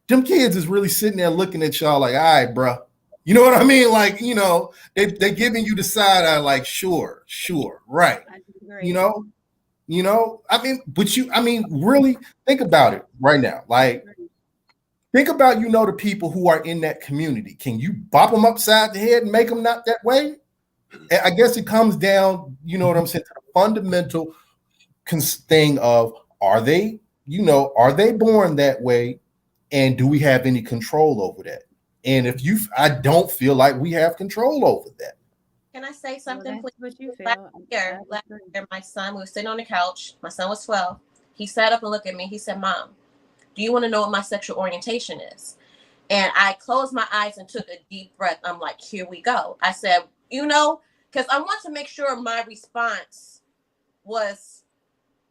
them kids is really sitting there looking at y'all like, all right, bro. You know what I mean? Like, you know, they're giving you the side eye, like, sure, right. You know, I mean, really think about it right now. Like, think about, you know, the people who are in that community. Can you bop them upside the head and make them not that way? I guess it comes down, you know what I'm saying, to the fundamental thing of, are they born that way? And do we have any control over that? And I don't feel like we have control over that. Can I say something, please? What you feel. Last year, my son, we were sitting on the couch. My son was 12. He sat up and looked at me. He said, Mom, do you want to know what my sexual orientation is? And I closed my eyes and took a deep breath. I'm like, here we go. I said, you know, because I want to make sure my response was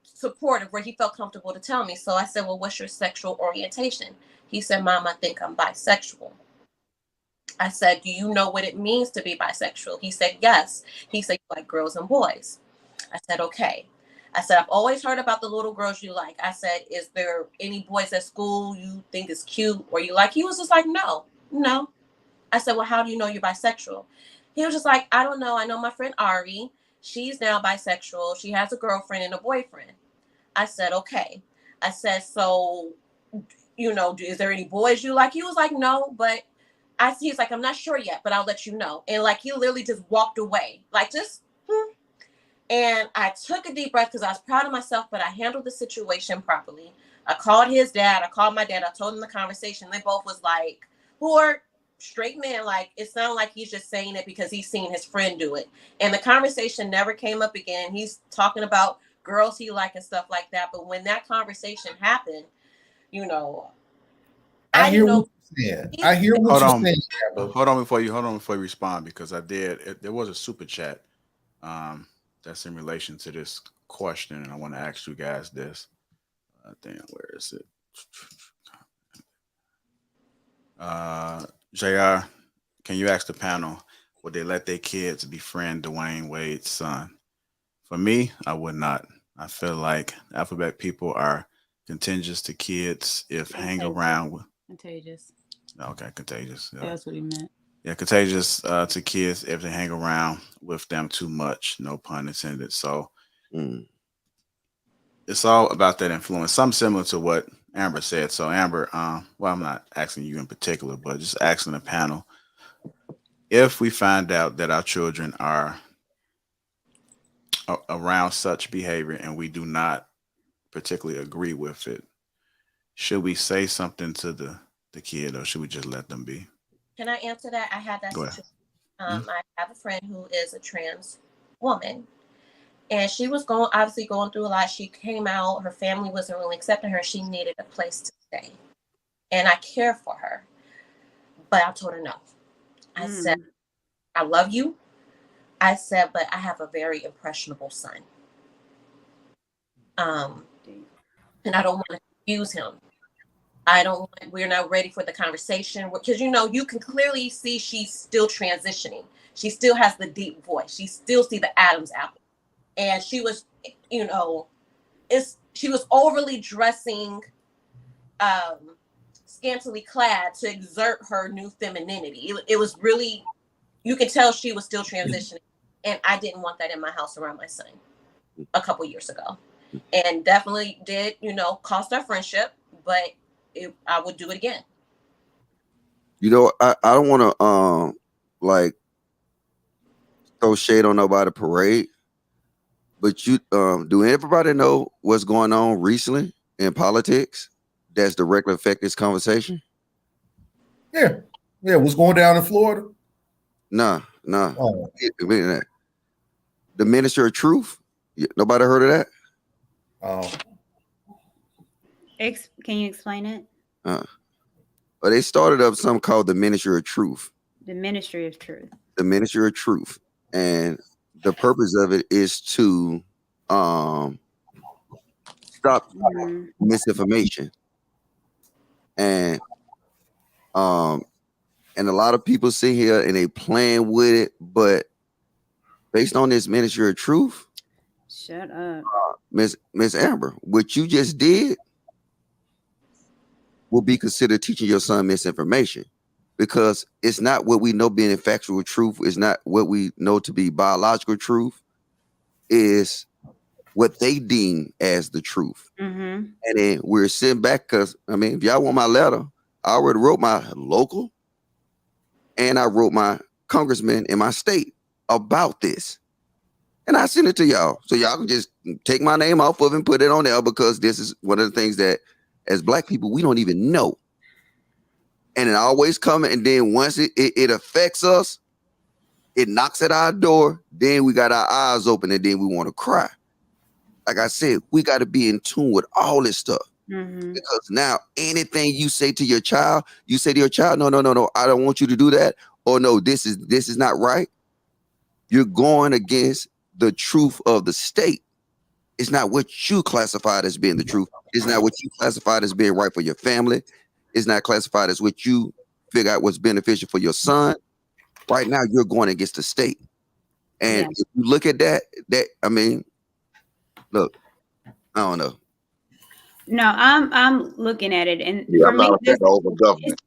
supportive, where he felt comfortable to tell me. So I said, well, what's your sexual orientation? He said, Mom, I think I'm bisexual. I said, do you know what it means to be bisexual? He said, yes. He said, you like girls and boys. I said, okay. I said, I've always heard about the little girls you like. I said, is there any boys at school you think is cute or you like? He was just like, no. I said, well, how do you know you're bisexual? He was just like, I don't know. I know my friend Ari. She's now bisexual. She has a girlfriend and a boyfriend. I said, okay. I said, so, you know, is there any boys you like? He was like, no, but he's like, I'm not sure yet, but I'll let you know. And like, he literally just walked away, like and I took a deep breath because I was proud of myself, but I handled the situation properly. I called his dad. I called my dad. I told him the conversation. They both was like, who are straight men. Like, it sounded like he's just saying it because he's seen his friend do it. And the conversation never came up again. He's talking about girls he liked and stuff like that. But when that conversation happened, you know, I hear what you're saying. Hold on before you respond, because there was a super chat that's in relation to this question, and I want to ask you guys this. Where is it? JR, can you ask the panel, would they let their kids befriend Dwayne Wade's son? For me, I would not. I feel like alphabet people are contagious to kids if hang around with. Contagious. Okay, contagious. Yeah. That's what he meant. Yeah, contagious to kids if they hang around with them too much. No pun intended. So it's all about that influence. Something similar to what Amber said. So Amber, well, I'm not asking you in particular, but just asking the panel, if we find out that our children are around such behavior and we do not particularly agree with it, should we say something to the kid, or should we just let them be? Can I answer that? I had that situation. I have a friend who is a trans woman, and she was obviously going through a lot. She came out, her family wasn't really accepting her. She needed a place to stay, and I care for her, but I told her no. I said, I love you. I said, but I have a very impressionable son. And I don't want to confuse him. We're not ready for the conversation, because, you know, you can clearly see she's still transitioning. She still has the deep voice. She still see the Adam's apple. And she was, you know, she was overly dressing, scantily clad to exert her new femininity. It was really, you could tell she was still transitioning. And I didn't want that in my house around my son a couple years ago. And definitely did, you know, cost our friendship, but I would do it again. You know, I don't want to like throw shade on nobody parade, but you do everybody know what's going on recently in politics that's directly affect this conversation? Yeah, what's going down in Florida? No. Oh. The Minister of Truth. Nobody heard of that? Oh. Can you explain it? Well, they started up something called the Ministry of Truth. The Ministry of Truth. The Ministry of Truth. And the purpose of it is to stop misinformation. And a lot of people sit here and they playing with it, but based on this ministry of truth, shut up, Miss Amber, what you just did will be considered teaching your son misinformation, because it's not what we know being factual truth, is not what we know to be biological truth, is what they deem as the truth. And then we're sitting back because, I mean, if y'all want my letter, I already wrote my local and I wrote my congressman in my state about this. And I sent it to y'all. So y'all can just take my name off of it and put it on there, because this is one of the things that as Black people, we don't even know. And it always comes, and then once it affects us, it knocks at our door, then we got our eyes open, and then we want to cry. Like I said, we got to be in tune with all this stuff. Because now anything you say to your child, you say to your child, no, I don't want you to do that. Or no, this is not right. You're going against the truth of the state. It's not what you classified as being the truth. It's not what you classified as being right for your family. It's not classified as what you figure out what's beneficial for your son. Right now, you're going against the state. And if you look at that, I mean, look, I don't know. No, I'm looking at it, and Yeah, for I'm me, not a fan of over government.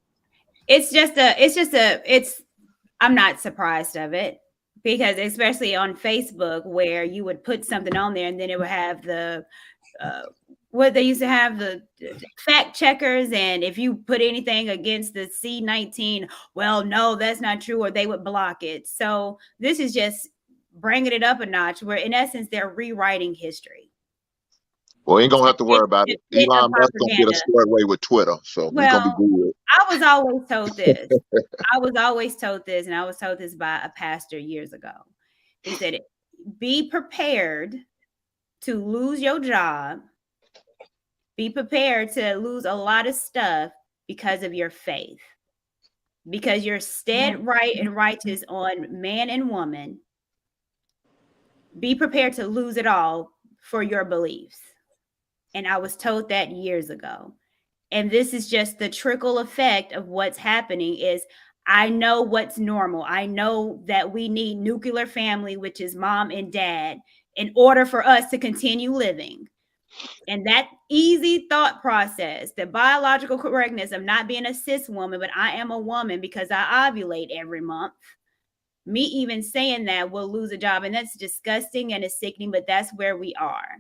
I'm not surprised of it, because especially on Facebook, where you would put something on there and then it would have the what they used to have, the fact checkers, and if you put anything against the C-19, well, no, that's not true, or they would block it. So this is just bringing it up a notch, where in essence they're rewriting history. Well, ain't gonna have to worry about it. Elon Musk gonna get us squared away with Twitter, so we're gonna be good. I was always told this. I was told this by a pastor years ago. He said, be prepared to lose your job. Be prepared to lose a lot of stuff because of your faith. Because you're stead right and righteous on man and woman. Be prepared to lose it all for your beliefs. And I was told that years ago. And this is just the trickle effect of what's happening. Is I know what's normal. I know that we need nuclear family, which is mom and dad, in order for us to continue living. And that easy thought process, the biological correctness of not being a cis woman, but I am a woman because I ovulate every month. Me even saying that will lose a job. And that's disgusting and it's sickening, but that's where we are.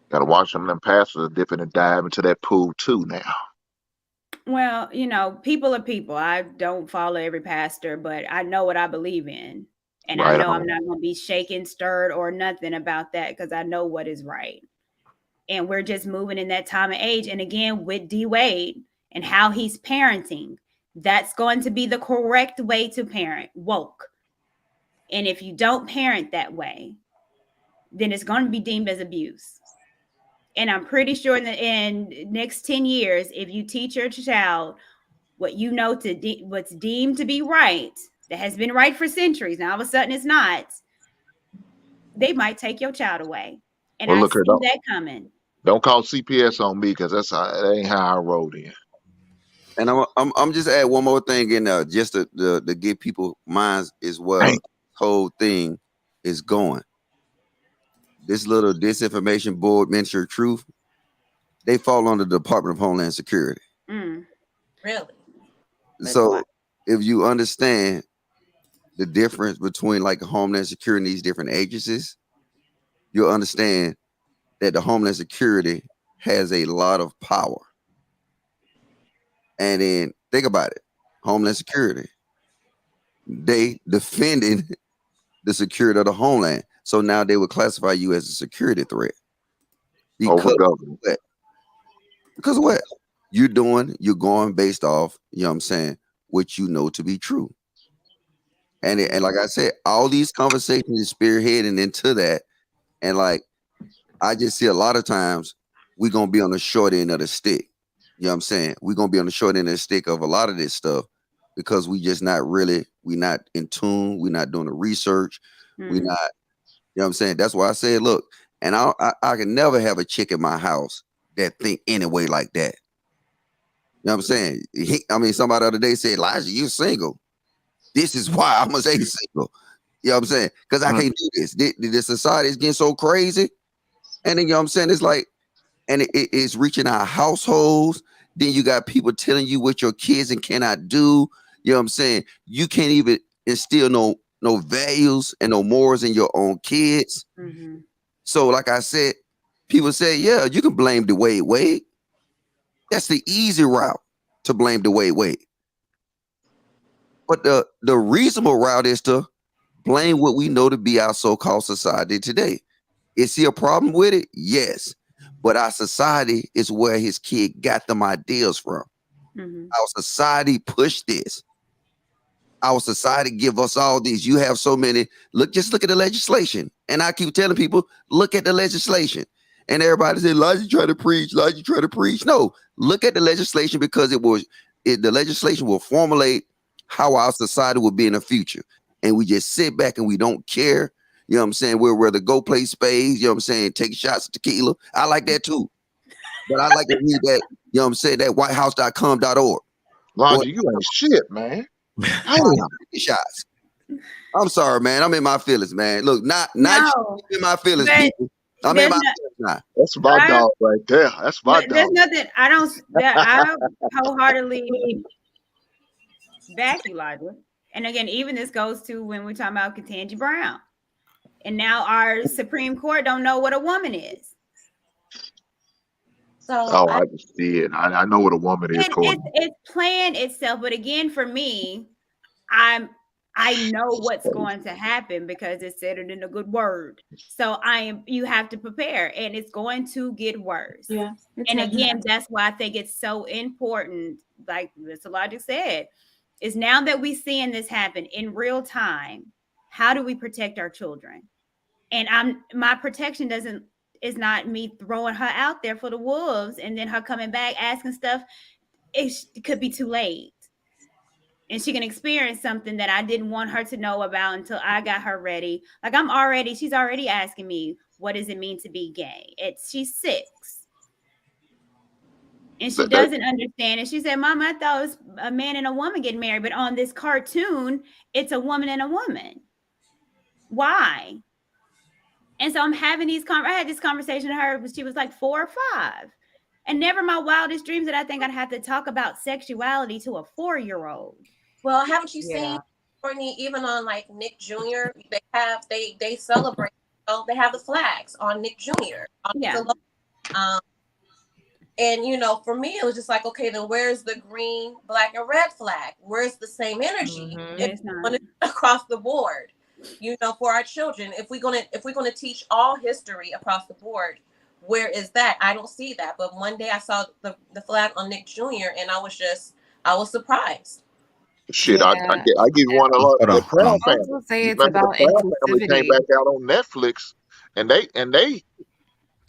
Gotta watch them pastors dipping and dive into that pool too now. Well, you know, people are people. I don't follow every pastor, but I know what I believe in. And right, I know I'm not going to be shaken, stirred, or nothing about that, because I know what is right. And we're just moving in that time of age. And again, with D. Wade and how he's parenting, that's going to be the correct way to parent, woke. And if you don't parent that way, then it's going to be deemed as abuse. And I'm pretty sure in next 10 years, if you teach your child what you know what's deemed to be right, that has been right for centuries, now all of a sudden it's not, they might take your child away. And I see that coming. Don't call CPS on me, because that ain't how I rolled in. And I'm just add one more thing in there, just to give people minds as well. This whole thing is going. This little disinformation board, Ministry of Truth, they fall under the Department of Homeland Security. Really? So if you understand the difference between like Homeland Security and these different agencies, you'll understand that the Homeland Security has a lot of power. And then think about it, Homeland Security, they defending the security of the homeland. So now they would classify you as a security threat. Because of what? You're going based off, you know what I'm saying, what you know to be true. And like I said, all these conversations is spearheading into that. And like, I just see a lot of times we're going to be on the short end of the stick. You know what I'm saying? We're going to be on the short end of the stick of a lot of this stuff, because we're not in tune. We're not doing the research. We're not, you know what I'm saying? That's why I said, look, And I can never have a chick in my house that think any way like that. You know what I'm saying? Somebody the other day said, Elijah, you single. This is why I'm gonna stay single. You know what I'm saying? Because I can't do this. The society is getting so crazy. And then, you know what I'm saying? It's like, and it's reaching our households. Then you got people telling you what your kids and cannot do. You know what I'm saying? You can't even instill no values and no morals in your own kids. Mm-hmm. So, like I said, people say, yeah, you can blame Dwayne Wade. That's the easy route to blame Dwayne Wade. But the reasonable route is to blame what we know to be our so-called society today. Is he a problem with it? Yes. But our society is where his kid got them ideas from. Mm-hmm. Our society pushed this. Our society give us all these. You have so many. Just look at the legislation. And I keep telling people, look at the legislation. And everybody said, Elijah try to preach. Elijah try to preach. No, look at the legislation, because the legislation will formulate how our society will be in the future. And we just sit back and we don't care. You know what I'm saying? We'll rather go play spades, you know what I'm saying, take shots of tequila. I like that too. But I like to read that, you know what I'm saying, that whitehouse.com.org. Elijah, you ain't shit, man. Damn. Shots. I'm sorry, man. I'm in my feelings, man. Look, not in my feelings, people. I'm in my feelings now. That's my dog right there. That's my dog. There's nothing I wholeheartedly back you, Elijah. And again, even this goes to when we're talking about Ketanji Brown. And now our Supreme Court don't know what a woman is. So I just see it. I know what a woman is. It's playing itself. But again, for me, I know what's going to happen because it's said it in a good word. So you have to prepare, and it's going to get worse. Yeah. And again, that's why I think it's so important, like Mr. Logic said, is now that we're seeing this happen in real time, how do we protect our children? And my protection is not me throwing her out there for the wolves and then her coming back asking stuff. It could be too late. And she can experience something that I didn't want her to know about until I got her ready. Like she's already asking me, what does it mean to be gay? She's 6. And she doesn't understand. And she said, Mama, I thought it was a man and a woman getting married. But on this cartoon, it's a woman and a woman. Why? And so I'm having I had this conversation with her when she was like 4 or 5. And never my wildest dreams that I think I'd have to talk about sexuality to a 4-year-old. Well, haven't you seen, Courtney, even on like Nick Jr., they celebrate, they have the flags on Nick Jr. And, for me, it was just like, okay, then where's the green, black, and red flag? Where's the same energy? It's across the board, for our children. If we're gonna teach all history across the board, where is that? I don't see that. But one day I saw the flag on Nick Jr. and I was surprised. Shit, I give you one of the Crown family. I will say it's about inclusivity. Came back out on Netflix, and they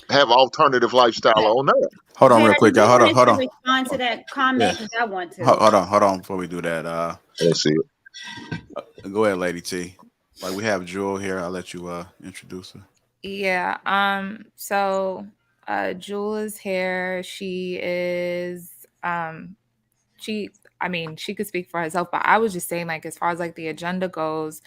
have alternative lifestyle on there. Hold on, real quick, y'all. Hold on. Respond to that comment because I want to. Hold on. Before we do that, let's see it. Go ahead, Lady T. Like we have Jewel here. I'll let you introduce her. Yeah. So Jewel is here. She is she could speak for herself, but I was just saying, like, as far as like the agenda goes,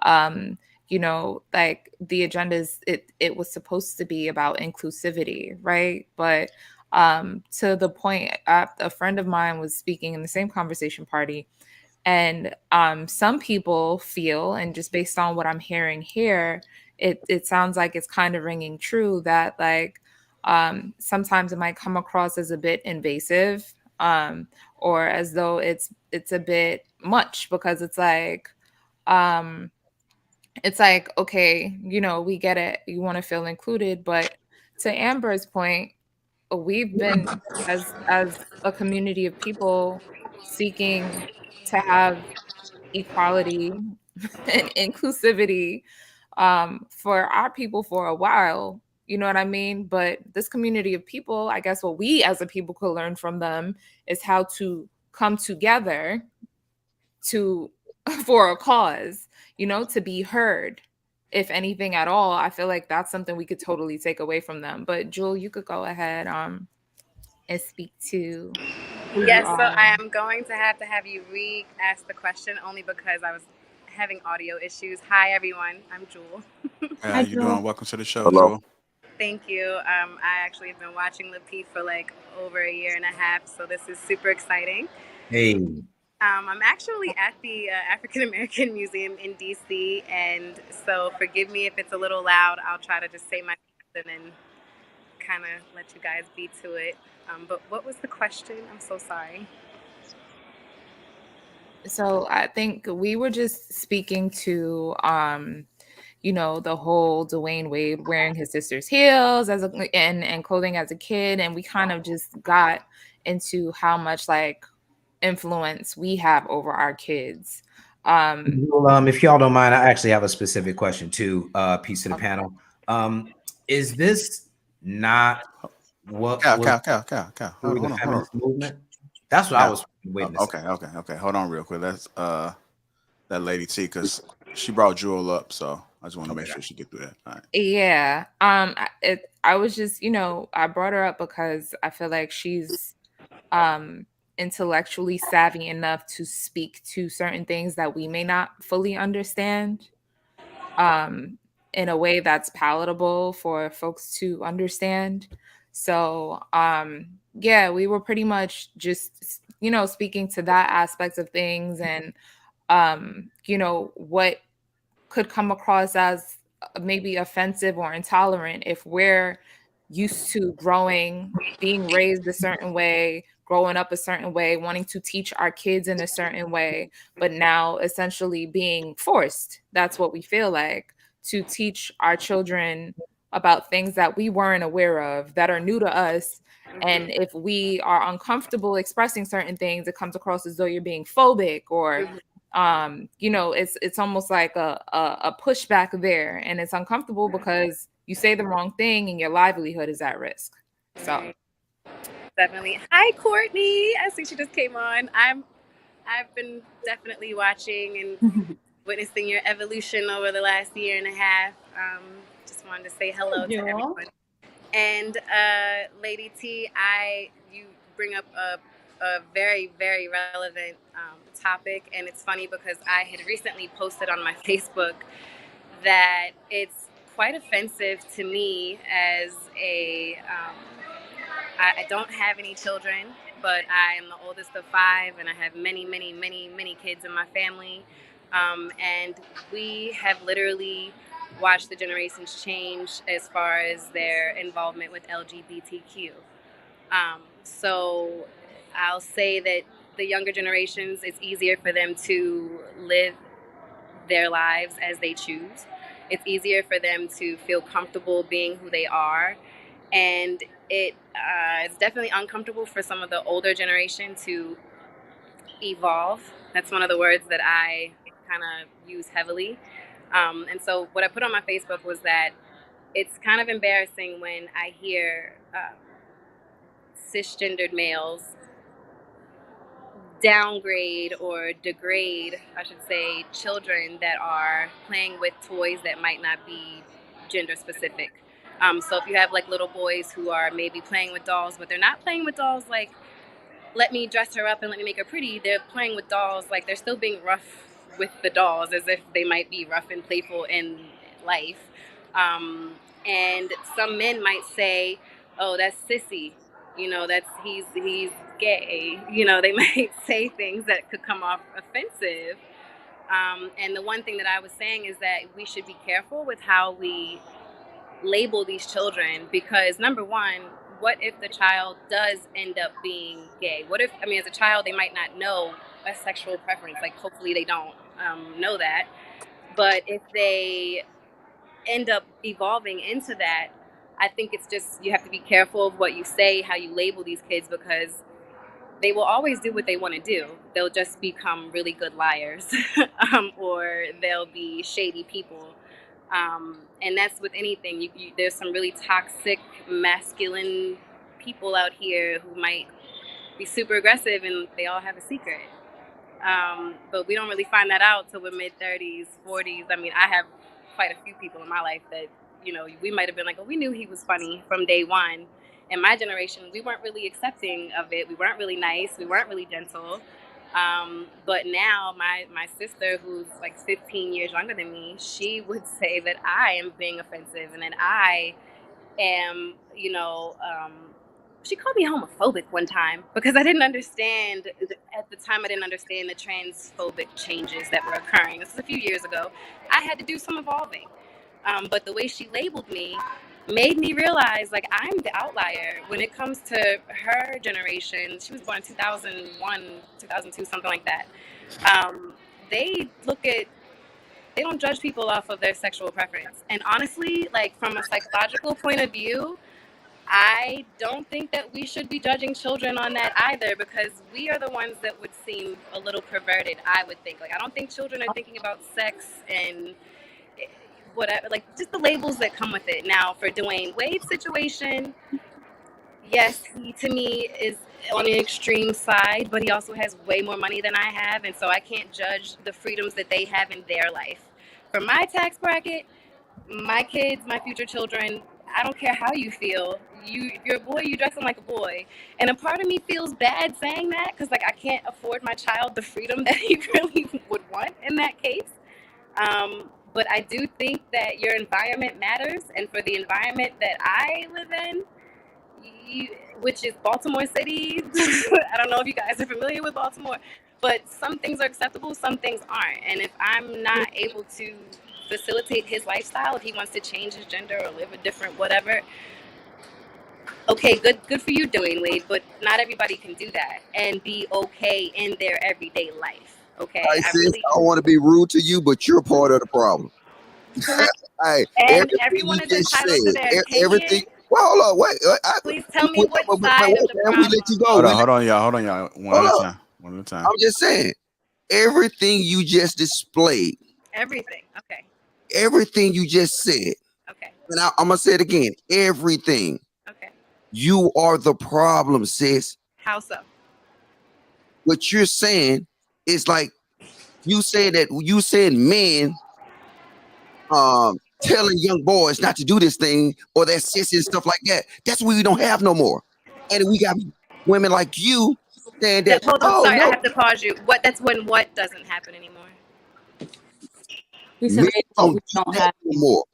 like the agenda is it was supposed to be about inclusivity, right? But to the point, a friend of mine was speaking in the same conversation party, and some people feel, and just based on what I'm hearing here, it sounds like it's kind of ringing true that like sometimes it might come across as a bit invasive, or as though it's a bit much, because it's like okay, we get it, you want to feel included, but to Amber's point, we've been as a community of people seeking to have equality and inclusivity for our people for a while, you know what I mean? But this community of people, I guess what we as a people could learn from them is how to come together for a cause, to be heard if anything at all, I feel like that's something we could totally take away from them. But Jewel, you could go ahead and speak to who you Yes, so are. I am going to have you re-ask the question only because I was having audio issues. Hi, everyone. I'm Jewel. How you doing? Welcome to the show, Hello. Jewel. Thank you. I actually have been watching Lapeef for like over a year and a half, so this is super exciting. Hey. I'm actually at the African American Museum in DC, and so forgive me if it's a little loud. I'll try to just say my piece and then kind of let you guys be to it. But what was the question? I'm so sorry. So I think we were just speaking to the whole Dwayne Wade wearing his sister's heels and clothing as a kid, and we kind of just got into how much like influence we have over our kids. Well, if y'all don't mind, I actually have a specific question too, piece of the panel. Is this not what Cal. through the feminist movement? That's what I was witnessing. Okay. Hold on real quick. That's that lady T, because she brought Jewel up, so I just want to make sure she get through that. All right. Yeah. I was just, I brought her up because I feel like she's intellectually savvy enough to speak to certain things that we may not fully understand in a way that's palatable for folks to understand. So yeah, we were pretty much just speaking to that aspect of things, and what could come across as maybe offensive or intolerant if we're used to being raised a certain way, growing up a certain way, wanting to teach our kids in a certain way, but now essentially being forced. That's what we feel like, to teach our children about things that we weren't aware of, that are new to us. And if we are uncomfortable expressing certain things, it comes across as though you're being phobic, or it's almost like a pushback there, and it's uncomfortable because you say the wrong thing and your livelihood is at risk. So definitely. Hi, Courtney. I see she just came on. I've been definitely watching and witnessing your evolution over the last year and a half. Just wanted to say hello to everyone. And Lady T, you bring up a very, very relevant topic, and it's funny because I had recently posted on my Facebook that it's quite offensive to me as I don't have any children, but I am the oldest of 5, and I have many, many, many, many kids in my family. And we have literally watched the generations change as far as their involvement with LGBTQ. So I'll say that the younger generations, it's easier for them to live their lives as they choose. It's easier for them to feel comfortable being who they are. And it's definitely uncomfortable for some of the older generation to evolve. That's one of the words that I kind of use heavily. And so what I put on my Facebook was that it's kind of embarrassing when I hear cisgendered males downgrade or degrade, I should say, children that are playing with toys that might not be gender specific. So if you have like little boys who are maybe playing with dolls, but they're not playing with dolls like, let me dress her up and let me make her pretty. They're playing with dolls like they're still being rough with the dolls, as if they might be rough and playful in life. And some men might say, oh, that's sissy. That's he's gay. They might say things that could come off offensive. And the one thing that I was saying is that we should be careful with how we label these children, because number one, what if the child does end up being gay? What if, as a child, they might not know a sexual preference. Like, hopefully they don't know that. But if they end up evolving into that, I think it's just, you have to be careful of what you say, how you label these kids, because they will always do what they want to do. They'll just become really good liars or they'll be shady people. And that's with anything. There's some really toxic, masculine people out here who might be super aggressive, and they all have a secret. But we don't really find that out till we're mid-30s, 40s. I have quite a few people in my life that, you know, we might have been like, oh, we knew he was funny from day one. In my generation, we weren't really accepting of it. We weren't really nice. We weren't really gentle. But now my sister, who's like 15 years younger than me, she would say that I am being offensive and that I am, you know, she called me homophobic one time because I didn't understand, at the time I didn't understand the transphobic changes that were occurring. This was a few years ago. I had to do some evolving. But the way she labeled me made me realize, like, I'm the outlier when it comes to her generation. She was born in 2001, 2002, something like that. They don't judge people off of their sexual preference. And honestly, like, from a psychological point of view, I don't think that we should be judging children on that either, because we are the ones that would seem a little perverted, I would think. Like, I don't think children are thinking about sex and whatever, like, just the labels that come with it. Now, for Dwayne Wade's situation, yes, he to me is on the extreme side, but he also has way more money than I have, and so I can't judge the freedoms that they have in their life. For my tax bracket, my kids, my future children, I don't care how you feel. If you're a boy, you dressing like a boy. And a part of me feels bad saying that, because, like, I can't afford my child the freedom that he really would want in that case. But I do think that your environment matters, and for the environment that I live in, which is Baltimore City, I don't know if you guys are familiar with Baltimore, but some things are acceptable, some things aren't. And if I'm not able to facilitate his lifestyle, if he wants to change his gender or live a different whatever, okay, good for you, Dwayne Wade, but not everybody can do that and be okay in their everyday life. Okay, I don't want to be rude to you, but you're part of the problem. And everyone is entitled to their opinion. Everything. Well, hold on, wait. Please tell me what side of the problem. We let you go. Hold on, y'all. One at a time. I'm just saying, everything you just displayed. Everything. Okay. Everything you just said. Okay. And I'm gonna say it again. Everything. Okay. You are the problem, sis. How so? What you're saying is like you saying men telling young boys not to do this thing or that sissy and stuff like that. That's what we don't have no more. And we got women like you saying that. Hold on, sorry, I have to pause you. That's when what doesn't happen anymore? Men don't do that no more.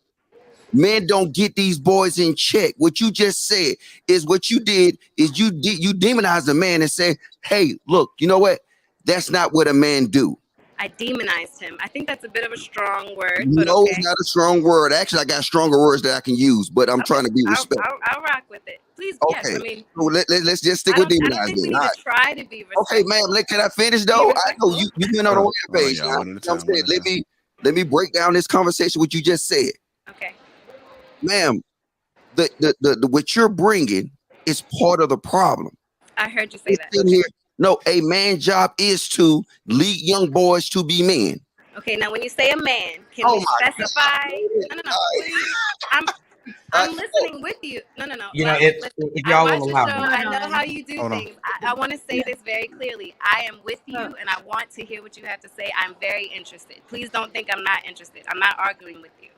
Men don't get these boys in check. What you just said is what you did is you demonized a man and said, hey, look, you know what? That's not what a man do. I demonized him. I think that's a bit of a strong word. But no, okay. It's not a strong word. Actually, I got stronger words that I can use, but I'm trying to be respectful. I'll rock with it. Please, okay. Yes, I mean, so let's just stick with demonized. I don't think we need to try to be respectful. Okay, ma'am, can I finish though? I know you've been on the web page. Let me break down this conversation, what you just said. Okay. Ma'am, the what you're bringing is part of the problem. I heard you say that. Here, no, a man's job is to lead young boys to be men. Okay, now when you say a man, can we specify? No, please. I'm listening with you. No. You know, if y'all will allow me. I know how you do things. I want to say this very clearly. I am with you, and I want to hear what you have to say. I'm very interested. Please don't think I'm not interested. I'm not arguing with you.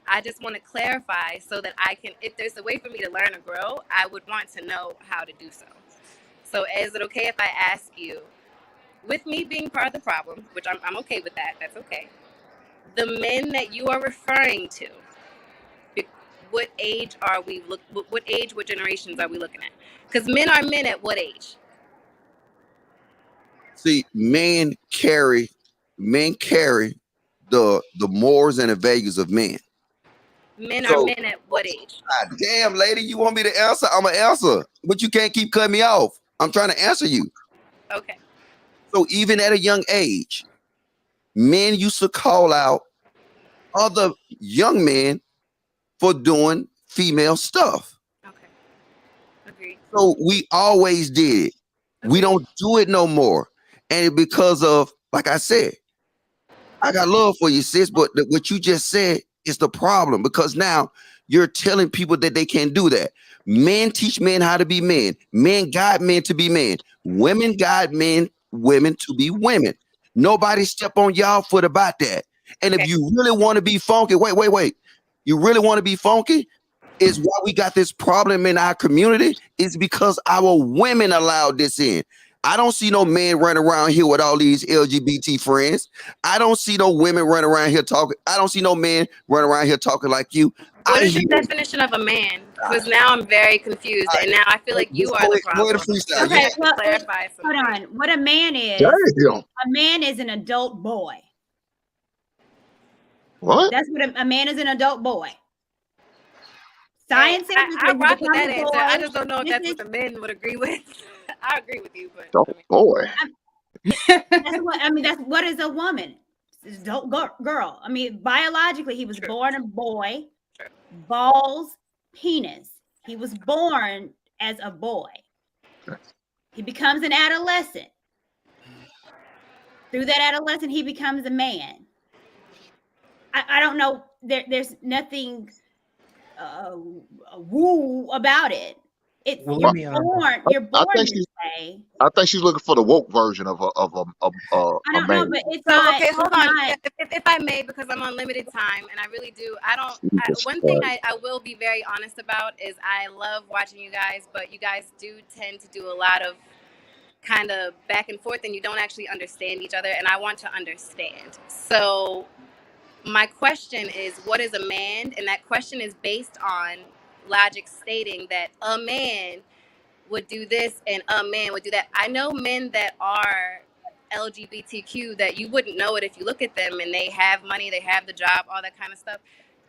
I just want to clarify so that I can, if there's a way for me to learn or grow, I would want to know how to do so. So is it okay if I ask you, with me being part of the problem, which I'm okay with that, that's okay, the men that you are referring to, what age are we what generations are we looking at? Because men are men at what age? See, men carry the mores and the values of men. Men are men at what age? God damn, lady, you want me to answer? I'm gonna answer, but you can't keep cutting me off. I'm trying to answer you. Okay. So even at a young age, men used to call out other young men for doing female stuff. Okay. Agreed. So we always did it. Okay. We don't do it no more. And because of, like I said, I got love for you, sis, but what you just said is the problem, because now you're telling people that they can't do that. Men teach men how to be men. Men guide men to be men. Women guide women to be women. Nobody step on y'all foot about that. And Okay. if you really want to be funky, wait. You really want to be funky? Is why we got this problem in our community is because our women allowed this in. I don't see no men running around here with all these LGBT friends. I don't see no women running around here talking. I don't see no men running around here talking like you. What is the definition of a man? Because now I'm very confused, and now I feel like you are the problem. Okay, well, hold on. What a man is? Damn. A man is an adult boy. What? That's what a man is, an adult boy. Science says I rock with that boy. answer. I just don't know if that's what the men would agree with. I agree with you, but Oh boy. That's what is a woman? It's adult girl. I mean, biologically, he was born a boy. Balls, penis. He was born as a boy. He becomes an adolescent. Through that adolescent, he becomes a man. I don't know. There's nothing woo about it. It's you're born. You're born this way. I think she's looking for the woke version of a I don't man. know, but it's so not. okay. Hold it's on, not- if I may, because I'm on limited time, and I really do. One thing I will be very honest about is I love watching you guys, but you guys do tend to do a lot of kind of back and forth, and you don't actually understand each other. And I want to understand. So my question is, what is a man? And that question is based on logic stating that a man would do this and a man would do that. I know men that are LGBTQ that you wouldn't know it if you look at them and they have money, they have the job, all that kind of stuff.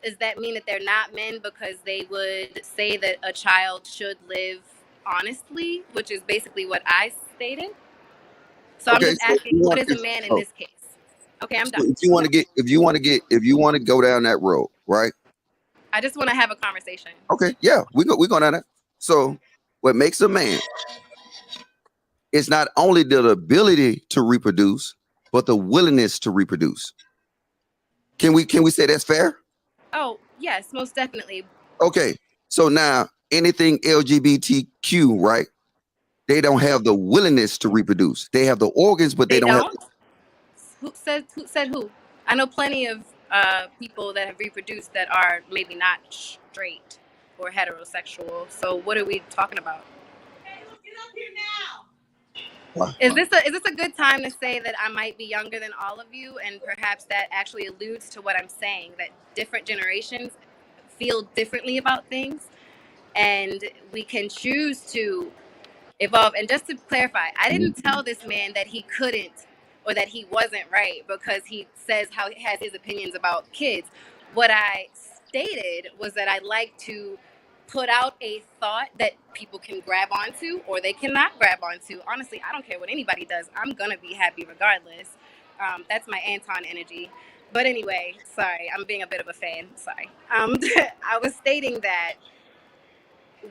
Does that mean that they're not men because they would say that a child should live honestly, which is basically what I stated? So I'm just asking, what is a man in this case? Okay, I'm done. If you want to go down that road, right? I just want to have a conversation. Okay, yeah, we go down that. So what makes a man is not only the ability to reproduce, but the willingness to reproduce. Can we say that's fair? Oh, yes, most definitely. Okay, so now anything LGBTQ, right? They don't have the willingness to reproduce. They have the organs, but they don't have. Who said who? I know plenty of people that have reproduced that are maybe not straight or heterosexual. So what are we talking about? Is this a good time to say that I might be younger than all of you, and perhaps that actually alludes to what I'm saying, that different generations feel differently about things, and we can choose to evolve. And just to clarify, I didn't tell this man that he couldn't or that he wasn't right because he says how he has his opinions about kids. What I stated was that I like to put out a thought that people can grab onto or they cannot grab onto. Honestly, I don't care what anybody does. I'm going to be happy regardless. That's my Anton energy. But anyway, sorry, I'm being a bit of a fan. Sorry. I was stating that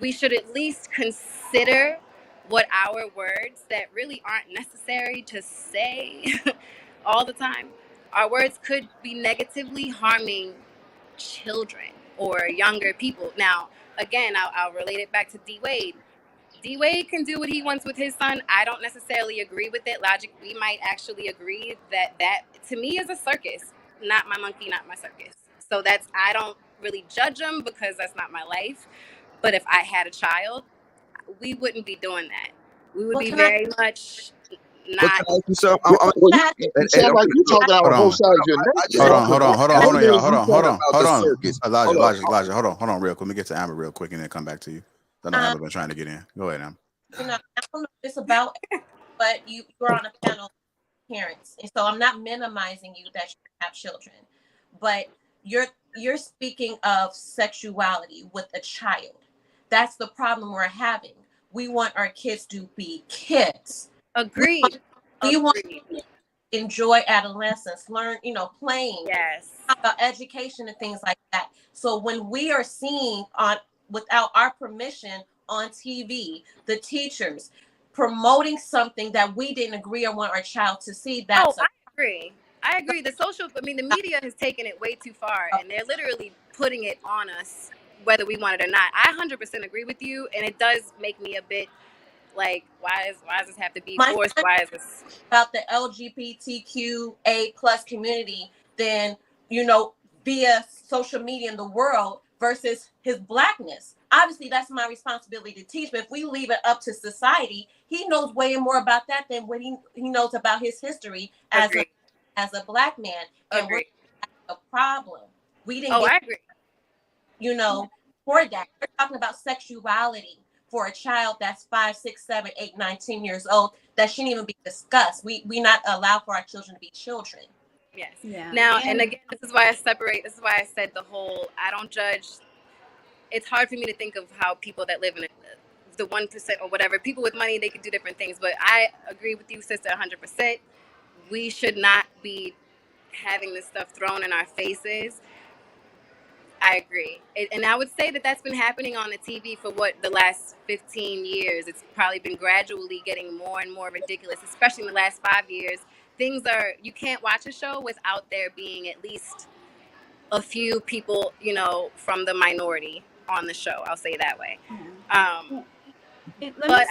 we should at least consider what our words that really aren't necessary to say all the time, our words could be negatively harming children or younger people. Now, again, I'll relate it back to D. Wade. D. Wade can do what he wants with his son. I don't necessarily agree with it. Logic, we might actually agree that to me is a circus, not my monkey, not my circus. So I don't really judge him because that's not my life. But if I had a child, we wouldn't be doing that. We would be very much not. You sound like you talking out on both sides of your neck. Hold on, y'all. Hold on. Elijah, hold on real quick. Let me get to Amber real quick and then come back to you. I know Amber been trying to get in. Go ahead, Amber. I don't know if it's about, but you're on a panel of parents, and so I'm not minimizing you that you have children, but you're speaking of sexuality with a child. That's the problem we're having. We want our kids to be kids. Agreed. We want to enjoy adolescence, learn, playing. Yes. Education and things like that. So when we are seeing without our permission on TV, the teachers promoting something that we didn't agree or want our child to see, I agree. The media has taken it way too far, and they're literally putting it on us, whether we want it or not. I 100% agree with you, and it does make me a bit like, why does this have to be forced? Why is this about the LGBTQA+ community? than, you know, via social media in the world versus his blackness. Obviously, that's my responsibility to teach, but if we leave it up to society, he knows way more about that than what he knows about his history as a black man. And we're a problem. We didn't I agree. You know, for that. We're talking about sexuality for a child that's 5, 6, 7, 8, 9, 10 years old that shouldn't even be discussed. We not allow for our children to be children. Yes. Yeah. Now, and again, this is why I said the whole, I don't judge. It's hard for me to think of how people that live in the 1% or whatever, people with money, they can do different things. But I agree with you, sister, 100%. We should not be having this stuff thrown in our faces. I agree. And I would say that that's been happening on the TV for the last 15 years. It's probably been gradually getting more and more ridiculous, especially in the last 5 years. You can't watch a show without there being at least a few people, you know, from the minority on the show. I'll say it that way. But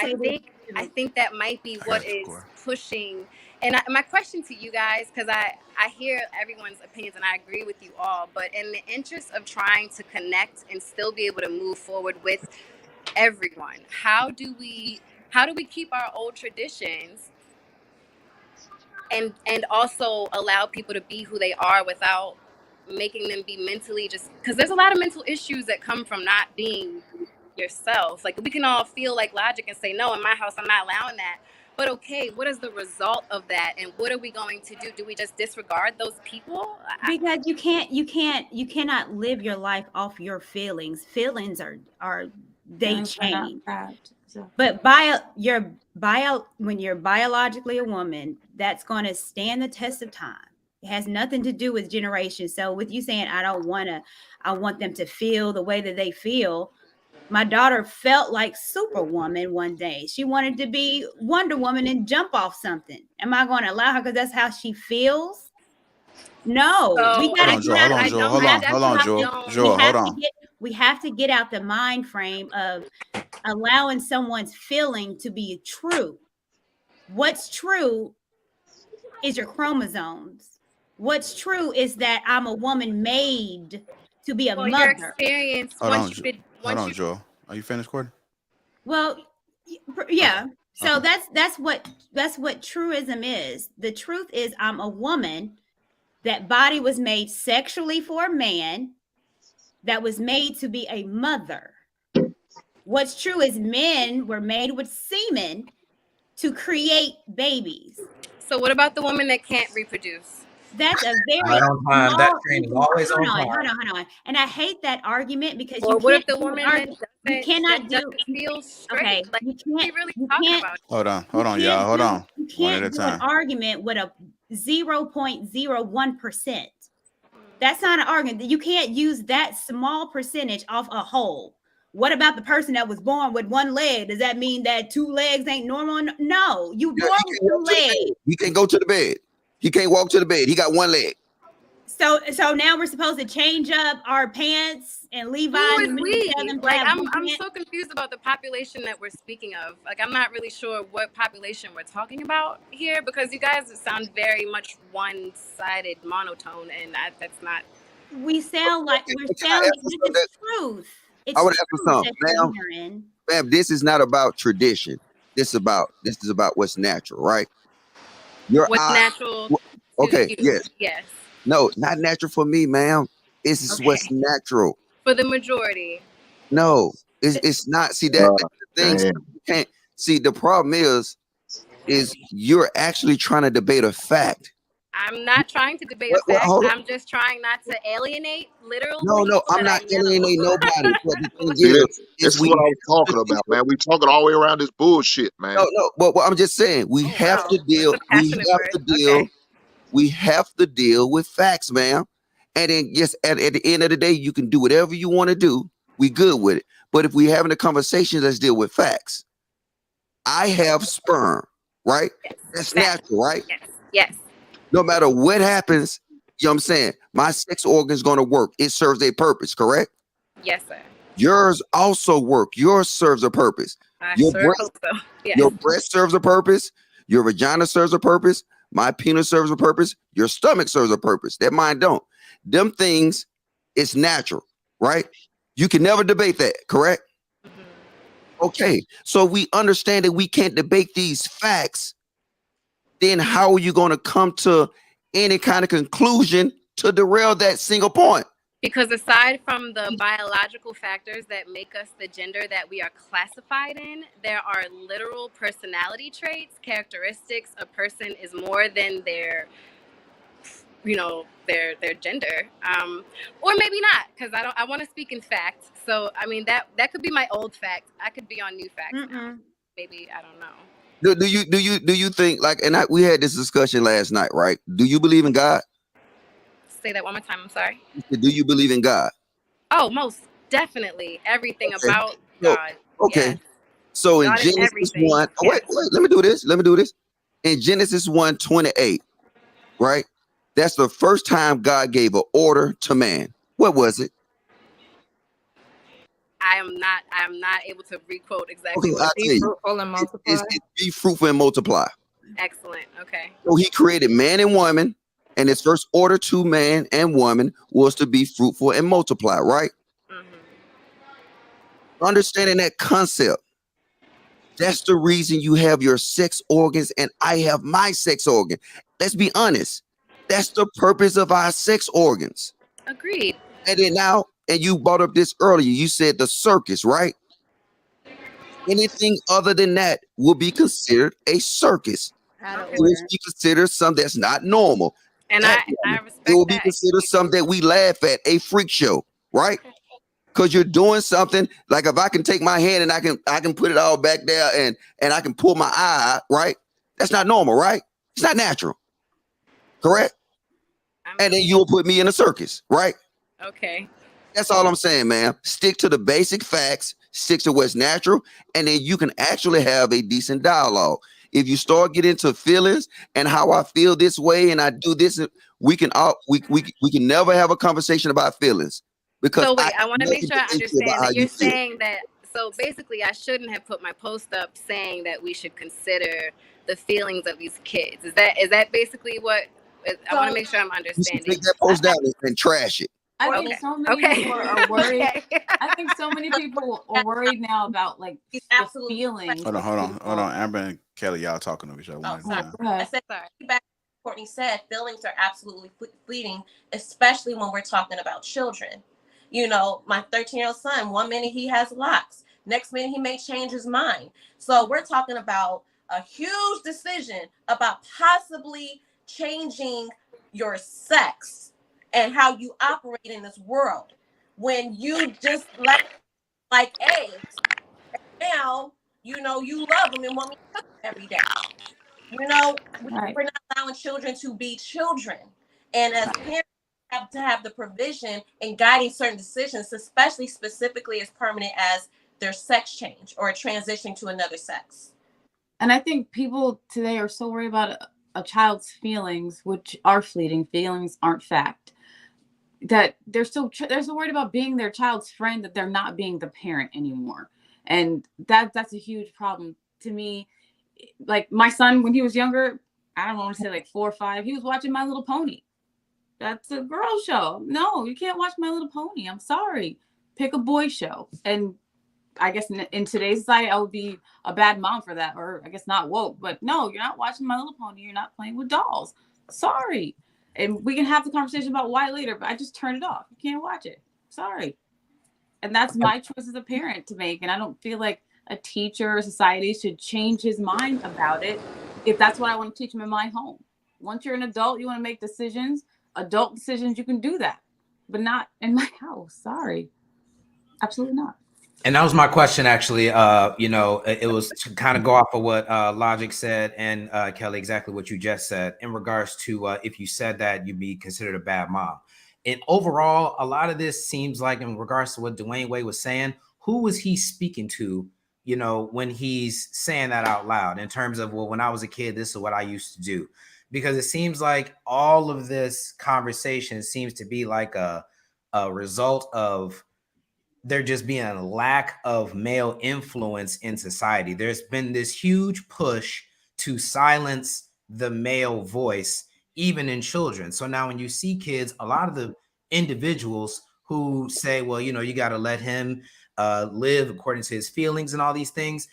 I think that might be what is pushing. And my question to you guys, because I hear everyone's opinions and I agree with you all, but in the interest of trying to connect and still be able to move forward with everyone, how do we keep our old traditions and also allow people to be who they are without making them be mentally, just because there's a lot of mental issues that come from not being yourself. Like, we can all feel like logic and say, no, in my house I'm not allowing that, but okay, what is the result of that, and what are we going to do? Do we just disregard those people? Because you cannot live your life off your feelings. Feelings they change. But when you're biologically a woman, that's going to stand the test of time. It has nothing to do with generation. So with you saying, I want them to feel the way that they feel. My daughter felt like Superwoman one day. She wanted to be Wonder Woman and jump off something. Am I going to allow her because that's how she feels? No. Hold on, Joel. We have to get out the mind frame of allowing someone's feeling to be true. What's true is your chromosomes. What's true is that I'm a woman made to be a mother. Your experience. Hold on, Joel. Are you finished, Courtney? Well, yeah. So that's what truism is. The truth is, I'm a woman. That body was made sexually for a man. That was made to be a mother. What's true is men were made with semen to create babies. So what about the woman that can't reproduce? That's a very that train is always on time. Hold on. And I hate that argument because what if the woman you cannot do feel straight? Okay, like, you can't really you talking can't, about? Hold on, y'all. Hold on. You can't do an argument with a 0.01%. That's not an argument. You can't use that small percentage off a whole. What about the person that was born with one leg? Does that mean that 2 legs ain't normal? No, you born with 2 legs. He can't go to the bed. He can't walk to the bed. He got 1 leg. So now we're supposed to change up our pants and Levi. I'm so confused about the population that we're speaking of. Like, I'm not really sure what population we're talking about here, because you guys sound very much one-sided, monotone, and that's not. We sound like this is truth. I would ask you something, ma'am. This is not about tradition. This is about what's natural, right? What's natural? Okay. Yes. No, not natural for me, ma'am. This is what's natural for the majority. No, it's not. See, that's the thing. You can't see. The problem is you're actually trying to debate a fact. I'm not trying to debate a fact. I'm just trying not to alienate, literally. No, I'm not alienating nobody. This is what I was talking about, man. We talking all the way around this bullshit, man. No, but I'm just saying we have to deal. We have to deal with facts, ma'am. And then, yes, at the end of the day, you can do whatever you want to do. We good with it. But if we're having a conversation, let's deal with facts. I have sperm, right? That's natural, right? Yes. No matter what happens, you know what I'm saying? My sex organ is going to work. It serves a purpose, correct? Yes, sir. Yours also work. Yours serves a purpose. Your breast serves a purpose. Your vagina serves a purpose. My penis serves a purpose. Your stomach serves a purpose. That mine don't. Them things, it's natural, right? You can never debate that, correct? Okay, so we understand that we can't debate these facts. Then how are you going to come to any kind of conclusion to derail that single point? Because aside from the biological factors that make us the gender that we are classified in, there are literal personality traits, characteristics. A person is more than their, their gender, or maybe not. Because I want to speak in fact. So I mean that could be my old fact. I could be on new facts now. Maybe I don't know. Do you think we had this discussion last night, right? Do you believe in God? Say that one more time. I'm sorry. Do you believe in God? Oh, most definitely. Everything about God. Okay. Yes. So in God is Genesis everything. 1, wait, let me do this. In Genesis 1:28, right? That's the first time God gave an order to man. What was it? I am not able to requote exactly Okay, I'll what tell you. Fruitful and multiply. It's be fruitful and multiply. Excellent. Okay. So he created man and woman, and his first order to man and woman was to be fruitful and multiply, right? Understanding that concept, that's the reason you have your sex organs and I have my sex organ. Let's be honest. That's the purpose of our sex organs. Agreed. And then now, and you brought up this earlier, you said the circus, right? Anything other than that will be considered a circus. It will be considered something that's not normal. And I respect it will be that. considered something that we laugh at, a freak show, right? Because you're doing something like if I can take my hand and I can put it all back there and I can pull my eye out, right? That's not normal, right? It's not natural. Correct? And then you'll put me in a circus, right? Okay. That's all I'm saying, man. Stick to the basic facts, stick to what's natural, and then you can actually have a decent dialogue. If you start getting into feelings and how I feel this way and I do this, we can never have a conversation about feelings. Because So wait, I want to make sure I understand how that you you're feel. saying that. So basically, I shouldn't have put my post up saying that we should consider the feelings of these kids. Is that basically what? I want to make sure I'm You should understanding. take that post down and trash it. I think so many people are worried. I think so many people are worried now about like the feelings. Hold on. Amber and Kelly, y'all talking to each other. I said, back Courtney said, feelings are absolutely fleeting, especially when we're talking about children. You know, my 13-year-old son, one minute he has locks, next minute he may change his mind. So we're talking about a huge decision about possibly changing your sex and how you operate in this world. When you just like eggs, now you know you love them and want me to cook them every day. You know, we're not allowing children to be children, and as parents have to have the provision in guiding certain decisions, especially specifically as permanent as their sex change or a transition to another sex. And I think people today are so worried about a child's feelings, which are fleeting. Feelings aren't fact. That they're so worried about being their child's friend that they're not being the parent anymore. And that's a huge problem to me. Like my son, when he was younger, I don't want to say like 4 or 5, he was watching My Little Pony. That's a girl show. No, you can't watch My Little Pony. I'm sorry. Pick a boy show. And I guess in today's society, I would be a bad mom for that, or I guess not woke. But no, you're not watching My Little Pony. You're not playing with dolls. Sorry. And we can have the conversation about why later, but I just turned it off. You can't watch it. Sorry. And that's my choice as a parent to make. And I don't feel like a teacher or society should change his mind about it if that's what I want to teach him in my home. Once you're an adult, you want to make decisions, adult decisions, you can do that, but not in my house. Sorry. Absolutely not. And that was my question, actually. It was to kind of go off of what Logic said and Kelly, exactly what you just said in regards to if you said that you'd be considered a bad mom. And overall, a lot of this seems like in regards to what Dwayne Wade was saying, who was he speaking to, when he's saying that out loud in terms of, well, when I was a kid, this is what I used to do. Because it seems like all of this conversation seems to be like a result of there just being a lack of male influence in society. There's been this huge push to silence the male voice, even in children. So now when you see kids, a lot of the individuals who say, well, you know, you got to let him live according to his feelings and all these things,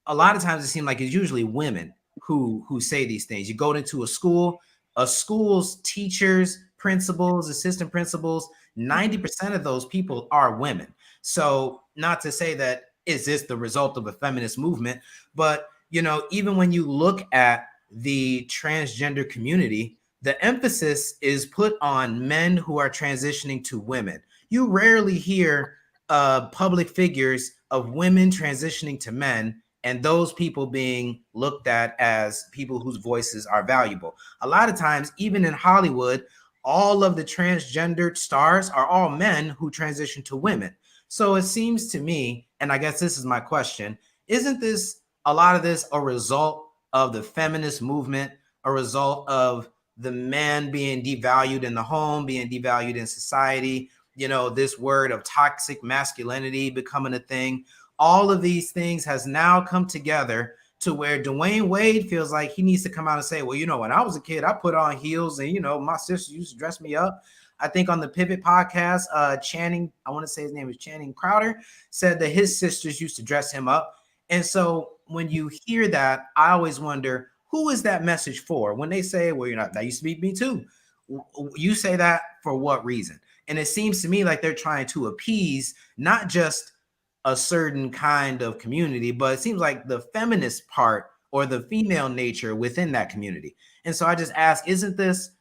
a lot of times it seems like it's usually women who say these things. You go into a school's teachers, principals, assistant principals, 90% of those people are women. So not to say that is this the result of a feminist movement, but you know, even when you look at the transgender community, the emphasis is put on men who are transitioning to women. You rarely hear public figures of women transitioning to men and those people being looked at as people whose voices are valuable. A lot of times, even in Hollywood, all of the transgendered stars are all men who transition to women. So it seems to me, and I guess this is my question, isn't this a lot of this a result of the feminist movement, a result of the man being devalued in the home, being devalued in society, you know, this word of toxic masculinity becoming a thing? All of these things has now come together to where Dwayne Wade feels like he needs to come out and say, well, you know, when I was a kid, I put on heels and, you know, my sister used to dress me up. I think on the Pivot podcast, Channing, I want to say his name is Channing Crowder, said that his sisters used to dress him up. And so when you hear that, I always wonder, who is that message for? When they say, well, you're not, that used to be me too. You say that for what reason? And it seems to me like they're trying to appease not just a certain kind of community, but it seems like the feminist part or the female nature within that community. And so I just ask, isn't this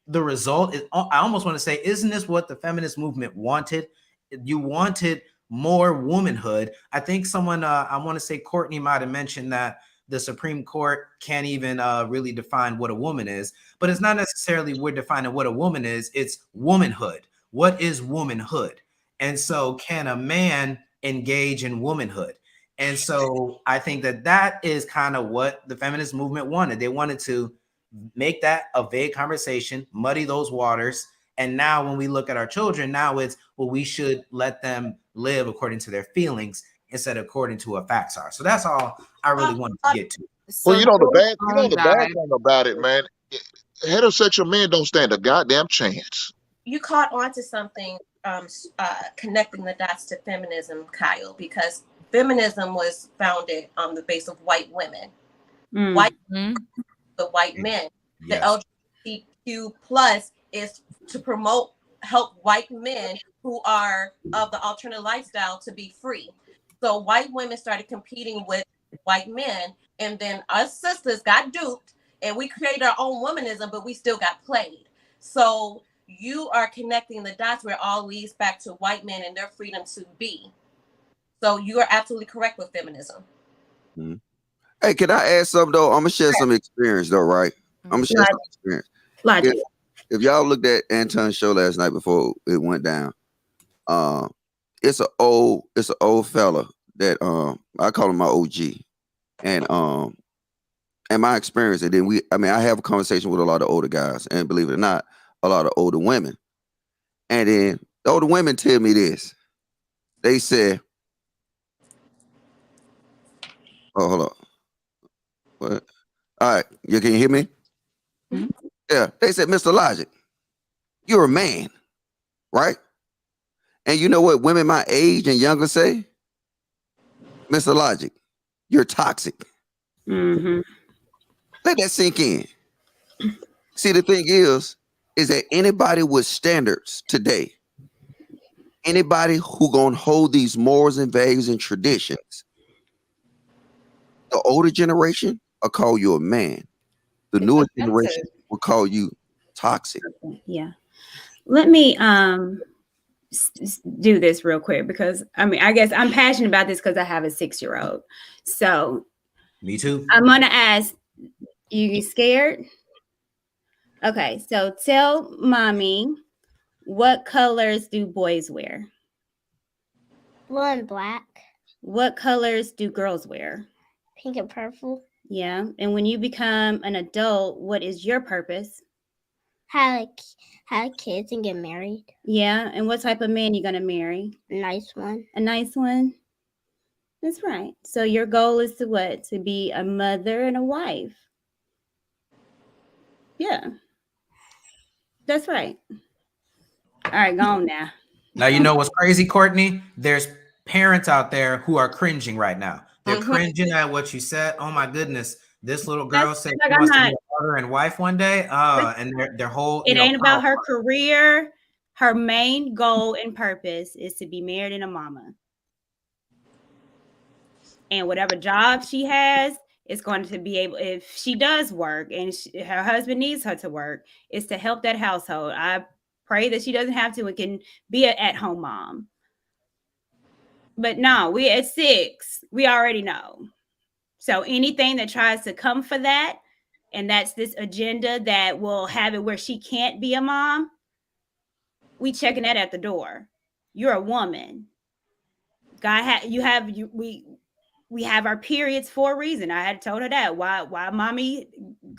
the result? I almost want to say, isn't this what the feminist movement wanted? You wanted more womanhood. I think someone, I want to say Courtney might have mentioned that the Supreme Court can't even really define what a woman is, but it's not necessarily we're defining what a woman is, it's womanhood. What is womanhood? And so can a man engage in womanhood? And so I think that that is kind of what the feminist movement wanted. They wanted to make that a vague conversation, muddy those waters. And now when we look at our children, now it's, well, we should let them live according to their feelings instead of according to what facts are. So that's all I really wanted to get to. Well, you know the bad thing about it, man. Heterosexual men don't stand a goddamn chance. You caught on to something, connecting the dots to feminism, Kyle, because feminism was founded on the base of white women, white men. Yes. The LGBTQ plus is to help white men who are of the alternate lifestyle to be free. So white women started competing with white men, and then us sisters got duped, and we created our own womanism, but we still got played. So you are connecting the dots where it all leads back to white men and their freedom to be. So you are absolutely correct with feminism. Mm-hmm. Hey, can I add something though? I'm gonna share some experience though, right? I'm gonna share some experience. If y'all looked at Anton's show last night before it went down, it's an old fella that I call him my OG, and my experience, and then I have a conversation with a lot of older guys, and believe it or not, a lot of older women, and then the older women tell me this. They said, "Oh, hold on, what? All right, can you hear me?" Mm-hmm. Yeah, they said, "Mr. Logic, you're a man, right?" And you know what women my age and younger say? "Mr. Logic, you're toxic." Mm-hmm. Let that sink in. See, the thing is that anybody with standards today, anybody who gonna hold these morals and values and traditions, the older generation will call you a man. The newer generation will call you toxic. Yeah. Let me do this real quick, because I guess I'm passionate about this because I have a 6-year-old. So me too. I'm gonna ask, you scared? Okay, so tell mommy, what colors do boys wear? Blue and black. What colors do girls wear? Pink and purple. Yeah, and when you become an adult, what is your purpose? Have kids and get married. Yeah, and what type of man you gonna marry? A nice one. A nice one? That's right. So your goal is to what? To be a mother and a wife. Yeah. That's right. All right, go on now. Now, you know what's crazy, Courtney? There's parents out there who are cringing right now. They're cringing at what you said. Oh my goodness. This little girl said she wants to be a mother and wife one day. And their whole it ain't about her career. Her main goal and purpose is to be married and a mama. And whatever job she has is going to be able, if she does work and her husband needs her to work, is to help that household. I pray that she doesn't have to and can be an at-home mom. But no, we at 6, we already know. So anything that tries to come for that, and that's this agenda that will have it where she can't be a mom, we checking that at the door. You're a woman. We have our periods for a reason. I had told her that. Why mommy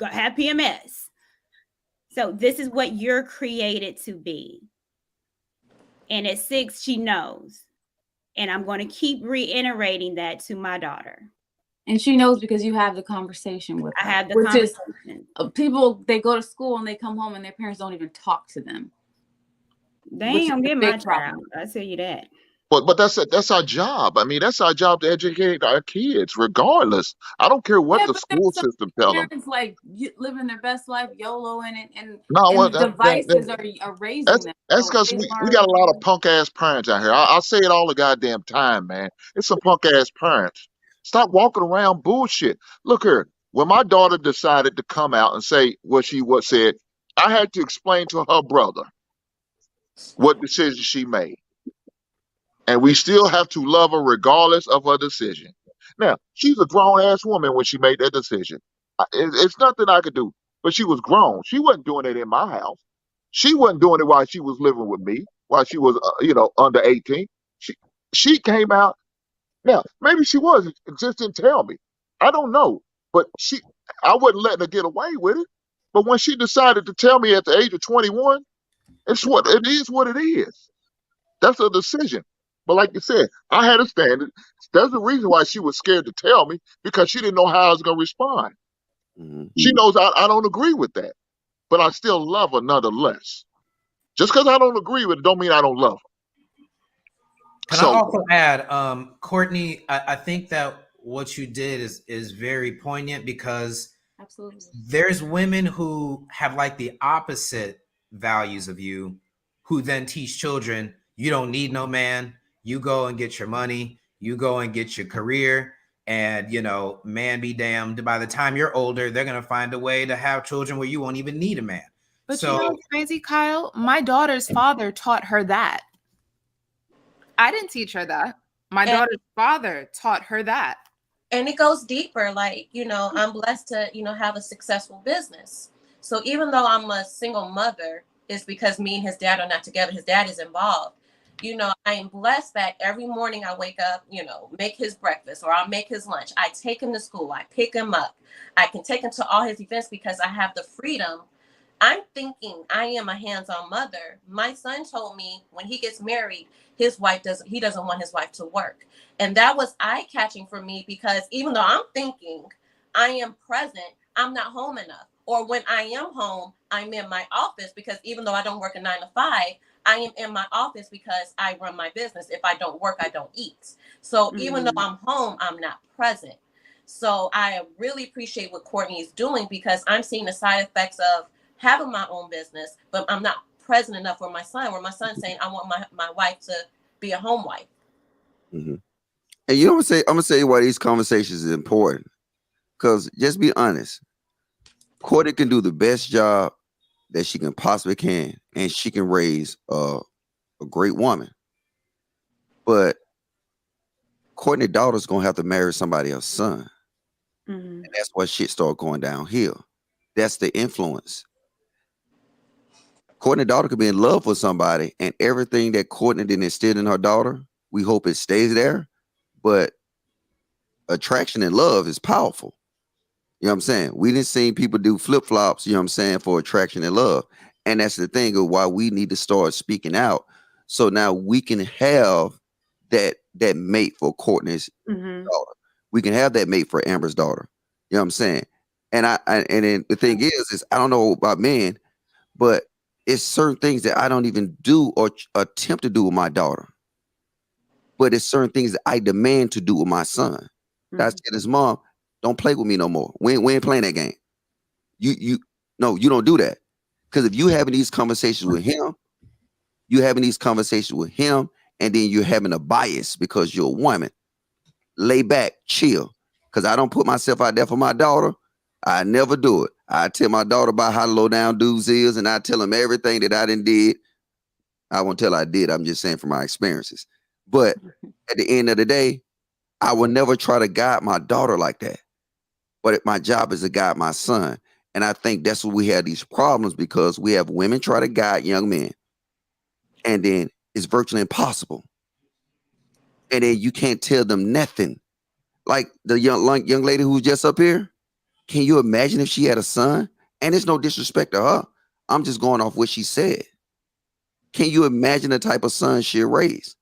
have PMS? So this is what you're created to be. And at 6, she knows. And I'm going to keep reiterating that to my daughter. And she knows because you have the conversation with her. I have the conversation. People, they go to school and they come home and their parents don't even talk to them. They ain't gonna get my child. I tell you that. But that's our job. I mean, that's our job to educate our kids, regardless. I don't care what the school system tells them. Parents like living their best life, YOLO in it, and No, the devices are raising them. That's because we got a lot of punk ass parents out here. I'll say it all the goddamn time, man. It's some punk ass parents. Stop walking around bullshit. Look here, when my daughter decided to come out and say what she said, I had to explain to her brother what decision she made. And we still have to love her regardless of her decision. Now, she's a grown-ass woman when she made that decision. It's nothing I could do. But she was grown. She wasn't doing it in my house. She wasn't doing it while she was living with me, while she was, under 18. She came out. Now, maybe she was, just didn't tell me. I don't know. But I wasn't letting her get away with it. But when she decided to tell me at the age of 21, it is what it is. That's a decision. But like you said, I had a standard. There's a reason why she was scared to tell me, because she didn't know how I was going to respond. Mm-hmm. She knows I don't agree with that, but I still love her nonetheless. Just because I don't agree with it don't mean I don't love her. Can I also add, Courtney, I think that what you did is very poignant, because absolutely there's women who have like the opposite values of you, who then teach children, you don't need no man. You go and get your money. You go and get your career. And, man be damned. By the time you're older, they're going to find a way to have children where you won't even need a man. But you know what's crazy, Kyle? My daughter's father taught her that. I didn't teach her that. My daughter's father taught her that. And it goes deeper. Like, I'm blessed to, have a successful business. So even though I'm a single mother, it's because me and his dad are not together. His dad is involved. I am blessed that every morning I wake up, make his breakfast, or I'll make his lunch. I take him to school. I pick him up. I can take him to all his events because I have the freedom. I'm thinking I am a hands-on mother. My son told me when he gets married, he doesn't want his wife to work. And that was eye-catching for me, because even though I'm thinking I am present, I'm not home enough. Or when I am home, I'm in my office, because even though I don't work a 9 to 5, I am in my office because I run my business. If I don't work, I don't eat. So even though I'm home, I'm not present. So I really appreciate what Courtney is doing, because I'm seeing the side effects of having my own business, but I'm not present enough for my son, where my son's saying, I want my wife to be a home wife. Mm-hmm. And I'm gonna say why these conversations is important. Because just be honest, Courtney can do the best job that she can possibly can, and she can raise a great woman. But Courtney's daughter's gonna have to marry somebody else's son. Mm-hmm. And that's why shit started going downhill. That's the influence. Courtney's daughter could be in love with somebody, and everything that Courtney didn't instill in her daughter, we hope it stays there. But attraction and love is powerful. You know what I'm saying? We didn't see people do flip-flops, you know what I'm saying, for attraction and love. And that's the thing of why we need to start speaking out. So now we can have that mate for Courtney's daughter. We can have that mate for Amber's daughter. You know what I'm saying? And and then the thing is I don't know about men, but it's certain things that I don't even do or attempt to do with my daughter. But it's certain things that I demand to do with my son. That's his mom. Don't play with me no more. We ain't playing that game. You no, you don't do that. Because if you having these conversations with him, and then you're having a bias because you're a woman. Lay back, chill. Because I don't put myself out there for my daughter. I never do it. I tell my daughter about how low down dudes is, and I tell them everything that I done did. I won't tell I did. I'm just saying from my experiences. But at the end of the day, I will never try to guide my daughter like that. But my job is to guide my son. And I think that's where we have these problems, because we have women try to guide young men. And then it's virtually impossible. And then you can't tell them nothing. Like the young lady who's just up here. Can you imagine if she had a son? And there's no disrespect to her. I'm just going off what she said. Can you imagine the type of son she'll raise?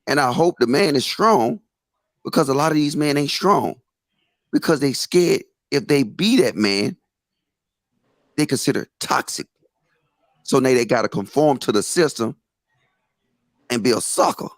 And I hope the man is strong, because a lot of these men ain't strong because they scared if they be that man, they consider it toxic. So now they got to conform to the system and be a sucker.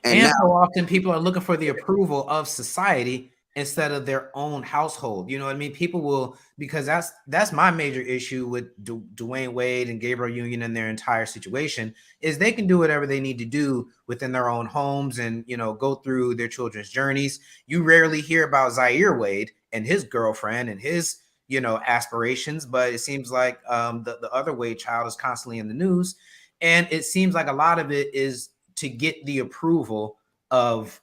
And now, so often people are looking for the approval of society instead of their own household. You know what I mean? People will, because that's my major issue with Dwayne Wade and Gabriel Union and their entire situation, is they can do whatever they need to do within their own homes and, you know, go through their children's journeys. You rarely hear about Zaire Wade and his girlfriend and his, you know, aspirations, but it seems like the other Wade child is constantly in the news. And it seems like a lot of it is to get the approval of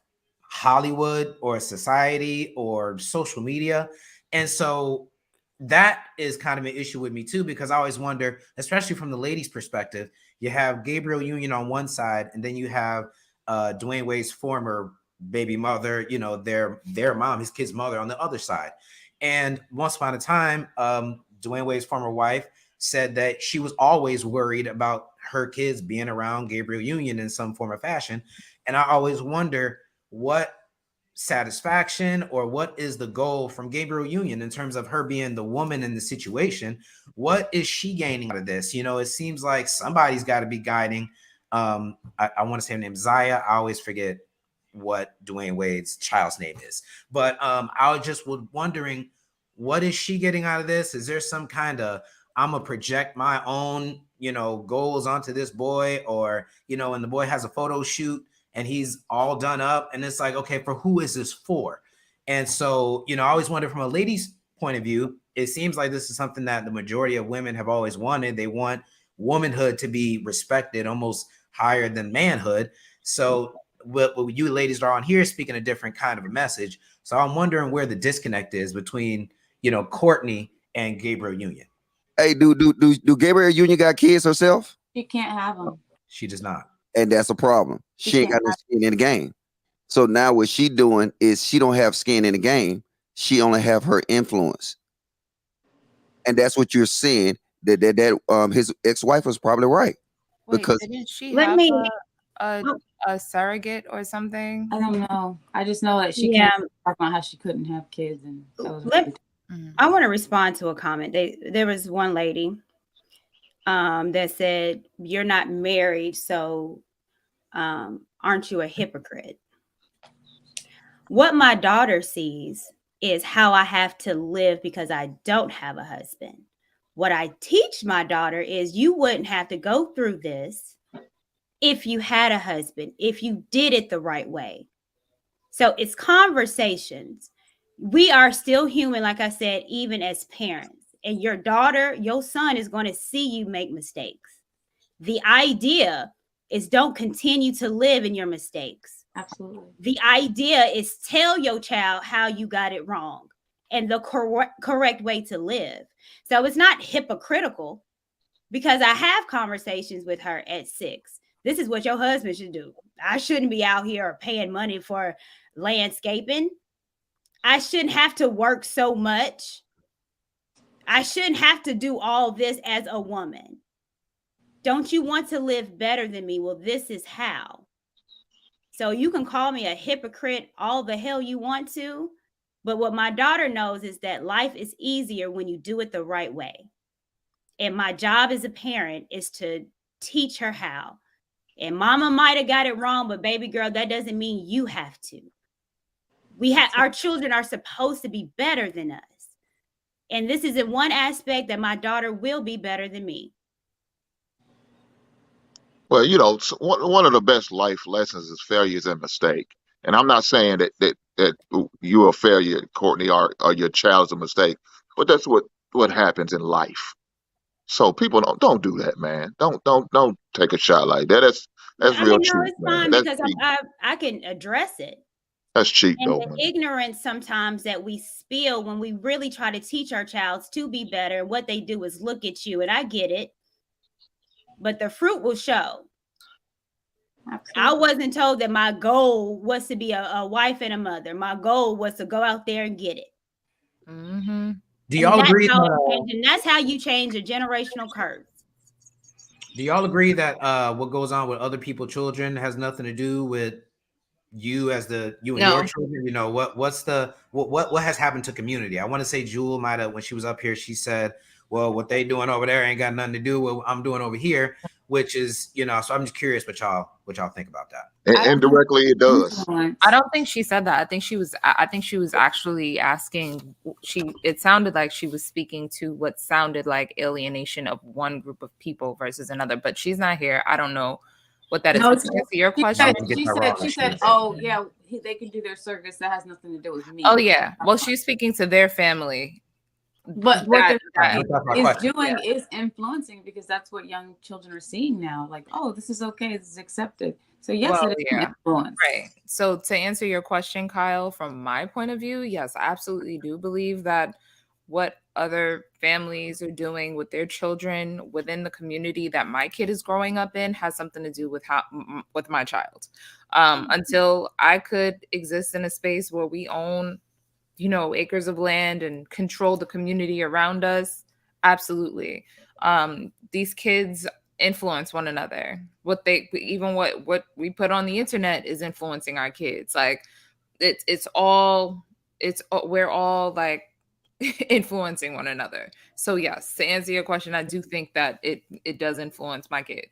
Hollywood or society or social media. And so that is kind of an issue with me too, because I always wonder, especially from the ladies' perspective, you have Gabriel Union on one side, and then you have Dwayne Wade's former baby mother, you know, their mom, his kid's mother, on the other side. And once upon a time, Dwayne Wade's former wife said that she was always worried about her kids being around Gabriel Union in some form or fashion. And I always wonder what satisfaction or what is the goal from Gabriel Union in terms of her being the woman in the situation. What is she gaining out of this? You know, it seems like somebody's got to be guiding. I want to say her name, Zaya. I always forget what Dwayne Wade's child's name is. But I just was wondering, what is she getting out of this? Is there some kind of, I'm gonna project my own, you know, goals onto this boy, or, you know, and the boy has a photo shoot and he's all done up, and it's like, okay, for who is this for? And so, you know, I always wonder from a lady's point of view, it seems like this is something that the majority of women have always wanted. They want womanhood to be respected almost higher than manhood. So what you ladies are on here speaking a different kind of a message. So I'm wondering where the disconnect is between, you know, Courtney and Gabriel Union. Hey, do Gabriel Union got kids herself? She can't have them. She does not. And that's a problem. She ain't got no skin in the game. So now what she doing is she don't have skin in the game. She only have her influence. And that's what you're seeing. That his ex-wife was probably right. Wait, because didn't she have a surrogate or something? I don't know. I just know that she can't talk about how she couldn't have kids, and that was I want to respond to a comment. There was one lady that said, "You're not married, so aren't you a hypocrite?" What my daughter sees is how I have to live because I don't have a husband. What I teach my daughter is you wouldn't have to go through this if you had a husband, if you did it the right way. So it's conversations. We are still human, like I said, even as parents. And your daughter, your son is going to see you make mistakes. The idea is don't continue to live in your mistakes. Absolutely. The idea is tell your child how you got it wrong and the correct way to live. So it's not hypocritical, because I have conversations with her at 6. This is what your husband should do. I shouldn't be out here paying money for landscaping. I shouldn't have to work so much. I shouldn't have to do all this as a woman. Don't you want to live better than me? Well, this is how. So you can call me a hypocrite all the hell you want to, But what my daughter knows is that life is easier when you do it the right way. And my job as a parent is to teach her how. And mama might have got it wrong, but baby girl, that doesn't mean you have to. Our children are supposed to be better than us. And this is in one aspect that my daughter will be better than me. Well, one of the best life lessons is failure is a mistake. And I'm not saying that you're a failure, Courtney, or your child's a mistake, but that's what happens in life. So people don't do that, man. Don't take a shot like that. That's real cheap, no, it's man. fine because I can address it. That's cheap, And though, the man. ignorance sometimes that we spill when we really try to teach our child to be better, what they do is look at you, and I get it, but the fruit will show. Absolutely. I wasn't told that my goal was to be a wife and a mother. My goal was to go out there and get it. Mm-hmm. Do y'all agree? And that's how you change a generational curse. Do y'all agree that what goes on with other people's children has nothing to do with you as you and your children? You know, what has happened to community? I want to say Jewel might have, when she was up here, she said, well, what they doing over there ain't got nothing to do with what I'm doing over here, which is, so I'm just curious what y'all think about that. Indirectly, it does. I don't think she said that. I think she was actually asking. It sounded like she was speaking to what sounded like alienation of one group of people versus another. But she's not here. I don't know what that is. To answer your question, she said, "Oh yeah, they can do their service. That has nothing to do with me." Oh yeah. Well, she's speaking to their family. But what they're doing is influencing, because that's what young children are seeing now. Like, oh, this is okay. This is accepted. So yes, it is influence. Right. So to answer your question, Kyle, from my point of view, yes, I absolutely do believe that what other families are doing with their children within the community that my kid is growing up in has something to do with my child. Until I could exist in a space where we own, acres of land and control the community around us, absolutely. These kids influence one another. What we put on the internet is influencing our kids. Like we're all like influencing one another. So yes, to answer your question, I do think that it does influence my kid.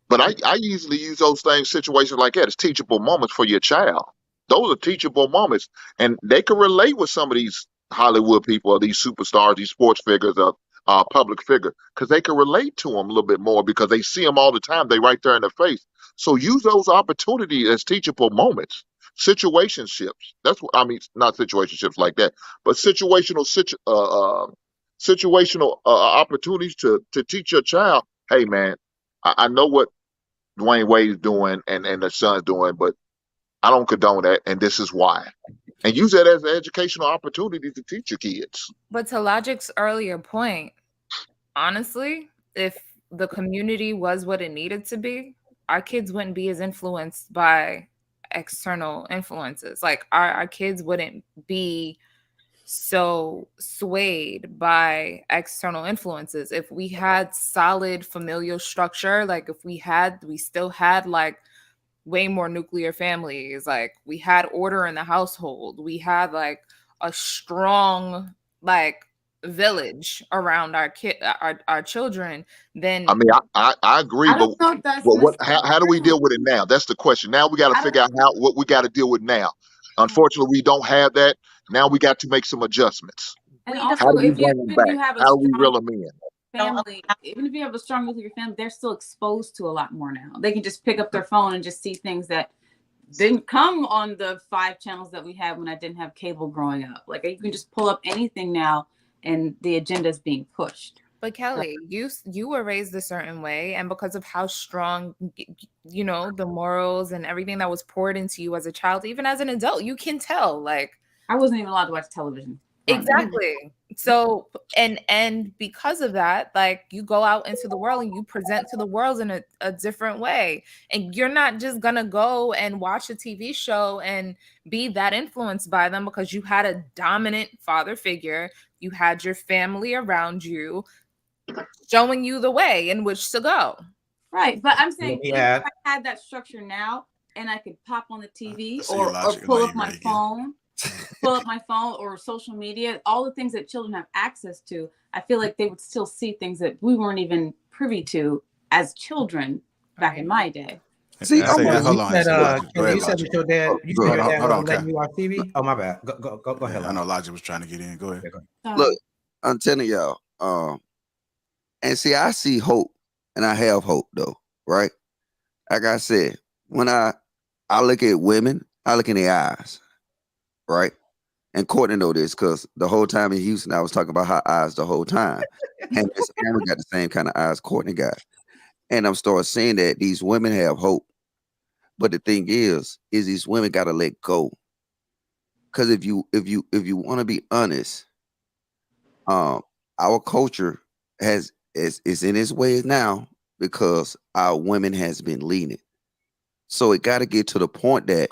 But I usually use those things, situations like that, as teachable moments for your child. Those are teachable moments, and they can relate with some of these Hollywood people or these superstars, these sports figures, or public figure, because they can relate to them a little bit more because they see them all the time. They right there in their face. So use those opportunities as teachable moments, situationships. That's what I mean. Not situationships like that, but situational opportunities to teach your child. Hey, man, I know what Dwayne Wade is doing and the son's doing, but I don't condone that, and this is why. And use that as an educational opportunity to teach your kids. But to Logic's earlier point, honestly, if the community was what it needed to be, our kids wouldn't be as influenced by external influences. Like our kids wouldn't be so swayed by external influences. If we had solid familial structure, like if we still had like way more nuclear families, like we had order in the household, we had like a strong like village around our children, then I mean, I agree, but how do we deal with it now? That's the question. Now we got to figure out what we got to deal with now. Unfortunately, we don't have that. Now we got to make some adjustments. And also, how do we bring them back? How do we reel them in? Family, even if you have a strong nuclear family, they're still exposed to a lot more now. They can just pick up their phone and just see things that didn't come on the 5 channels that we had when I didn't have cable growing up. Like you can just pull up anything now, and the agenda is being pushed. But Kelly, you were raised a certain way, and because of how strong, the morals and everything that was poured into you as a child, even as an adult, you can tell. Like I wasn't even allowed to watch television. Exactly. So, and because of that, like you go out into the world and you present to the world in a different way. And you're not just going to go and watch a TV show and be that influenced by them because you had a dominant father figure. You had your family around you showing you the way in which to go. Right. But I'm saying if I had that structure now and I could pop on the TV or pull up my phone. pull up my phone or social media, all the things that children have access to, I feel like they would still see things that we weren't even privy to as children back in my day. See, hold on. Kelly, you said that your dad, Hold on, letting you watch TV? Oh, my bad. Go ahead. I know Logic was trying to get in. Go ahead. Look, I'm telling y'all, and see, I see hope, and I have hope though, right? Like I said, when I look at women, I look in their eyes, right? And Courtney know this because the whole time in Houston, I was talking about her eyes the whole time, and Miss Amber got the same kind of eyes Courtney got, and I'm starting seeing that these women have hope, but the thing is these women got to let go, because if you want to be honest, our culture is in its ways now because our women has been leading. So it got to get to the point that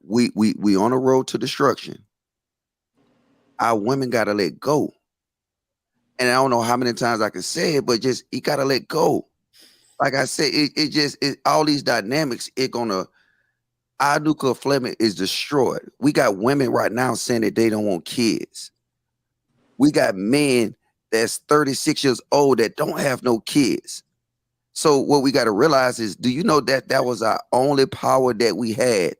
we on a road to destruction. Our women got to let go. And I don't know how many times I can say it, but just you got to let go. Like I said, it all these dynamics, our nuclear family is destroyed. We got women right now saying that they don't want kids. We got men that's 36 years old that don't have no kids. So what we got to realize is, do you know that was our only power that we had?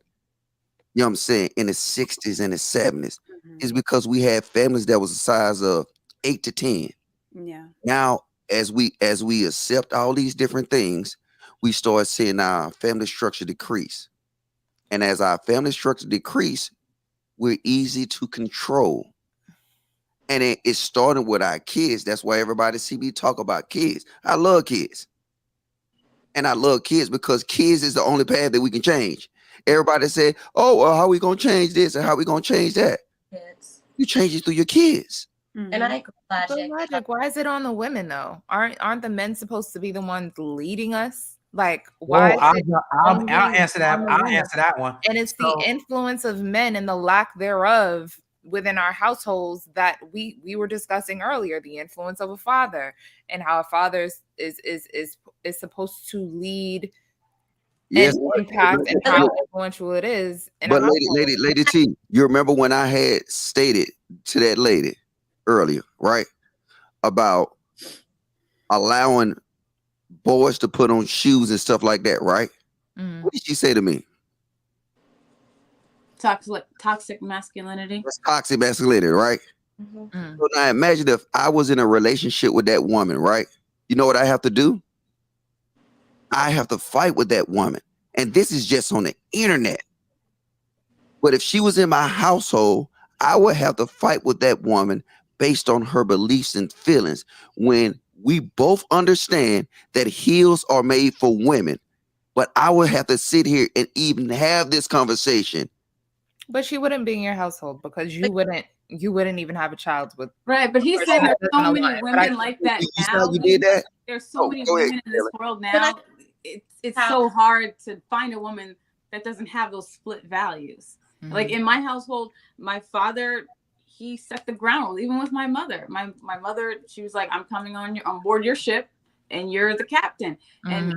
You know what I'm saying? In the 60s and the 70s, is because we had families that was the size of 8 to 10. Yeah. Now, as we accept all these different things, we start seeing our family structure decrease. And as our family structure decrease, we're easy to control. And it's starting with our kids. That's why everybody see me talk about kids. I love kids. And I love kids because kids is the only path that we can change. Everybody say, oh, well, how are we going to change this and how are we going to change that? Kids. You change it through your kids. And I agree, Logic. Logic, why is it on the women though? Aren't the men supposed to be the ones leading us? Like, why? I'll answer that. I'll answer that one. And it's the influence of men and the lack thereof within our households that we were discussing earlier. The influence of a father and how a father is supposed to lead. Yes, and impact and how influential it is. But lady T, you remember when I had stated to that lady earlier, right, about allowing boys to put on shoes and stuff like that, right? Mm-hmm. What did she say to me? Toxic masculinity. That's toxic masculinity, right? Mm-hmm. So now imagine if I was in a relationship with that woman, right? You know what I have to do? I have to fight with that woman. And this is just on the internet. But if she was in my household, I would have to fight with that woman based on her beliefs and feelings, when we both understand that heels are made for women. But I would have to sit here and even have this conversation. But she wouldn't be in your household because you wouldn't even have a child with. Right, but he's saying there's so many women like that now. You did that? There's so many women in this world now. It's so hard to find a woman that doesn't have those split values. Mm-hmm. Like in my household, my father, he set the ground rules, even with my mother. My mother, she was like, I'm coming on board your ship and you're the captain. Mm-hmm.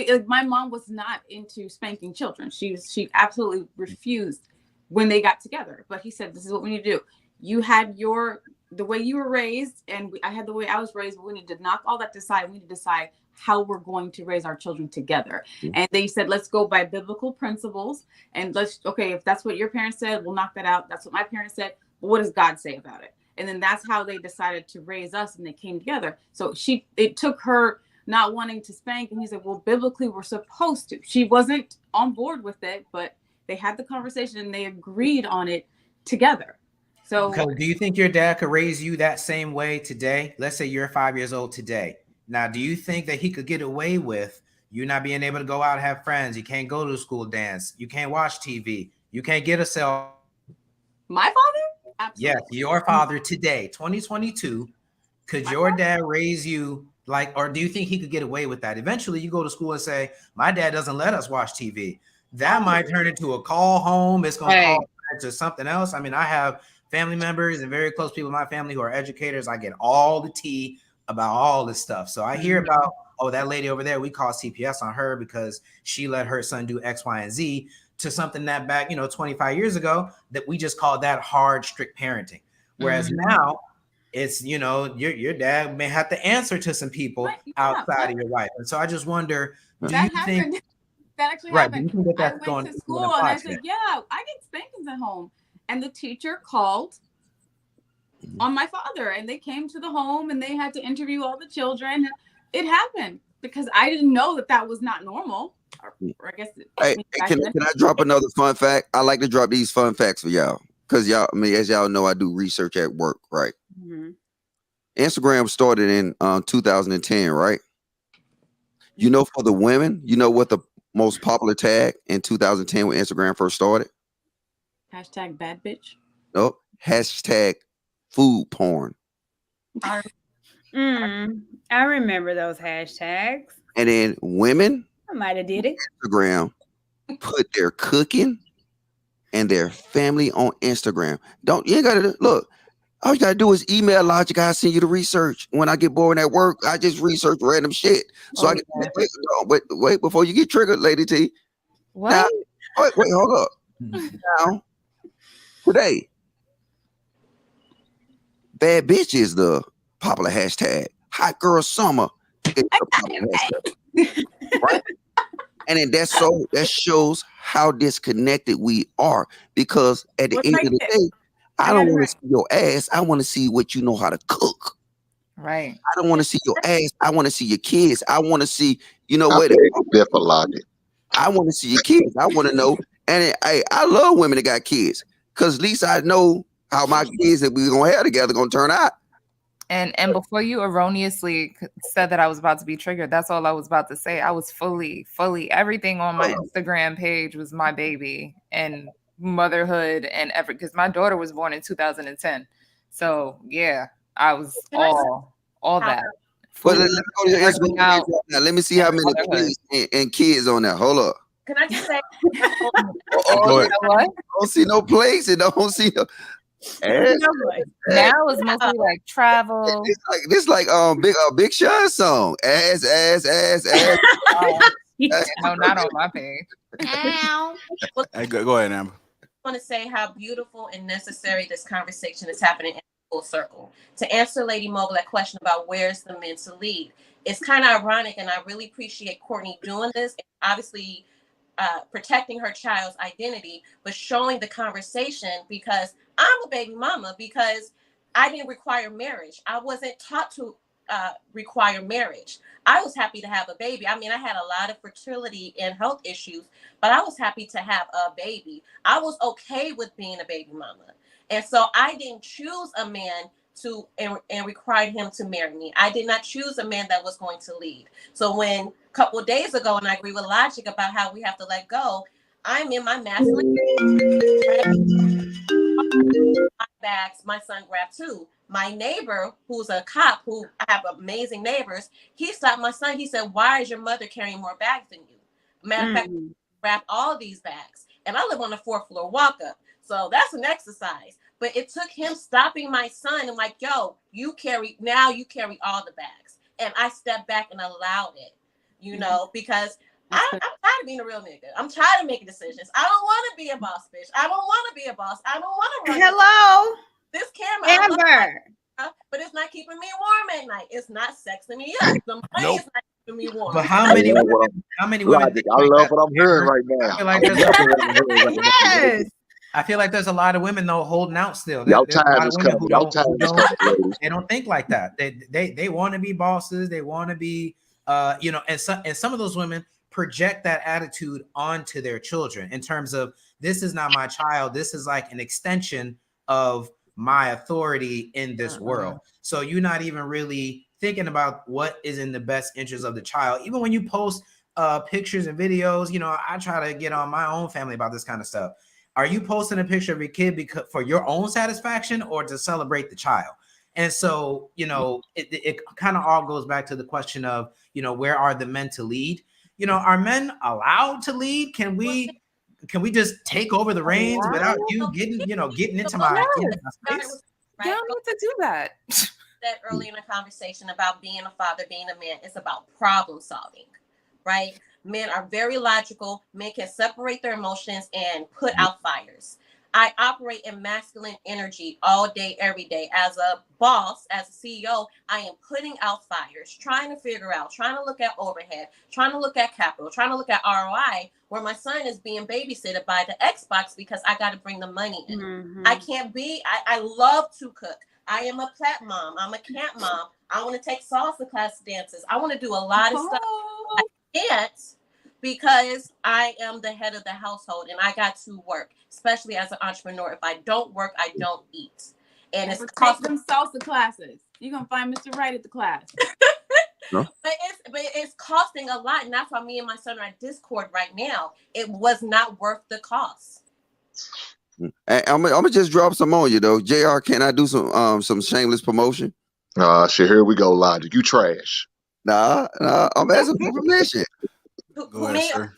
And my mom was not into spanking children. She absolutely refused when they got together. But he said, this is what we need to do. You had the way you were raised, and I had the way I was raised, but we need to knock all that aside. We need to decide how we're going to raise our children together. Mm-hmm. And they said, let's go by biblical principles. And if that's what your parents said, we'll knock that out. That's what my parents said. But what does God say about it? And then that's how they decided to raise us, and they came together. So it took her not wanting to spank. And he said, well, biblically, we're supposed to. She wasn't on board with it, but they had the conversation and they agreed on it together. So do you think your dad could raise you that same way today? Let's say you're 5 years old today. Now, do you think that he could get away with you not being able to go out and have friends? You can't go to the school dance. You can't watch TV. You can't get a cell. My father? Absolutely. Yes, your father today, 2022. Could your dad raise you like, or do you think he could get away with that? Eventually, you go to school and say, my dad doesn't let us watch TV. That might turn into a call home. It's going to call to something else. I mean, I have family members and very close people in my family who are educators. I get all the tea about all this stuff. So I hear about, oh, that lady over there, we call CPS on her because she let her son do X, Y, and Z, to something that back, 25 years ago, that we just called that hard, strict parenting. Whereas now it's, your dad may have to answer to some people outside of your wife. And so I just wonder, do you think that actually right, happened? Do you think that I that's went to school and I said, yeah, I get spankings at home. And the teacher called on my father, and they came to the home and they had to interview all the children. It happened because I didn't know that was not normal. Or I guess Hey, can I drop another fun fact? I like to drop these fun facts for y'all because y'all, as y'all know, I do research at work, right? Instagram started in 2010, right? You know, for the women, you know what the most popular tag in 2010 when Instagram first started? Hashtag bad bitch. Nope. Hashtag food porn. I remember those hashtags. And then women, I might have did it. Instagram put their cooking and their family on Instagram. You ain't gotta look. All you gotta do is email Logic. I send you the research. When I get bored at work, I just research random shit. So I get wait before you get triggered, Lady T. What? Now, wait, hold up. Now, today, bad bitch is the popular hashtag. Hot girl summer is the popular hashtag. Right? And then that shows how disconnected we are, because at the end of the day, I don't want to see your ass. I want to see what you know how to cook. Right. I don't want to see your ass. I want to see your kids. I want to see, what? I want to see your kids. I want to know. And I love women that got kids, because at least I know how my kids that we're gonna have together gonna turn out. And before you erroneously said that I was about to be triggered, that's all I was about to say. I was fully everything on my Instagram page was my baby and motherhood and because my daughter was born in 2010. So yeah, I was all that. But let me go to your Instagram page right now. Let me see how many plays and kids on there. Hold up. Can I just say? What? Don't see no place and don't see no. Now it's mostly like travel. This like Big Sean song. Ass. No, not on my page. Hey, go ahead, Amber. I want to say how beautiful and necessary this conversation is happening in full circle. To answer Lady Mogul that question about where's the men to lead, it's kind of ironic, and I really appreciate Courtney doing this. And obviously, protecting her child's identity, but showing the conversation, because I'm a baby mama, because I didn't require marriage. I wasn't taught to require marriage. I was happy to have a baby. I mean, I had a lot of fertility and health issues, but I was happy to have a baby. I was okay with being a baby mama. And so I didn't choose a man and required him to marry me. I did not choose a man that was going to lead. So when a couple of days ago, and I agree with Logic about how we have to let go, I'm in my masculine bags. My son grabbed two. My neighbor, who's a cop, who I have amazing neighbors, he stopped my son. He said, "Why is your mother carrying more bags than you?" Matter of fact, grabbed all these bags. And I live on the 4th floor walk up. So that's an exercise. But it took him stopping my son and like, yo, you carry all the bags. And I stepped back and allowed it, because I'm tired of being a real nigga. I'm tired of making decisions. I don't want to be a boss bitch. I don't want to be a boss. I don't want to run. Hello. This camera. Amber. But it's not keeping me warm at night. It's not sexing me up. The money is not keeping me warm. But how many women? Logic, I love what I'm hearing right now. I feel like there's a lot of women though holding out still. Y'all time is coming. Y'all time is coming. They don't think like that. They want to be bosses. They want to be, and some of those women project that attitude onto their children in terms of, this is not my child. This is like an extension of my authority in this world. So you're not even really thinking about what is in the best interest of the child. Even when you post pictures and videos, I try to get on my own family about this kind of stuff. Are you posting a picture of your kid because for your own satisfaction or to celebrate the child? And so, it kind of all goes back to the question of, where are the men to lead? Are men allowed to lead? Can we just take over the reins without you getting into my space? You don't need to do that. That early in the conversation about being a father, being a man, it's about problem solving. right? Men are very logical. Men can separate their emotions and put out fires. I operate in masculine energy all day, every day. As a boss, as a CEO, I am putting out fires, trying to figure out, trying to look at overhead, trying to look at capital, trying to look at ROI, where my son is being babysitted by the Xbox because I got to bring the money in. Mhm. I can't be, I love to cook. I am a plat mom. I'm a camp mom. I want to take salsa class dances. I want to do a lot of stuff. I can't because I am the head of the household and I got to work, especially as an entrepreneur. If I don't work, I don't eat. And it's take them salsa classes. You're gonna find Mr. Right at the class. No? But it's costing a lot, and that's why me and my son are at Discord right now. It was not worth the cost. I'm gonna just drop some on you though. JR, can I do some shameless promotion? Shit, here we go, Logic. You trash. Nah, I'm asking for permission. Go ahead, sir.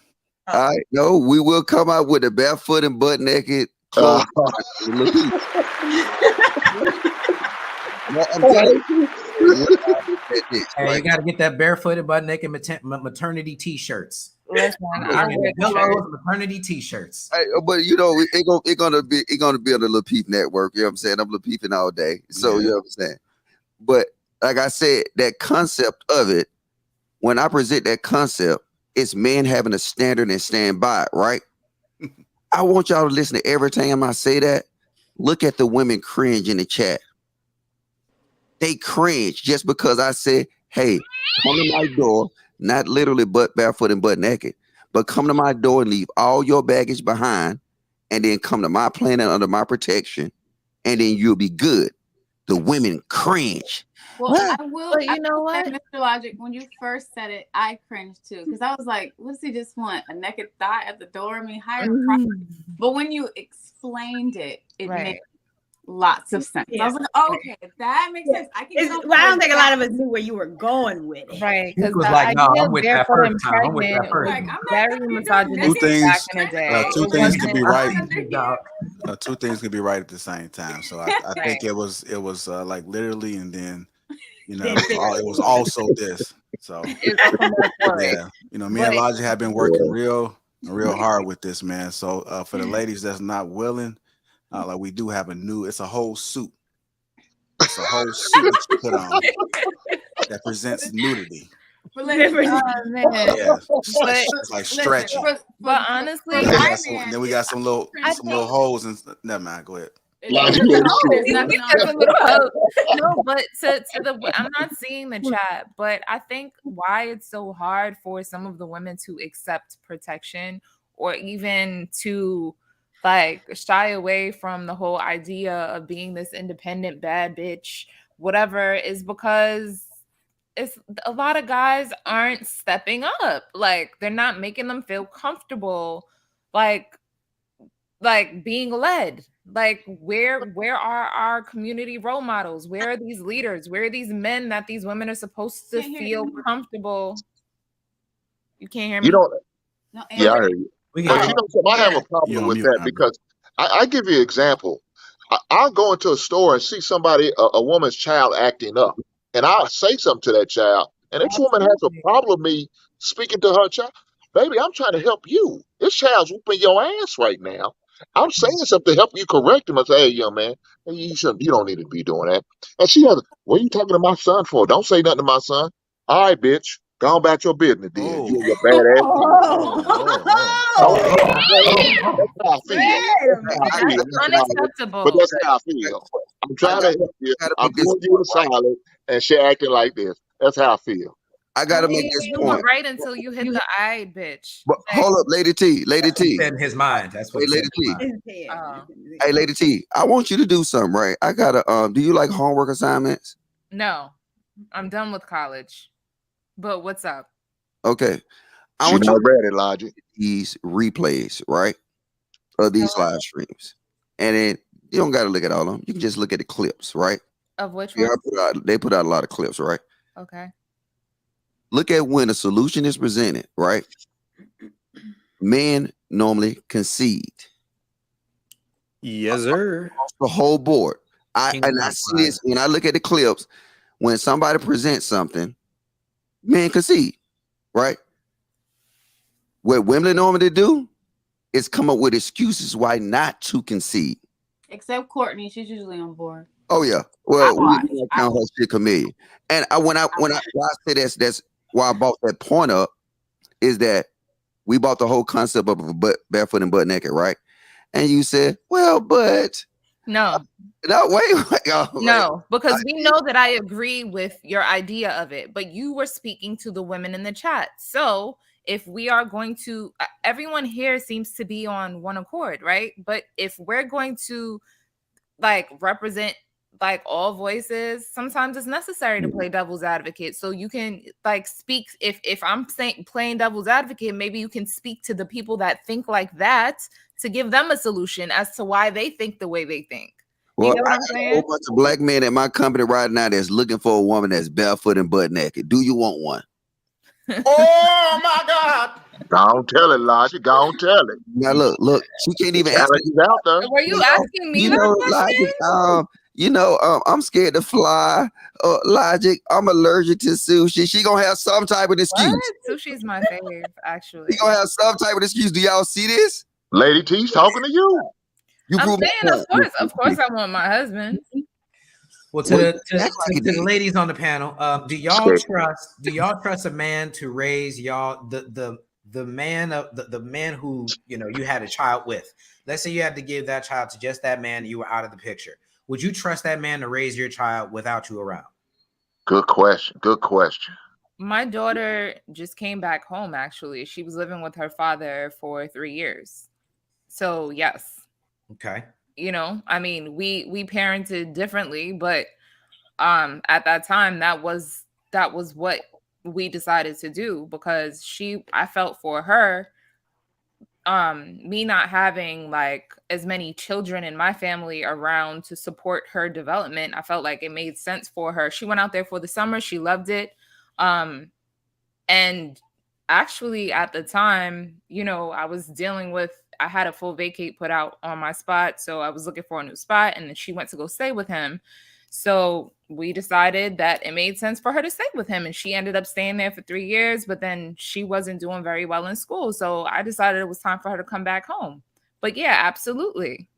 All right, no, we will come out with a barefoot and butt naked clothes. I'm telling you. Hey, you got to get that barefooted, butt naked maternity T-shirts. Listen, maternity T-shirts. But you know, it's gonna be on the Lapeef Network. You know what I'm saying? I'm Lapeefing all day, so you know what I'm saying. But like I said, that concept of it, when I present that concept, it's men having a standard and stand by it, right? I want y'all to listen to every time I say that. Look at the women cringe in the chat. They cringe just because I said, hey, come to my door, not literally butt barefoot and butt naked, but come to my door and leave all your baggage behind, and then come to my planet under my protection, and then you'll be good. The women cringe. Well, I will. But you know what, Mr. Logic, when you first said it, I cringed too because I was like, "What does he just want? A naked thigh at the door?" I mean, hire a property. But when you explained it, it made lots of sense. I was like, okay, that makes sense. I don't think a lot of us knew where you were going with it. Right, because was like, no, I'm with that first time. I'm with that first was time. very misogynistic back in the day. Two things could be right. Two Two things could be right at the same time. So I think it was like literally, and then it was also this. So yeah, me and Logic have been working real hard with this, man. So for the ladies that's not willing, like we do have it's a whole suit. It's a whole suit that you put on that presents nudity. It's like stretchy. But honestly, then we got some little holes and never mind. Go ahead. No, but I'm not seeing the chat, but I think why it's so hard for some of the women to accept protection or even to like shy away from the whole idea of being this independent bad bitch, whatever, is because it's a lot of guys aren't stepping up. Like they're not making them feel comfortable, like being led. Like where are our community role models? Where are these leaders? Where are these men that these women are supposed to feel comfortable? You can't hear me? You don't. No, yeah, I hear you. But I have a problem with that because I give you an example. I'll go into a store and see somebody, a woman's child acting up, and I'll say something to that child, and this woman has a problem with me speaking to her child. Baby, I'm trying to help you. This child's whooping your ass right now. I'm saying something to help you correct him. I say, hey, young man, you don't need to be doing that. And she has, what are you talking to my son for? Don't say nothing to my son. All right, bitch. Go on about your business, then. You a badass. That's how I feel. That's unacceptable. But that's how I feel. I'm trying to help you. I'm doing you a solid, and she acting like this. That's how I feel. I gotta make this you point. were right until you hit the eye, bitch. But hold up, Lady T. In his mind. That's what Lady T. Hey, Lady T. I want you to do something, right? I gotta. Do you like homework assignments? No, I'm done with college. But what's up? Okay, I want you to read it, Logic. These replays, right, of these live streams, and then you don't got to look at all of them. You can just look at the clips, right? Of which one? They put out a lot of clips, right? Okay. Look at when a solution is presented, right? Men normally concede. Yes, sir. The whole board. I see this when I look at the clips. When somebody presents something, men concede, right? What women normally do is come up with excuses why not to concede. Except Courtney, she's usually on board. Oh yeah. Well, we count her shit chameleon. And when I say that's why I brought that point up is that we bought the whole concept of barefoot and butt naked, right? And you said, well, but no, wait. No, because we know that I agree with your idea of it, but you were speaking to the women in the chat. So if we are going to, everyone here seems to be on one accord, right? But if we're going to like represent like all voices, sometimes it's necessary to play devil's advocate. So you can like speak, if I'm saying playing devil's advocate, maybe you can speak to the people that think like that to give them a solution as to why they think the way they think. Well, you know what I I'm got saying? a whole bunch of black men at my company right now that's looking for a woman that's barefoot and butt naked. Do you want one? Oh my God! Don't tell it, Logic. Don't tell it. Now look, she can't even answer. Out there. Were you asking me that question? Logic, I'm scared to fly. Logic, I'm allergic to sushi. She gonna have some type of excuse. What? Sushi's my fave, actually. She gonna have some type of excuse. Do y'all see this? Lady T's talking to you. I'm saying, of course, I want my husband. Well, to the ladies on the panel, do y'all trust a man to raise y'all the man who you had a child with? Let's say you had to give that child to just that man, and you were out of the picture. Would you trust that man to raise your child without you around? Good question. Good question. My daughter just came back home. Actually, she was living with her father for 3 years. So yes. Okay. I mean, we parented differently, but at that time that was what we decided to do, because I felt for her, me not having like as many children in my family around to support her development, I felt like it made sense for her. She went out there for the summer, she loved it. And actually at the time, I had a full vacate put out on my spot. So I was looking for a new spot, and then she went to go stay with him. So we decided that it made sense for her to stay with him, and she ended up staying there for 3 years, but then she wasn't doing very well in school. So I decided it was time for her to come back home. But yeah, absolutely.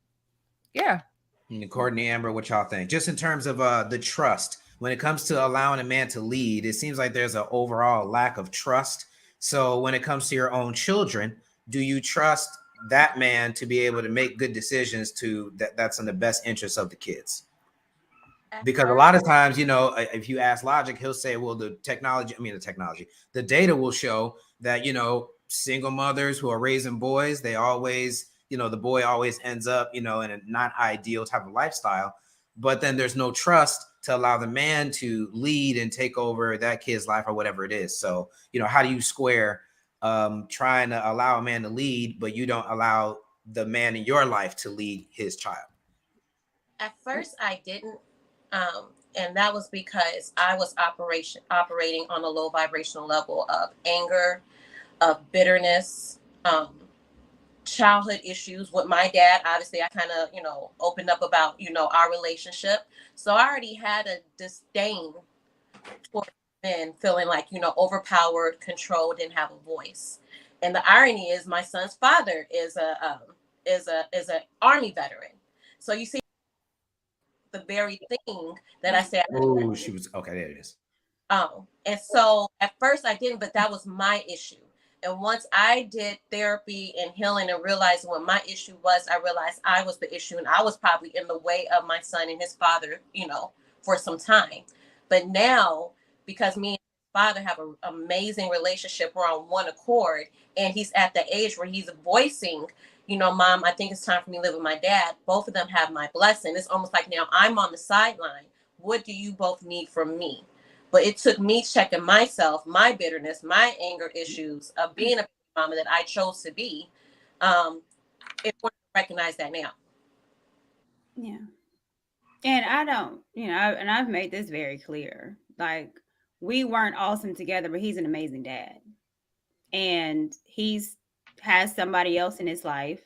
Yeah. And Courtney, Amber, what y'all think? Just in terms of the trust, when it comes to allowing a man to lead, it seems like there's an overall lack of trust. So when it comes to your own children, do you trust that man to be able to make good decisions that's in the best interest of the kids? Because a lot of times, if you ask Logic, he'll say, well, the data will show that, single mothers who are raising boys, they always, the boy always ends up, in a not ideal type of lifestyle. But then there's no trust to allow the man to lead and take over that kid's life or whatever it is. So, how do you square trying to allow a man to lead, but you don't allow the man in your life to lead his child? At first, I didn't. And that was because I was operating on a low vibrational level of anger, of bitterness, childhood issues with my dad. Obviously, I kind of, opened up about, our relationship. So I already had a disdain for men, feeling like, overpowered, controlled, didn't have a voice. And the irony is my son's father is an Army veteran. So you see, the very thing that I said. Oh, she was okay. There it is. And so at first I didn't, but that was my issue. And once I did therapy and healing and realizing what my issue was, I realized I was the issue, and I was probably in the way of my son and his father, for some time. But now, because me and his father have an amazing relationship, we're on one accord, and he's at the age where he's voicing, Mom, I think it's time for me to live with my dad. Both of them have my blessing. It's almost like now I'm on the sideline. What do you both need from me? But it took me checking myself, my bitterness, my anger issues of being a mama that I chose to be. It's important to recognize that now. Yeah. And I don't, and I've made this very clear. Like, we weren't awesome together, but he's an amazing dad. And has somebody else in his life,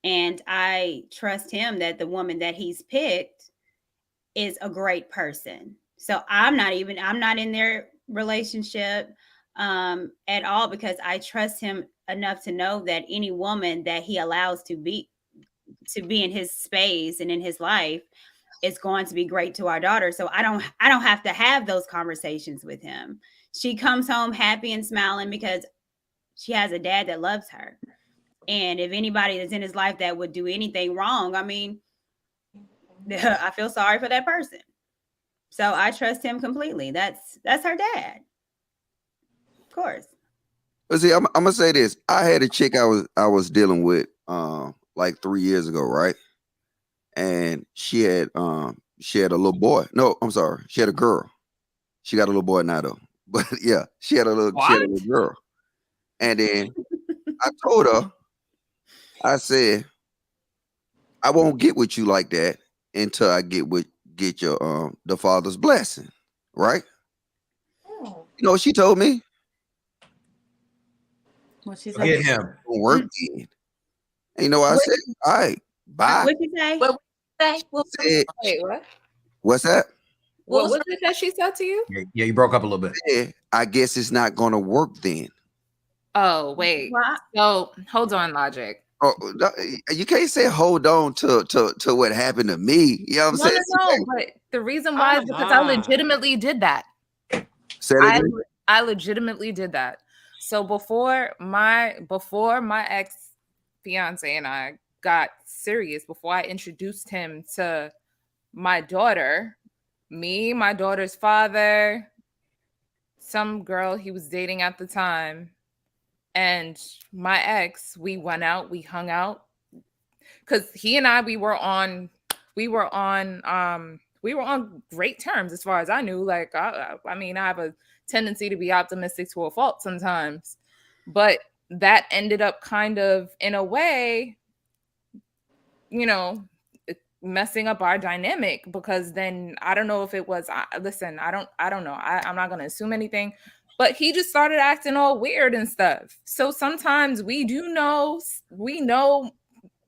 and I trust him that the woman that he's picked is a great person. So I'm not in their relationship. at all, because I trust him enough to know that any woman that he allows to be in his space and in his life is going to be great to our daughter. So I don't have to have those conversations with him. She comes home happy and smiling because she has a dad that loves her. And if anybody that's in his life that would do anything wrong, I mean, I feel sorry for that person. So I trust him completely. That's her dad. Of course. But see, I'm gonna say this. I had a chick I was dealing with like 3 years ago, right? And she had a little boy. No, I'm sorry, she had a girl. She got a little boy now though. But yeah, she had a little girl. And then I told her, I said, I won't get with you like that until I get your the father's blessing, right? You know what she told me? What she Get said? him work then. And you know what I said? All right, bye. What'd you say? What Said, Wait, what? what's that? What was it that she said to you? Yeah, you broke up a little bit. Yeah, I guess it's not gonna work then. Oh, wait. So hold on, Logic. Oh, no, you can't say hold on to what happened to me. You know what I'm saying? No, but the reason why is because I legitimately did that. Say it again. I legitimately did that. So before my ex fiance and I got serious, before I introduced him to my daughter, me, my daughter's father, some girl he was dating at the time, and my ex, we went out, we hung out, because he and I we were on great terms as far as I knew. Like I mean, I have a tendency to be optimistic to a fault sometimes, but that ended up kind of, in a way, you know, messing up our dynamic, because then I don't know if it was, listen, I don't know. I'm not going to assume anything, but he just started acting all weird and stuff. So sometimes we know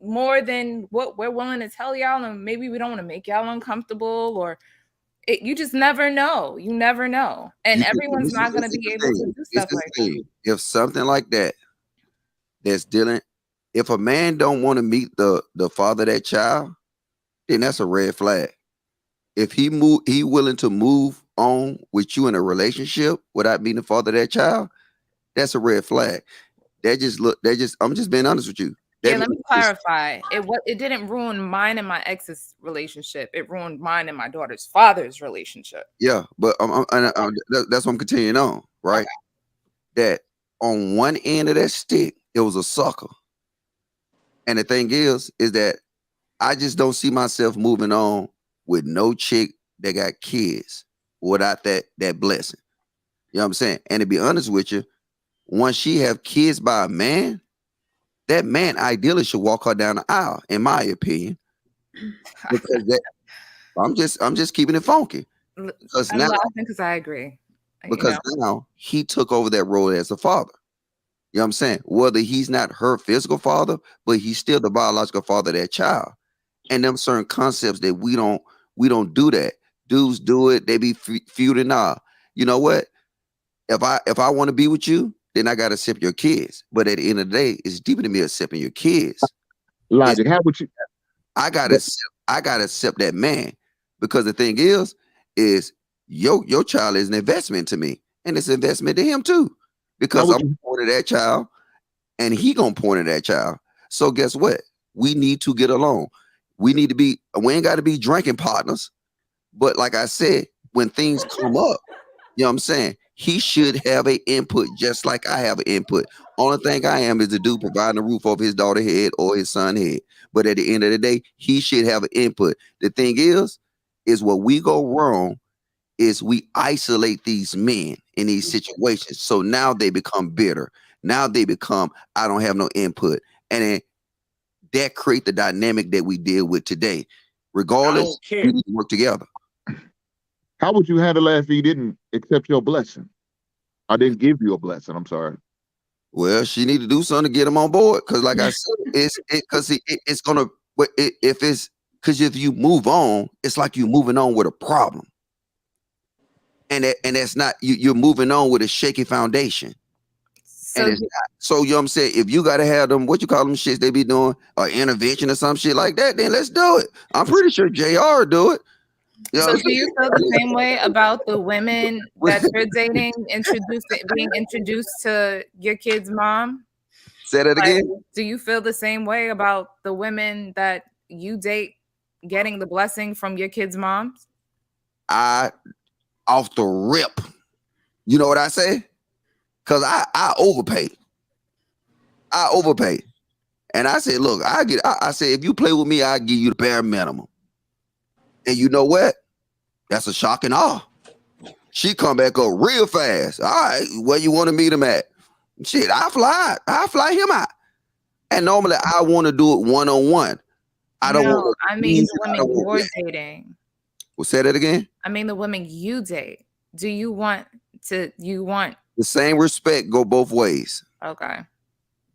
more than what we're willing to tell y'all, and maybe we don't want to make y'all uncomfortable, or you just never know. You never know. And everyone's not going to be able to do stuff like that. If something like that's dealing, if a man don't want to meet the father of that child, then that's a red flag. If he willing to move on with you in a relationship without meeting the father of that child, that's a red flag. I'm just being honest with you. Yeah, let me clarify. It didn't ruin mine and my ex's relationship. It ruined mine and my daughter's father's relationship. Yeah, but that's what I'm continuing on, right? Okay. That on one end of that stick, it was a sucker. And the thing is that I just don't see myself moving on with no chick that got kids without that blessing. You know what I'm saying? And to be honest with you, once she have kids by a man, that man ideally should walk her down the aisle, in my opinion. Because I'm just keeping it funky. I'm laughing because I agree. Because now he took over that role as a father. You know what I'm saying? Whether he's not her physical father, but he's still the biological father of that child. And them certain concepts that we don't do that. Dudes do it. They be feuding. Nah, you know what? If I want to be with you, then I gotta accept your kids. But at the end of the day, it's deeper than me accepting your kids. Logic, how would you? I gotta accept that man, because the thing is your child is an investment to me, and it's an investment to him too. Because I'm pointing at that child, and he gonna point at that child. So guess what? We need to get along. We ain't got to be drinking partners. But like I said, when things come up, you know what I'm saying? He should have an input just like I have an input. Only thing I am is the dude providing a roof over his daughter's head or his son's head. But at the end of the day, he should have an input. The thing is what we go wrong is we isolate these men in these situations. So now they become bitter. Now they become, I don't have no input. And then that create the dynamic that we deal with today. Regardless, we need to work together. How would you handle that if he didn't accept your blessing? I didn't give you a blessing. I'm sorry. Well, she need to do something to get him on board. Because like I said, it's gonna, if you move on, it's like you moving on with a problem. and that's not you're moving on with a shaky foundation. So And it's not. So you know what I'm saying, if you gotta have them, what you call them shits they be doing, or intervention or some shit like that, then let's do it. I'm pretty sure JR do it. You know So what I'm do you feel the same way about the women that you're dating, being introduced to your kid's mom? Say that Like, again. do you feel the same way about the women that you date getting the blessing from your kids' moms? I off the rip. You know what I say? Cause I overpay. I overpay. And I said, look, I said, if you play with me, I'll give you the bare minimum. And you know what? That's a shock and awe. She come back up real fast. All right, where you want to meet him at? Shit, I fly him out. And normally I want to do it one-on-one. I don't want to. I mean the women you're dating. Well, say that again. I mean the women you date. Do you want the same respect go both ways. Okay.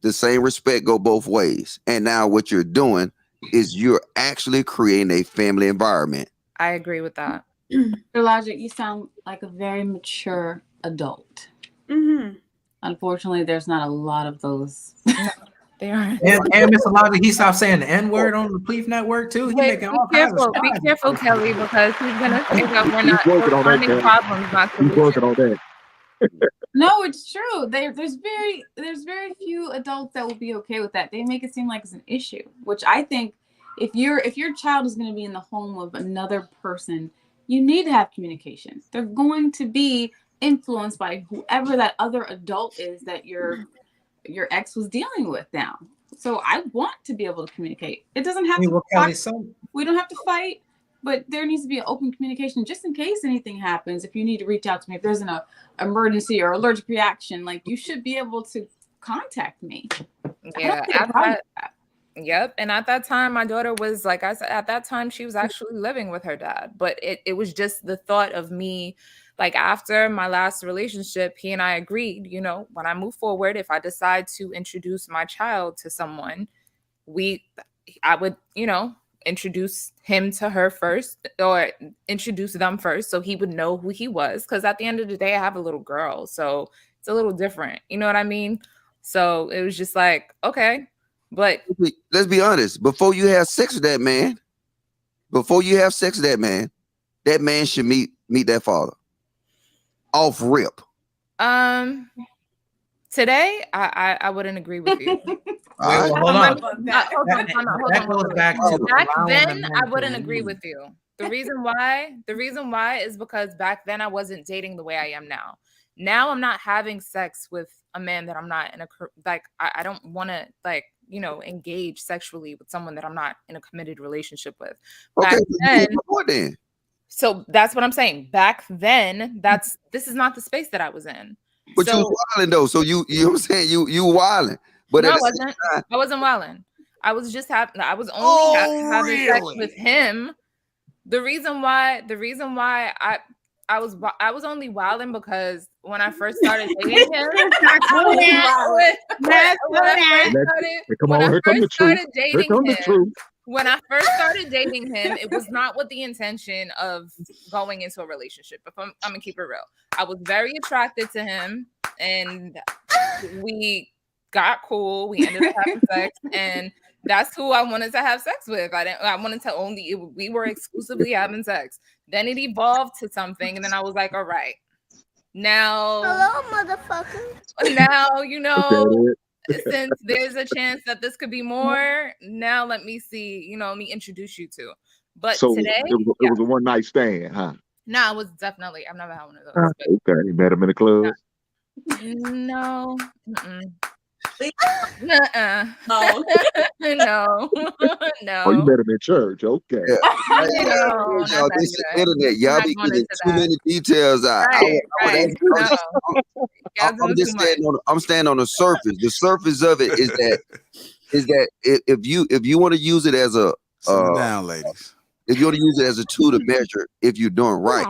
The same respect go both ways. And now what you're doing is you're actually creating a family environment. I agree with that. Your Logic, you sound like a very mature adult. Mm-hmm. Unfortunately, there's not a lot of those. They aren't. And Mr. Logic, he stopped saying the N-word on the Lapeef Network too. He making all kinds of Be careful, Kelly, because he's gonna think that we're finding problems, not He's working on that. No, it's true. There's very few adults that will be okay with that. They make it seem like it's an issue, which I think if your child is going to be in the home of another person, you need to have communication. They're going to be influenced by whoever that other adult is that your ex was dealing with now. So I want to be able to communicate. It doesn't have to fight. We don't have to fight, but there needs to be an open communication just in case anything happens. If you need to reach out to me, if there's an emergency or allergic reaction, like you should be able to contact me. Yeah. Yep. And at that time, my daughter was, like I said, at that time, she was actually living with her dad. But it was just the thought of me, like after my last relationship, he and I agreed, you know, when I move forward, if I decide to introduce my child to someone, I would, you know, introduce him to her first, or introduce them first, so he would know who he was. Because at the end of the day, I have a little girl, so it's a little different. You know what I mean? So it was just like, okay. But let's be honest. Before you have sex with that man, that man should meet that father. Off rip. Today, I wouldn't agree with you. Hold on. Back then, I wouldn't agree with you. The reason why is because back then I wasn't dating the way I am now. Now I'm not having sex with a man that I'm not in I don't want to engage sexually with someone that I'm not in a committed relationship with. Back then, so that's what I'm saying. Back then, this is not the space that I was in. But you was wilding though, so you know what I'm saying, you wilding. But no, I wasn't wilding. I was just having having sex with him. The reason why I was only wilding because when I first started dating him, when I first started dating him, it was not with the intention of going into a relationship. If I'm gonna keep it real, I was very attracted to him, and we got cool. We ended up having sex, and that's who I wanted to have sex with. We were exclusively having sex. Then it evolved to something, and then I was like, all right, now, hello, motherfucker. Now, you know, since there's a chance that this could be more, now let me see, me introduce you to. But so today, it was a one night stand, huh? No, it was definitely. I've never had one of those. Okay, you met him in the club. No. No. No. Oh, you met him in church. Okay. Y'all, this is internet. Y'all be getting too many details out. I'm standing on the surface. The surface of it is that if you want to use it as a down, ladies. If you want to use it as a tool to measure if you're doing right,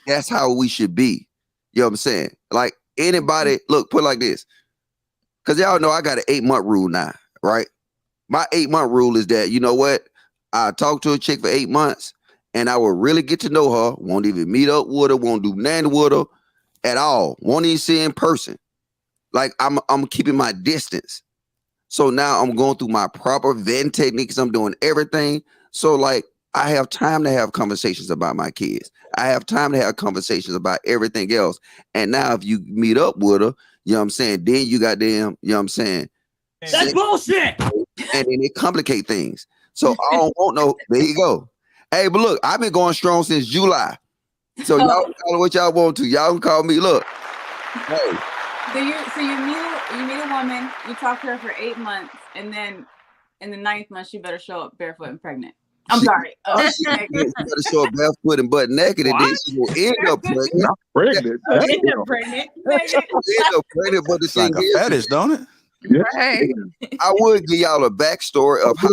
that's how we should be. You know what I'm saying? Like anybody, look, put it like this. Because y'all know I got an 8-month rule now, right? My 8-month rule is that, you know what? I talk to a chick for 8 months, and I will really get to know her. Won't even meet up with her. Won't do nothing with her at all. Won't even see her in person. Like I'm keeping my distance. So now I'm going through my proper vetting techniques. I'm doing everything. So like I have time to have conversations about my kids. I have time to have conversations about everything else. And now if you meet up with her, you know what I'm saying, then you got them, you know what I'm saying? That's bullshit. And then it complicate things. So I don't want no, there you go. Hey, but look, I've been going strong since July. So y'all call it what y'all want to. Y'all can call me. Look. Hey. So you meet a woman, you talk to her for 8 months, and then in the 9th month she better show up barefoot and pregnant. I'm sorry. She better show up barefoot and butt naked, and then she will end up pregnant. Not pregnant. End up pregnant. End up pregnant, but the It's like thing a is, fetish, don't it? Yeah. Right. I would give y'all a backstory of how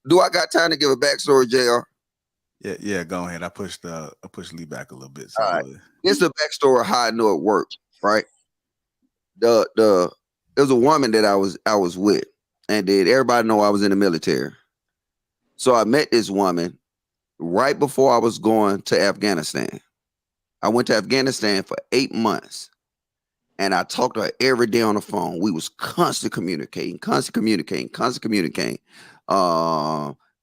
do I got time to give a backstory, JR? Yeah, go ahead. I pushed Lee back a little bit. So all right. This is the backstory of how I know it worked, right? There was a woman that I was with, and did everybody know I was in the military? So I met this woman right before I was going to Afghanistan. I went to Afghanistan for 8 months, and I talked to her every day on the phone. We was constantly communicating.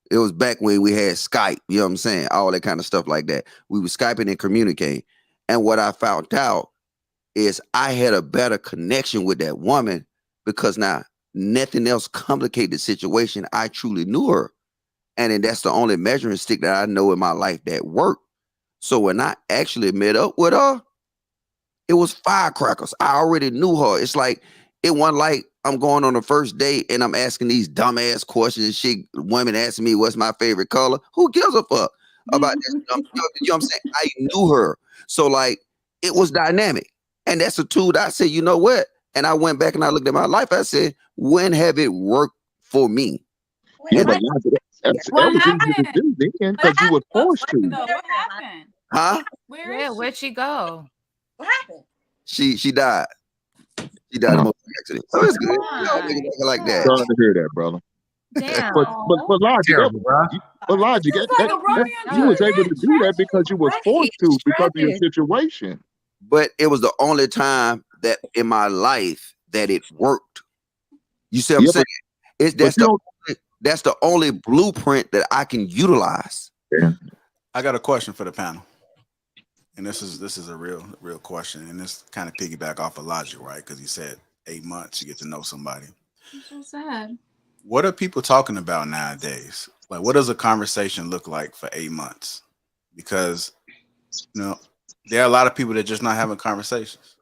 It was back when we had Skype, you know what I'm saying? All that kind of stuff like that. We were Skyping and communicating. And what I found out is I had a better connection with that woman because now nothing else complicated the situation. I truly knew her. And then that's the only measuring stick that I know in my life that worked. So when I actually met up with her, it was firecrackers. I already knew her. It's like, it wasn't like I'm going on the first date and I'm asking these dumbass questions and shit. Women asking me what's my favorite color. Who gives a fuck about this? You know what I'm saying? I knew her. So like, it was dynamic. And that's a tool that I said, you know what? And I went back and I looked at my life. I said, when have it worked for me? Yeah, but that was easy to do then because you were forced to. What happened? Huh? Where'd she go? What happened? She died. She died in a motor accident. So it's good. Like that. Sorry to hear that, brother. Damn. But Logic, Logic, you was able to do that because you was forced to because of your situation. But it was the only time that in my life that it worked. You see what I'm saying? That's the only blueprint that I can utilize. Yeah. I got a question for the panel. And this is a real question. And this kind of piggyback off of Logic, right? Because he said 8 months you get to know somebody. It's so sad. What are people talking about nowadays? Like, what does a conversation look like for 8 months? Because, you know, there are a lot of people that just not having conversations.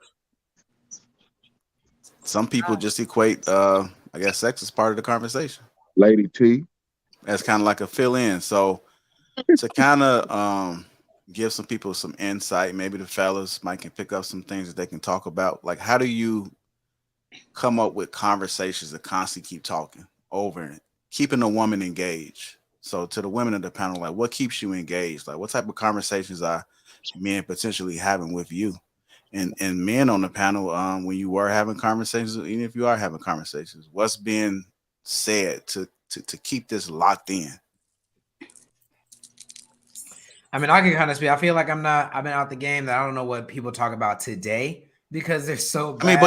Some people just equate, I guess, sex as part of the conversation. Lady T. That's kind of like a fill-in. So to kind of give some people some insight, maybe the fellas might can pick up some things that they can talk about. Like, how do you come up with conversations that constantly keep talking over and keeping a woman engaged? So to the women of the panel, like, what keeps you engaged? Like, what type of conversations are men potentially having with you? And men on the panel, when you were having conversations, even if you are having conversations, what's being said to keep this locked in? I mean, I can kind of speak. I feel like I've been out the game that I don't know what people talk about today because they're so bad.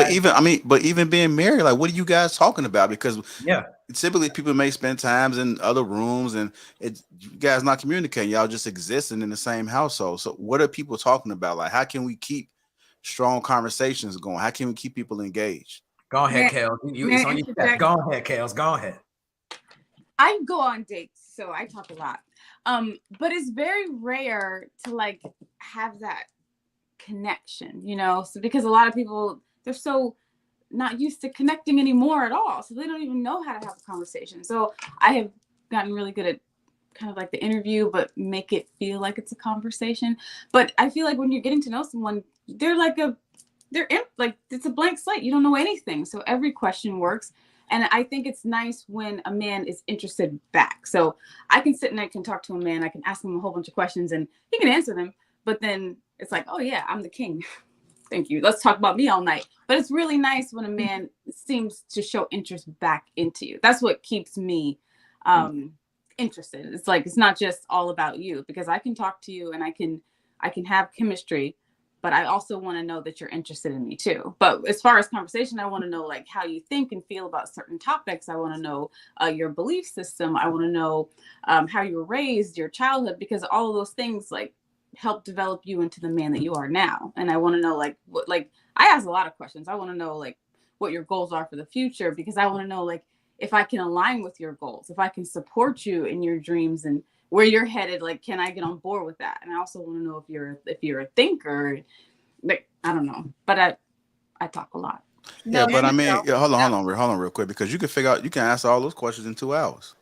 But even being married, like, what are you guys talking about? Because yeah, typically people may spend times in other rooms and you guys not communicating. Y'all just existing in the same household. So what are people talking about? Like, how can we keep strong conversations going? How can we keep people engaged? Go ahead, Kales. It's on your step. Go ahead, Kales. Go ahead. I go on dates, so I talk a lot. But it's very rare to like have that connection, you know, so because a lot of people, they're so not used to connecting anymore at all. So they don't even know how to have a conversation. So I have gotten really good at kind of like the interview, but make it feel like it's a conversation. But I feel like when you're getting to know someone, they're like it's a blank slate. You don't know anything. So every question works. And I think it's nice when a man is interested back. So I can sit and I can talk to a man. I can ask him a whole bunch of questions and he can answer them. But then it's like, oh, yeah, I'm the king. Thank you. Let's talk about me all night. But it's really nice when a man seems to show interest back into you. That's what keeps me interested. It's like, it's not just all about you, because I can talk to you and I can have chemistry, but I also want to know that you're interested in me too. But as far as conversation, I want to know like how you think and feel about certain topics. I want to know your belief system. I want to know how you were raised, your childhood, because all of those things like help develop you into the man that you are now. And I want to know like what, like I ask a lot of questions. I want to know like what your goals are for the future, because I want to know like if I can align with your goals, if I can support you in your dreams and where you're headed, like, can I get on board with that? And I also want to know if you're a thinker, like, I don't know, but I talk a lot. Yeah, but I mean, yeah, hold on real quick, because you can answer all those questions in 2 hours.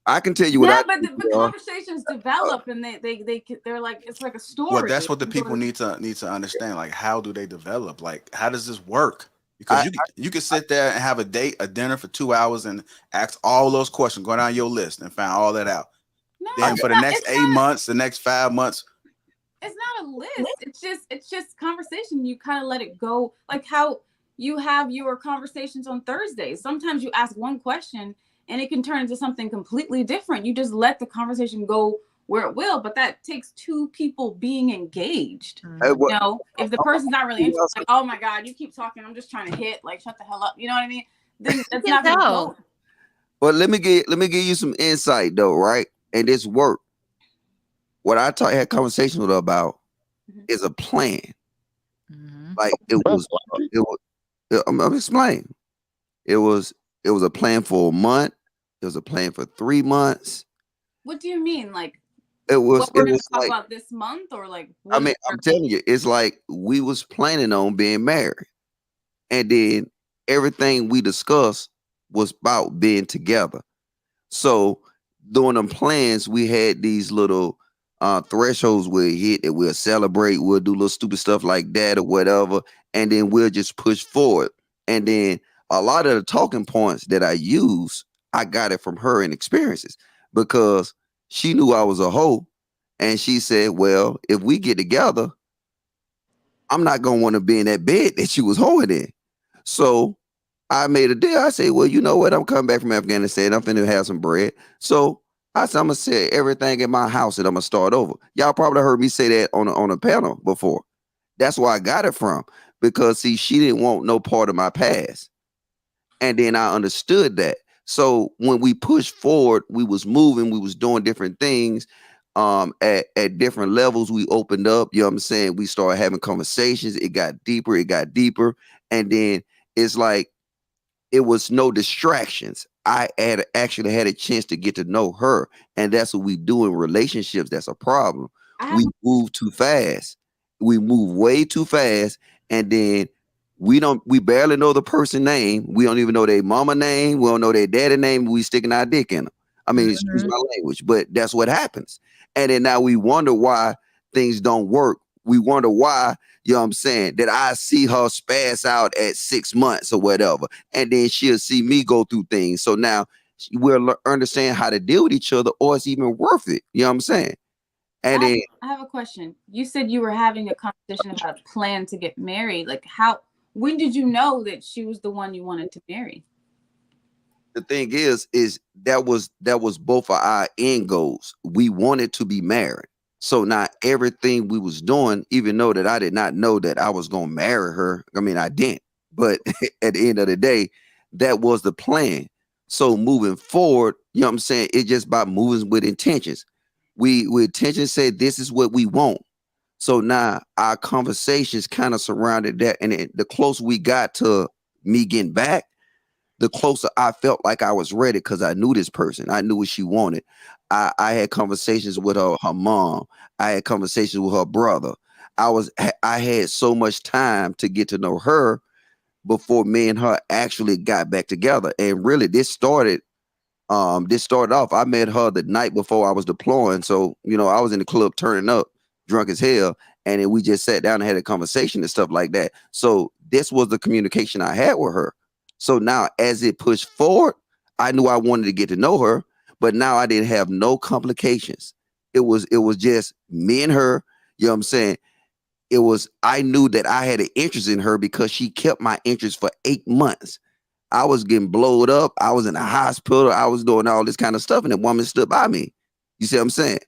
I can tell you what. Yeah, but the conversations develop, and they're like, it's like a story. Well, that's what the people need to understand. Like, how do they develop? Like, how does this work? Because you can sit there and have a dinner for 2 hours and ask all those questions, go down your list and find all that out. No, then for the next 8 months, the next 5 months, it's not a list. It's just conversation. You kind of let it go, like how you have your conversations on Thursdays. Sometimes you ask one question and it can turn into something completely different. You just let the conversation go where it will, but that takes two people being engaged. You know, if the person's not really interested, like, oh my God, you keep talking, I'm just trying to hit, like, shut the hell up. You know what I mean? Then that's not gonna go. Well, let me give you some insight though, right? And this work. What I had conversation with her about is a plan. Like I'm explaining. It was a plan for a month. It was a plan for 3 months. What do you mean? Like, it was what we're it gonna was talk like, about this month, or like? I mean, I'm telling you, it's like we was planning on being married, and then everything we discussed was about being together. So during them plans, we had these little thresholds we'll hit, that we'll celebrate, we'll do little stupid stuff like that or whatever, and then we'll just push forward. And then a lot of the talking points that I use, I got it from her and experiences, because she knew I was a hoe, and she said, well, if we get together, I'm not gonna want to be in that bed that you was hoeing in. So I made a deal. I said, well, you know what? I'm coming back from Afghanistan. I'm finna have some bread. So I said, I'm gonna say everything in my house and I'm gonna start over. Y'all probably heard me say that on a panel before. That's where I got it from, because see, she didn't want no part of my past. And then I understood that. So when we pushed forward, we was moving, we was doing different things at different levels. We opened up, you know what I'm saying? We started having conversations. It got deeper. And then it's like, it was no distractions. I actually had a chance to get to know her. And that's what we do in relationships. That's a problem. We move too fast. We move way too fast. And then we barely know the person's name. We don't even know their mama name. We don't know their daddy name. We sticking our dick in them. I mean, excuse my language, but that's what happens. And then now we wonder why things don't work. We wonder why, you know what I'm saying, that I see her spaz out at 6 months or whatever. And then she'll see me go through things. So now we'll understand how to deal with each other, or it's even worth it. You know what I'm saying? And I have a question. You said you were having a conversation about a plan to get married. Like, when did you know that she was the one you wanted to marry? The thing is that was both of our end goals. We wanted to be married. So now everything we was doing, even though that I did not know that I was going to marry her. I mean, I didn't, but at the end of the day, that was the plan. So moving forward, you know what I'm saying? It's just about moving with intentions. We with intention said, this is what we want. So now our conversations kind of surrounded that. And the closer we got to me getting back, the closer I felt like I was ready, because I knew this person. I knew what she wanted. I had conversations with her mom. I had conversations with her brother. I had so much time to get to know her before me and her actually got back together. And really, this started off. I met her the night before I was deploying. So, you know, I was in the club turning up, drunk as hell. And then we just sat down and had a conversation and stuff like that. So this was the communication I had with her. So now as it pushed forward, I knew I wanted to get to know her, but now I didn't have no complications. It was just me and her. You know what I'm saying? I knew that I had an interest in her because she kept my interest for 8 months. I was getting blowed up. I was in the hospital. I was doing all this kind of stuff, and the woman stood by me. You see what I'm saying?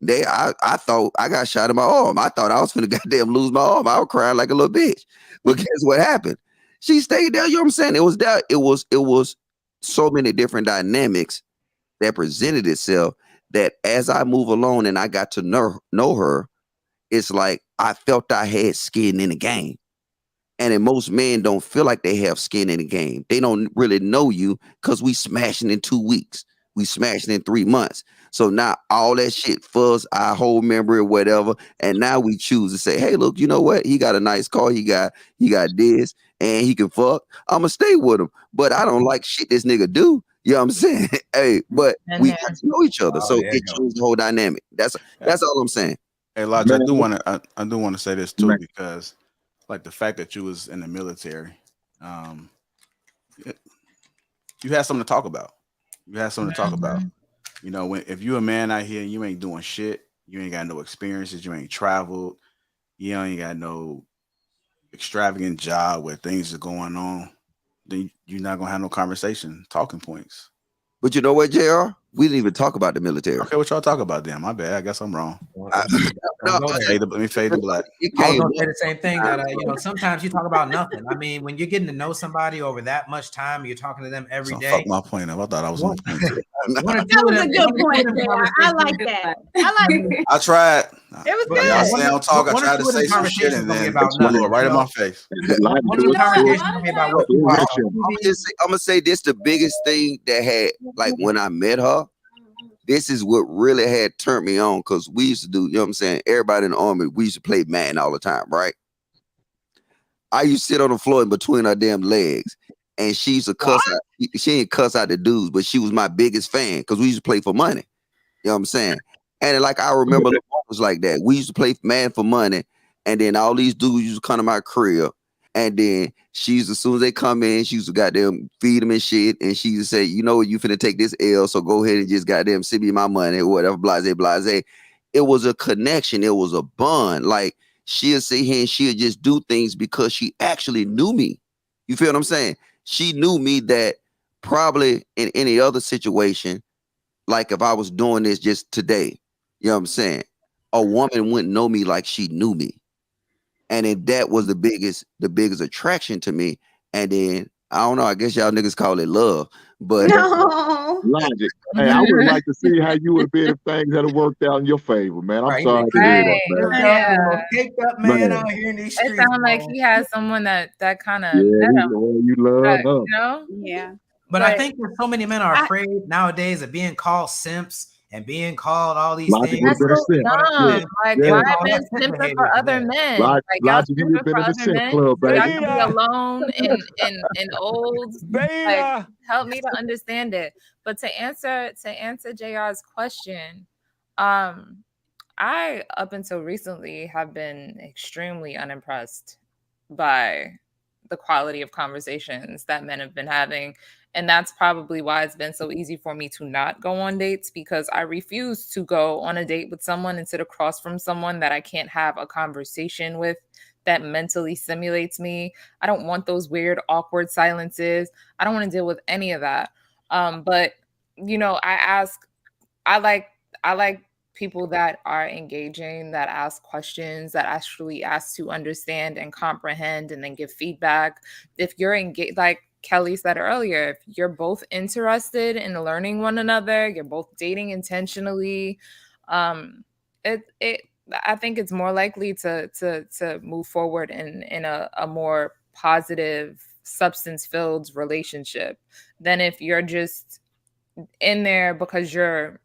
I thought I got shot in my arm. I thought I was gonna goddamn lose my arm. I was crying like a little bitch. But guess what happened? She stayed there. You know what I'm saying? It was that. It was so many different dynamics that presented itself that as I move along and I got to know her, it's like I felt I had skin in the game. And then most men don't feel like they have skin in the game. They don't really know you because we smashing in 2 weeks. We smashing in 3 months. So now all that shit fuzz our whole memory or whatever. And now we choose to say, hey, look, you know what? He got a nice car. He got this and he can fuck. I'ma stay with him. But I don't like shit this nigga do. You know what I'm saying? Hey, but we got to know each other. So it changed the whole dynamic. That's all I'm saying. Hey, Lodge, I do want to say this too, because like the fact that you was in the military, you had something to talk about. You had something to talk about. You know, if you a man out here and you ain't doing shit, you ain't got no experiences, you ain't traveled, you ain't got no extravagant job where things are going on, then you're not gonna have no conversation, talking points. But you know what, JR? We didn't even talk about the military. Okay, what y'all talk about then? My bad. I guess I'm wrong. No, let me fade the black. I was gonna say the same thing, that you know, sometimes you talk about nothing. I mean, when you're getting to know somebody over that much time, you're talking to them every day. Fuck my point up. I thought I was on the point. That was a good point, JR. I like that. I tried. It was But good. y'all stay on talk. I tried to say some shit and then blew it right in my face. I'm gonna say this: the biggest thing that had, like, when I met her, this is what really had turned me on, because we used to do, you know what I'm saying? Everybody in the army, we used to play man all the time, right? I used to sit on the floor in between her damn legs, and she used to cuss out. She ain't cuss out the dudes, but she was my biggest fan because we used to play for money. You know what I'm saying? And like I remember the was like that. We used to play man for money, and then all these dudes used to come to my crib, and then she used, as soon as they come in, she used to goddamn feed them and shit, and she used to say, you know what, you finna take this L, so go ahead and just goddamn send me my money or whatever, blase, blase. It was a connection. It was a bond. Like, she'll sit here and she'll just do things because she actually knew me. You feel what I'm saying? She knew me that probably in any other situation, like if I was doing this just today, you know what I'm saying? A woman wouldn't know me like she knew me. And then that was the biggest attraction to me. And then, I don't know, I guess y'all niggas call it love, but no. Logic. Hey, I would like to see how you would be if things had worked out in your favor, man. I'm sorry to hear that, man. Yeah. Caked up man out here in these streets. It sounds like he has someone that kind of you love you know? Yeah. But I think that so many men are afraid nowadays of being called simps and being called all these things. That's so dumb. Like, why men simping for other men? Like, y'all simping for other men? Y'all can be alone and old. Like, help me to understand it. But to answer JR's question, I up until recently have been extremely unimpressed by the quality of conversations that men have been having. And that's probably why it's been so easy for me to not go on dates, because I refuse to go on a date with someone and sit across from someone that I can't have a conversation with that mentally stimulates me. I don't want those weird, awkward silences. I don't want to deal with any of that. But, you know, I like people that are engaging, that ask questions, that actually ask to understand and comprehend and then give feedback. If you're engaged, like Kelly said earlier, if you're both interested in learning one another, you're both dating intentionally, I think it's more likely to move forward in a more positive, substance-filled relationship than if you're just in there because you're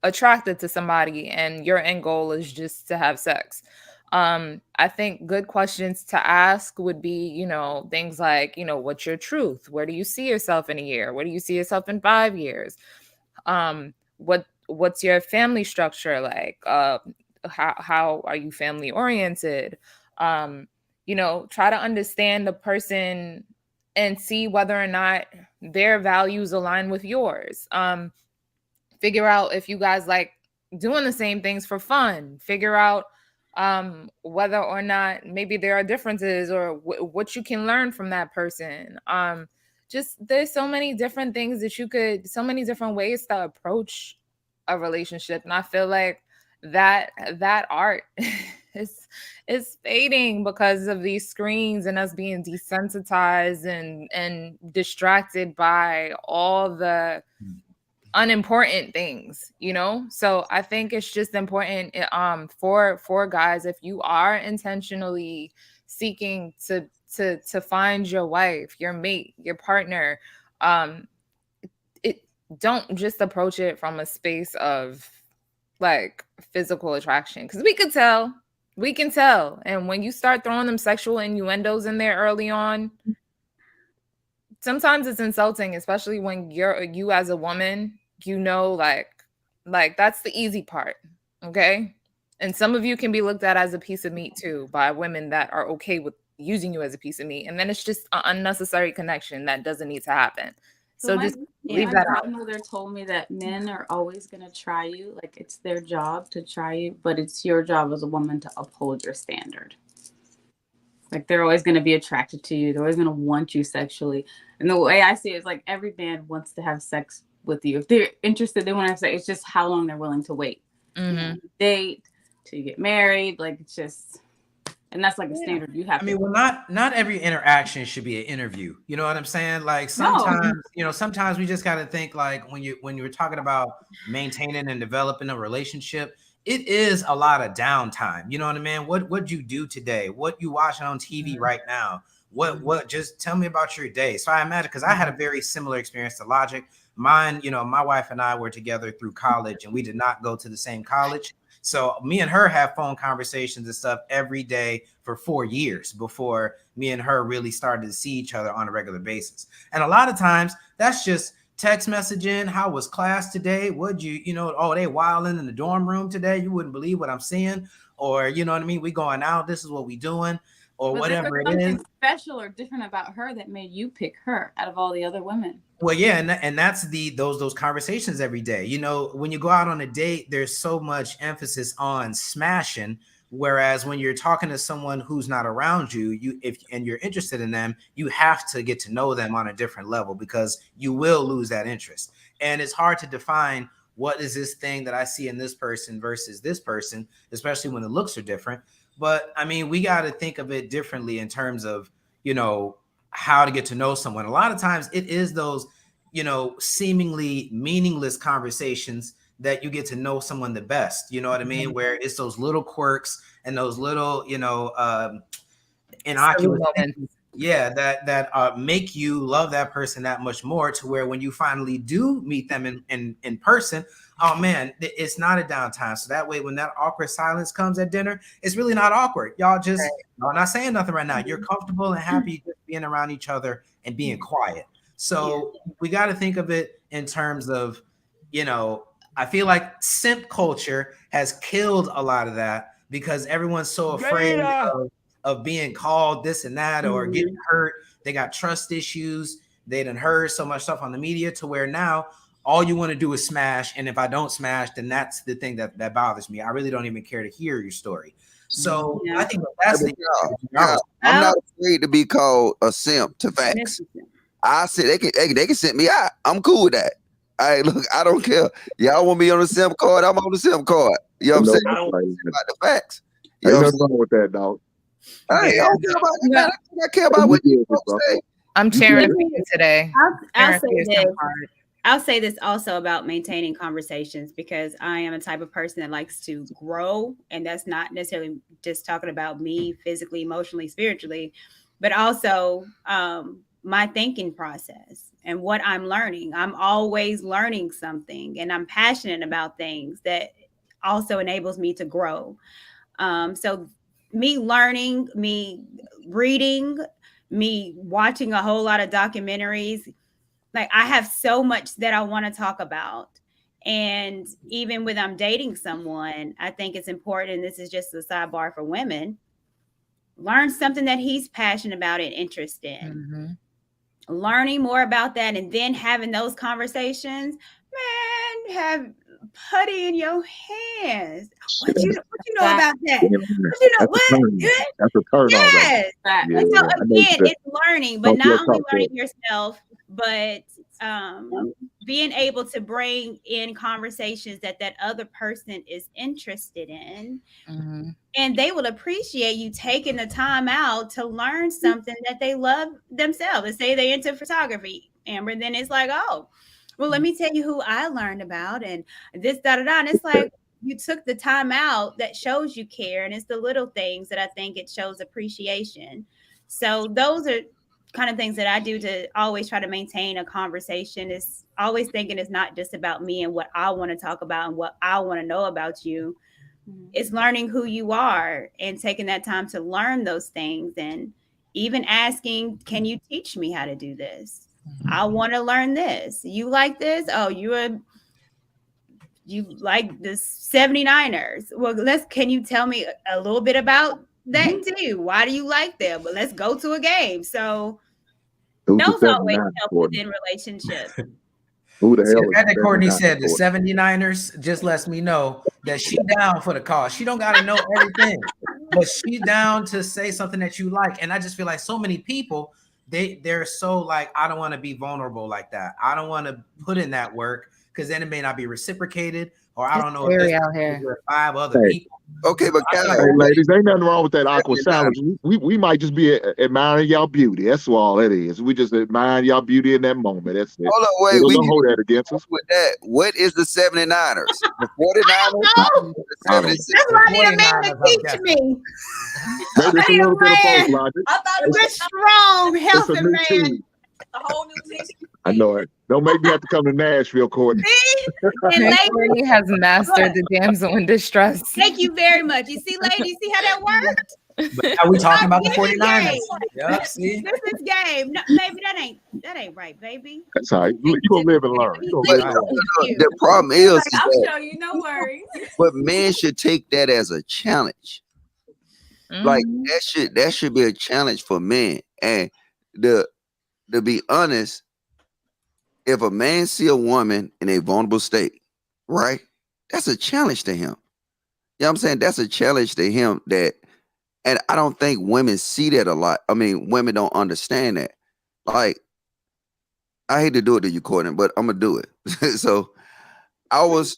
attracted to somebody and your end goal is just to have sex. I think good questions to ask would be, you know, things like, you know, what's your truth? Where do you see yourself in a year? Where do you see yourself in 5 years? What's your family structure like? How are you family oriented? You know, try to understand the person and see whether or not their values align with yours. Figure out if you guys like doing the same things for fun. Figure out whether or not maybe there are differences or what you can learn from that person. just there's so many different things that you could, so many different ways to approach a relationship. And I feel like that art is fading because of these screens and us being desensitized and distracted by all the unimportant things, you know. So I think it's just important for guys, if you are intentionally seeking to find your wife, your mate, your partner, it don't just approach it from a space of like physical attraction, because we can tell. And when you start throwing them sexual innuendos in there early on, sometimes it's insulting, especially when you as a woman, you know, like that's the easy part, okay? And some of you can be looked at as a piece of meat too by women that are okay with using you as a piece of meat, and then it's just an unnecessary connection that doesn't need to happen. So just leave that out. My grandmother told me that men are always going to try you, like it's their job to try you, but it's your job as a woman to uphold your standard. Like they're always going to be attracted to you, they're always going to want you sexually. And the way I see it is like every man wants to have sex with you. If they're interested, they want to have sex. It's just how long they're willing to wait. Date till you get married, like it's just, and that's like a standard you have. I mean, well, not every interaction should be an interview. You know what I'm saying? Like sometimes, you know, sometimes we just got to think like when you're talking about maintaining and developing a relationship, it is a lot of downtime. You know what I mean? What'd you do today? What you watching on TV right now? What? Just tell me about your day. So I imagine, because I had a very similar experience to Logic. Mine, you know, my wife and I were together through college, and we did not go to the same college. So me and her have phone conversations and stuff every day for 4 years before me and her really started to see each other on a regular basis. And a lot of times that's just text messaging. How was class today? Would you know, oh, they wilding in the dorm room today. You wouldn't believe what I'm seeing. Or, you know what I mean? We going out. This is what we doing, or but whatever it is. Special or different about her that made you pick her out of all the other women. Well, yeah, and that's those conversations every day. You know, when you go out on a date, there's so much emphasis on smashing, whereas when you're talking to someone who's not around you, and you're interested in them, you have to get to know them on a different level, because you will lose that interest. And it's hard to define what is this thing that I see in this person versus this person, especially when the looks are different. But I mean, we got to think of it differently in terms of, you know, how to get to know someone. A lot of times it is those, you know, seemingly meaningless conversations that you get to know someone the best. You know what I mean? Where it's those little quirks and those little, you know, innocuous things, yeah, that make you love that person that much more, to where when you finally do meet them in person, oh man, it's not a downtime. So that way, when that awkward silence comes at dinner, it's really not awkward. Y'all just, y'all not saying nothing right now. You're comfortable and happy just being around each other and being quiet. So we got to think of it in terms of, you know, I feel like simp culture has killed a lot of that, because everyone's so afraid of being called this and that, or getting hurt. They got trust issues. They done heard so much stuff on the media, to where now all you want to do is smash. And if I don't smash, then that's the thing that bothers me. I really don't even care to hear your story. So I think that's the I'm not afraid to be called a simp to facts. I said they can send me out. I'm cool with that. Look, I don't care. Y'all want me on the simp card? I'm on the simp card. You know what I'm saying? I don't care about the facts. You know nothing wrong with that, dog. I don't care about that. I care about what you say. I'm cheering for you today. I'll say this also about maintaining conversations, because I am a type of person that likes to grow. And that's not necessarily just talking about me physically, emotionally, spiritually, but also my thinking process and what I'm learning. I'm always learning something, and I'm passionate about things that also enables me to grow. So me learning, me reading, me watching a whole lot of documentaries, like I have so much that I want to talk about. And even when I'm dating someone, I think it's important, and this is just a sidebar for women, learn something that he's passionate about and interested in. Learning more about that, and then having those conversations, man, have putty in your hands. What you know about that? What you know, that's a turn on. Yes. And so again, it's learning, but not only learning yourself, but being able to bring in conversations that other person is interested in, and they will appreciate you taking the time out to learn something that they love themselves. Let's say they're into photography, Amber, and then it's like, oh, well, let me tell you who I learned about and this, da, da, da. And it's like, you took the time out that shows you care. And it's the little things that I think it shows appreciation. So those are kind of things that I do to always try to maintain a conversation. Is always thinking it's not just about me and what I want to talk about and what I want to know about you. It's learning who you are and taking that time to learn those things, and even asking, can you teach me how to do this? I want to learn this. You like this? Oh, you like the 79ers. Well, can you tell me a little bit about that too? Why do you like them? But let's go to a game. So those always help within relationships. Who the See, hell the is fact that Courtney 79 said the for? 79ers just lets me know that she down for the cause. She don't got to know everything, but she down to say something that you like. And I just feel like so many people, they're so like, I don't want to be vulnerable like that. I don't want to put in that work because then it may not be reciprocated, or I don't know if out here. there are 5 other people. Okay, but Hey, ladies, ain't nothing wrong with that awkward 79. silence. We might just be admiring y'all beauty. That's all that is. We just admiring y'all beauty in that moment. That's it. Hold on, wait. Don't We need hold that against us. with that. What is the 79ers? The 49ers? The I don't. 76ers? That's why I need a man to teach me. Maybe it's a little bit of both, Logic. I thought it A was good, strong, It's a healthy new man. team. a whole new team. I know it. Don't make me have to come to Nashville, Courtney. See? And Miss ladies, Courtney has mastered the damsel in distress. thank you very much. You see, ladies, see how that worked? But are we talking about the Give me 49ers? game. Yeah, see? This is game. No, baby, that ain't right, baby. That's all right. You gonna live and learn. You gonna But live and learn. the problem is Like, I'll that, show you, no worries. but men should take that as a challenge. Like that should be a challenge for men. And to be honest, if a man see a woman in a vulnerable state, right? That's a challenge to him. You know what I'm saying? That's a challenge to him and I don't think women see that a lot. I mean, women don't understand that. Like, I hate to do it to you, Courtney, but I'm gonna do it. So I was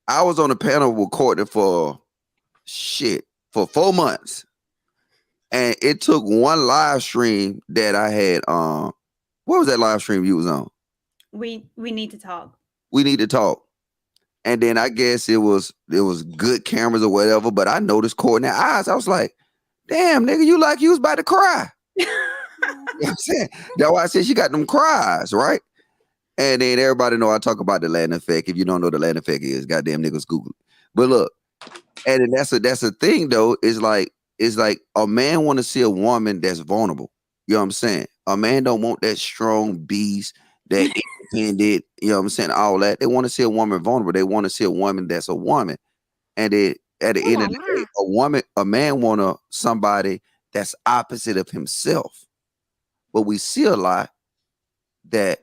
on a panel with Courtney for 4 months. And it took one live stream that I had. What was that live stream you was on? We need to talk. We need to talk. And then I guess it was good cameras or whatever. But I noticed Courtney's eyes. I was like, damn, nigga, you like you was about to cry. You know what I'm saying? That's why I said she got them cries, right? And then everybody know I talk about the Latin effect. If you don't know what the Latin effect is, goddamn niggas Google it. But look, and then that's a thing though. It's like a man want to see a woman that's vulnerable. You know what I'm saying? A man don't want that strong beast, that independent, you know what I'm saying? All that. They want to see a woman vulnerable. They want to see a woman that's a woman. And at the end of the day, a man want somebody that's opposite of himself. But we see a lot that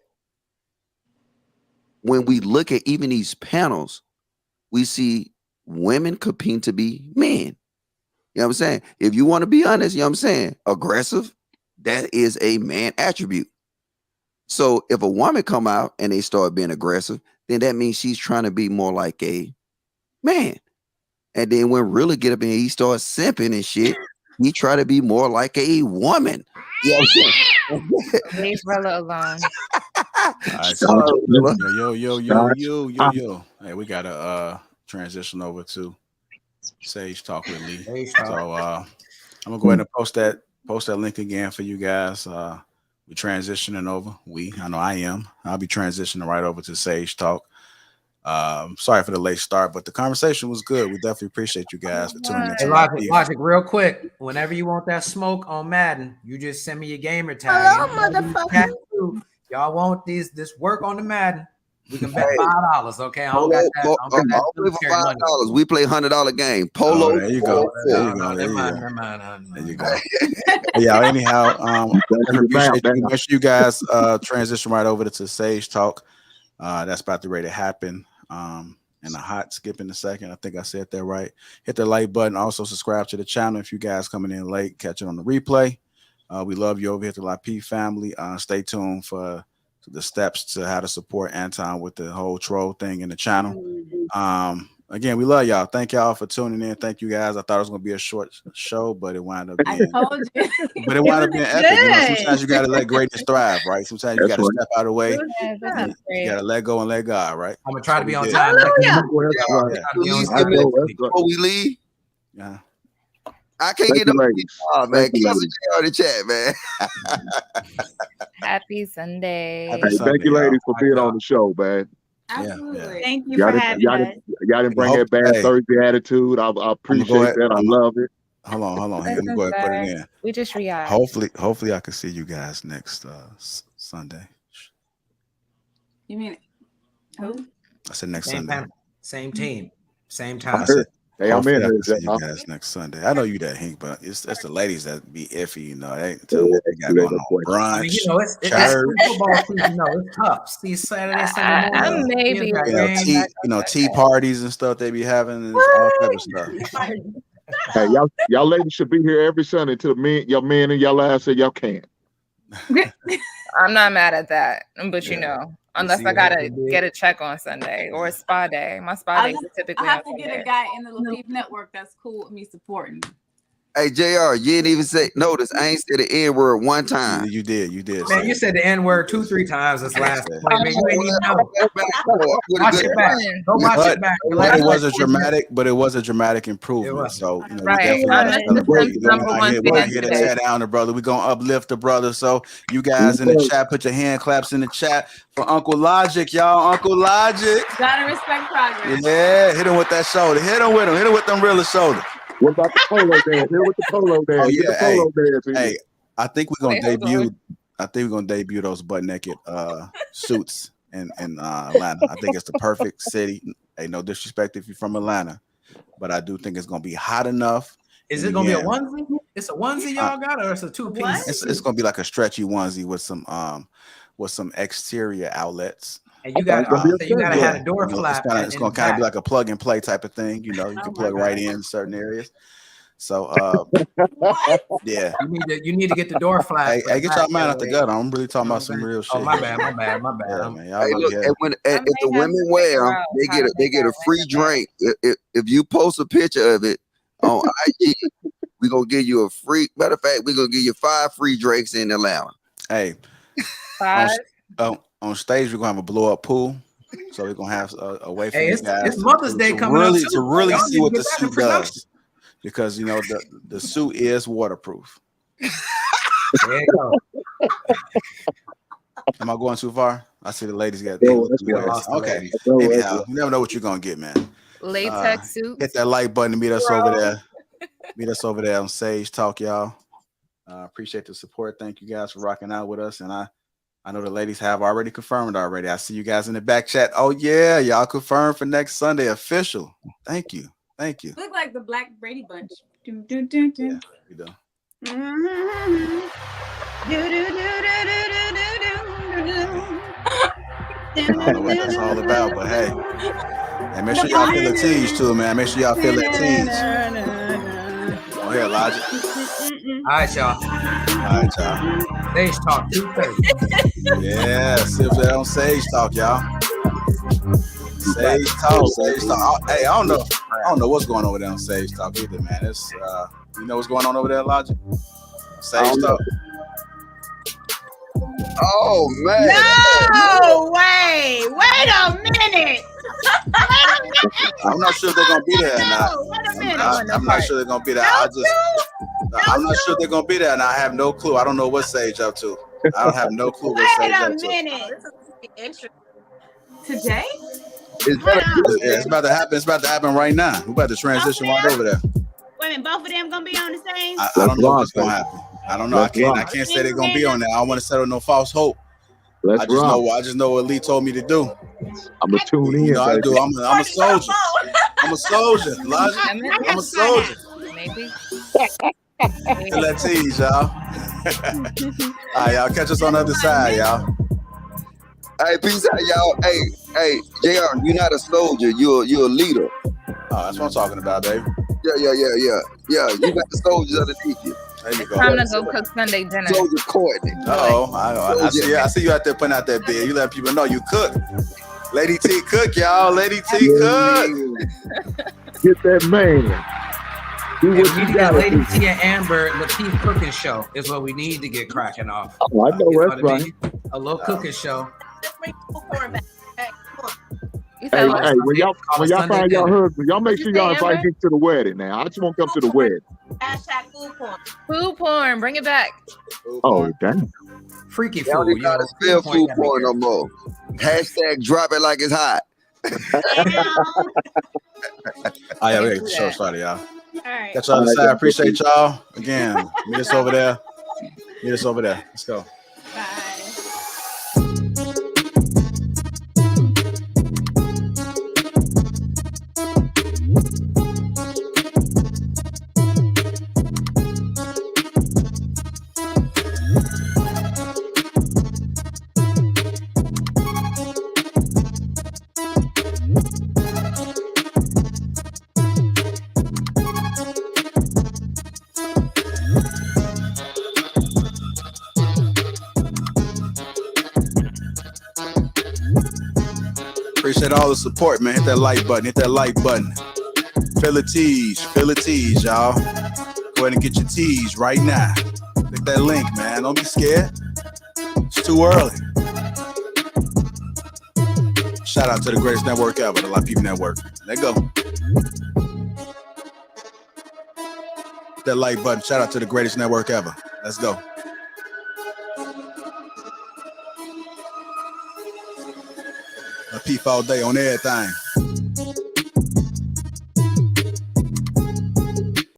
when we look at even these panels, we see women competing to be men. You know what I'm saying? If you want to be honest, you know what I'm saying? Aggressive, that is a man attribute. So if a woman come out and they start being aggressive, then that means she's trying to be more like a man. And then when really get up and he starts simping and shit, he try to be more like a woman. You know what I'm saying? Leave Rilla alone. All right, so yo. Hey, we gotta transition over to Sage Talk with Lee. So I'm gonna go ahead and post that link again for you guys. We're transitioning over. I know I am. I'll be transitioning right over to Sage Talk. Sorry for the late start, but the conversation was good. We definitely appreciate you guys for tuning in. Hey, Logic, real quick. Whenever you want that smoke on Madden, you just send me your gamer tag. Hello, motherfucker. Y'all want this work on the Madden? We can bet $5. Okay, I don't Polo, got that. I'll play for $5. We play $100 game. Polo. Oh, there you go. There you go. Yeah. Anyhow, I appreciate you. Make sure you guys transition right over to Sage Talk. That's about to ready to happen. In a hot skip in a second. I think I said that right. Hit the like button. Also subscribe to the channel if you guys coming in late. Catch it on the replay. We love you over here at the Lapeef family. Stay tuned for the steps to how to support Anton with the whole troll thing in the channel. Again, we love y'all. Thank y'all for tuning in. Thank you guys. I thought it was gonna be a short show, but it wound up being epic. You know, sometimes you gotta let greatness thrive, right? Sometimes you gotta step out of the way. You gotta let go and let God, right? I'm gonna try to be on did. time. Before we leave, yeah. I can't get no man. Keep us in the chat, man. Happy Sunday. Hey, thank you, ladies, for being on the show, man. Absolutely. Thank you Y'all for having us. y'all didn't bring that bad Thursday attitude. I appreciate that. I love it. Hold on. Let me go ahead and put it in. We just react. Hopefully I can see you guys next Sunday. You mean who? I said next Same Sunday. time, same team, same time. I said, hey, I'm in I here. can see you guys next Sunday. I know you that Hink, but it's the ladies that be iffy, you know. They tell them what they got going on. Brunch, I mean, you know, it's football season. No, it's tough. See, Saturday, Sunday morning. Tea parties and stuff they be having and all type of stuff. Hey, y'all ladies should be here every Sunday until y'all men and y'all ass say y'all can't. I'm not mad at that, but you know, unless I gotta get a check on Sunday or a spa day. My spa days are typically I have on to get Sunday. a guy in the Lapeef Network that's cool with me supporting. Hey, JR, you didn't even say, notice, I ain't said the N-word one time. You did. Man, you said the N-word 2-3 times this last point. Man, you ain't even know. Watch it back. Go watch it back. But it was a dramatic improvement. So, you know, right. we definitely we're here to tear down the brother. We're gonna uplift the brother. So you guys in the chat, put your hand claps in the chat for Uncle Logic, y'all. Uncle Logic. Gotta respect progress. Yeah, hit him with that shoulder. Hit him with them realer shoulders. What about the polo dance? Here with the polo dance. Oh, yeah. The polo dance. Hey, I think we're gonna debut those butt naked suits in Atlanta. I think it's the perfect city. Hey, no disrespect if you're from Atlanta, but I do think it's gonna be hot enough. Is it gonna be a onesie? It's a onesie y'all got, or it's a two-piece? It's gonna be like a stretchy onesie with some exterior outlets. And you gotta have a door flap. It's gonna kind of be like a plug and play type of thing. You know, you can plug right in certain areas. So yeah. You need to get the door flap. Hey, get y'all mind out the gut. I'm really talking about some real shit. Oh, my bad. Yeah, man, hey, look, if the women wear them, they get a free drink. If you post a picture of it on IG, we're gonna give you a free. Matter of fact, we're gonna give you 5 free drinks in Atlanta. Hey, 5. On stage, we're gonna have a blow up pool, so we're gonna have a way for you guys. It's Mother's Day coming up to really see what the suit does, because you know the suit is waterproof. There you go. Am I going too far? I see the ladies got okay. Anyhow, you never know what you're gonna get, man. Latex suit. Hit that like button and meet us over there. Meet us over there on Sage Talk, y'all. Appreciate the support. Thank you guys for rocking out with us, and I know the ladies have already confirmed already. I see you guys in the back chat. Oh yeah, y'all confirmed for next Sunday, official. Thank you. Look like the Black Brady Bunch. Yeah, we do. I don't know what that's all about, but hey, and make sure y'all feel the tease too, man. Make sure y'all feel that tease. Go ahead, Logic. All right, y'all. Sage Talk 2:30. Yeah, see that on Sage Talk, y'all. Sage Talk. Hey, I don't know what's going on over there on Sage Talk either, man. It's you know what's going on over there, Logic? Sage Talk. Oh man! No way! Wait a minute! I'm not sure if they're gonna be there or not. Wait a minute! I'm not sure they're gonna be there. I'm not sure they're gonna be there, and I have no clue. I don't know what Sage up to. I don't have no clue what Sage up to. Wait a minute! Today? It's about to happen. It's about to happen right now. We're about to transition right over there. Wait a minute, both of them gonna be on the same? I don't know what's gonna happen. I don't know. I can't say they're gonna be on there. I don't want to settle no false hope. I just know what Lee told me to do. I'm gonna tune in. You know, I do. I'm a soldier. I'm a soldier. Logic. I'm a soldier. Maybe. Feel that tease, y'all. All right, y'all. Catch us on the other side, y'all. Hey, peace out, y'all. Hey, JR, you're not a soldier. You're a leader. Oh, that's what I'm talking about, baby. Yeah. You got the soldiers underneath you. There you go. Time to go cook Sunday dinner. Soldier Courtney. I see you out there putting out that bid. You let people know you cook. Lady T cook, y'all. Lady T cook. Get that man. Do And what we you need to got get to Lady do. T and Amber Lapeef cooking show is what we need to get cracking off. Oh, I know You that's what I right. mean? A little cooking show. You Hey, said what? when y'all Sunday find y'all dinner. husband, y'all make You sure say, y'all invite Amber? me to the wedding. Now, I just want to come to the wedding. Hashtag food porn. Food porn. Bring it back. Oh, damn. Freaky Y'all don't food. even know how to spell food porn no more. Hashtag drop it like it's hot. Oh yeah, we got the show started, y'all. All right. Catch y'all on the side. Appreciate y'all. Again, meet us over there. Meet us over there. Let's go. Bye. Appreciate all the support, man. Hit that like button. Hit that like button. Fill the tees, y'all. Go ahead and get your tees right now. Click that link, man. Don't be scared. It's too early. Shout out to the greatest network ever, the Lapeef Network. Let go. Hit that like button. Shout out to the greatest network ever. Let's go. Lapeef all day on everything.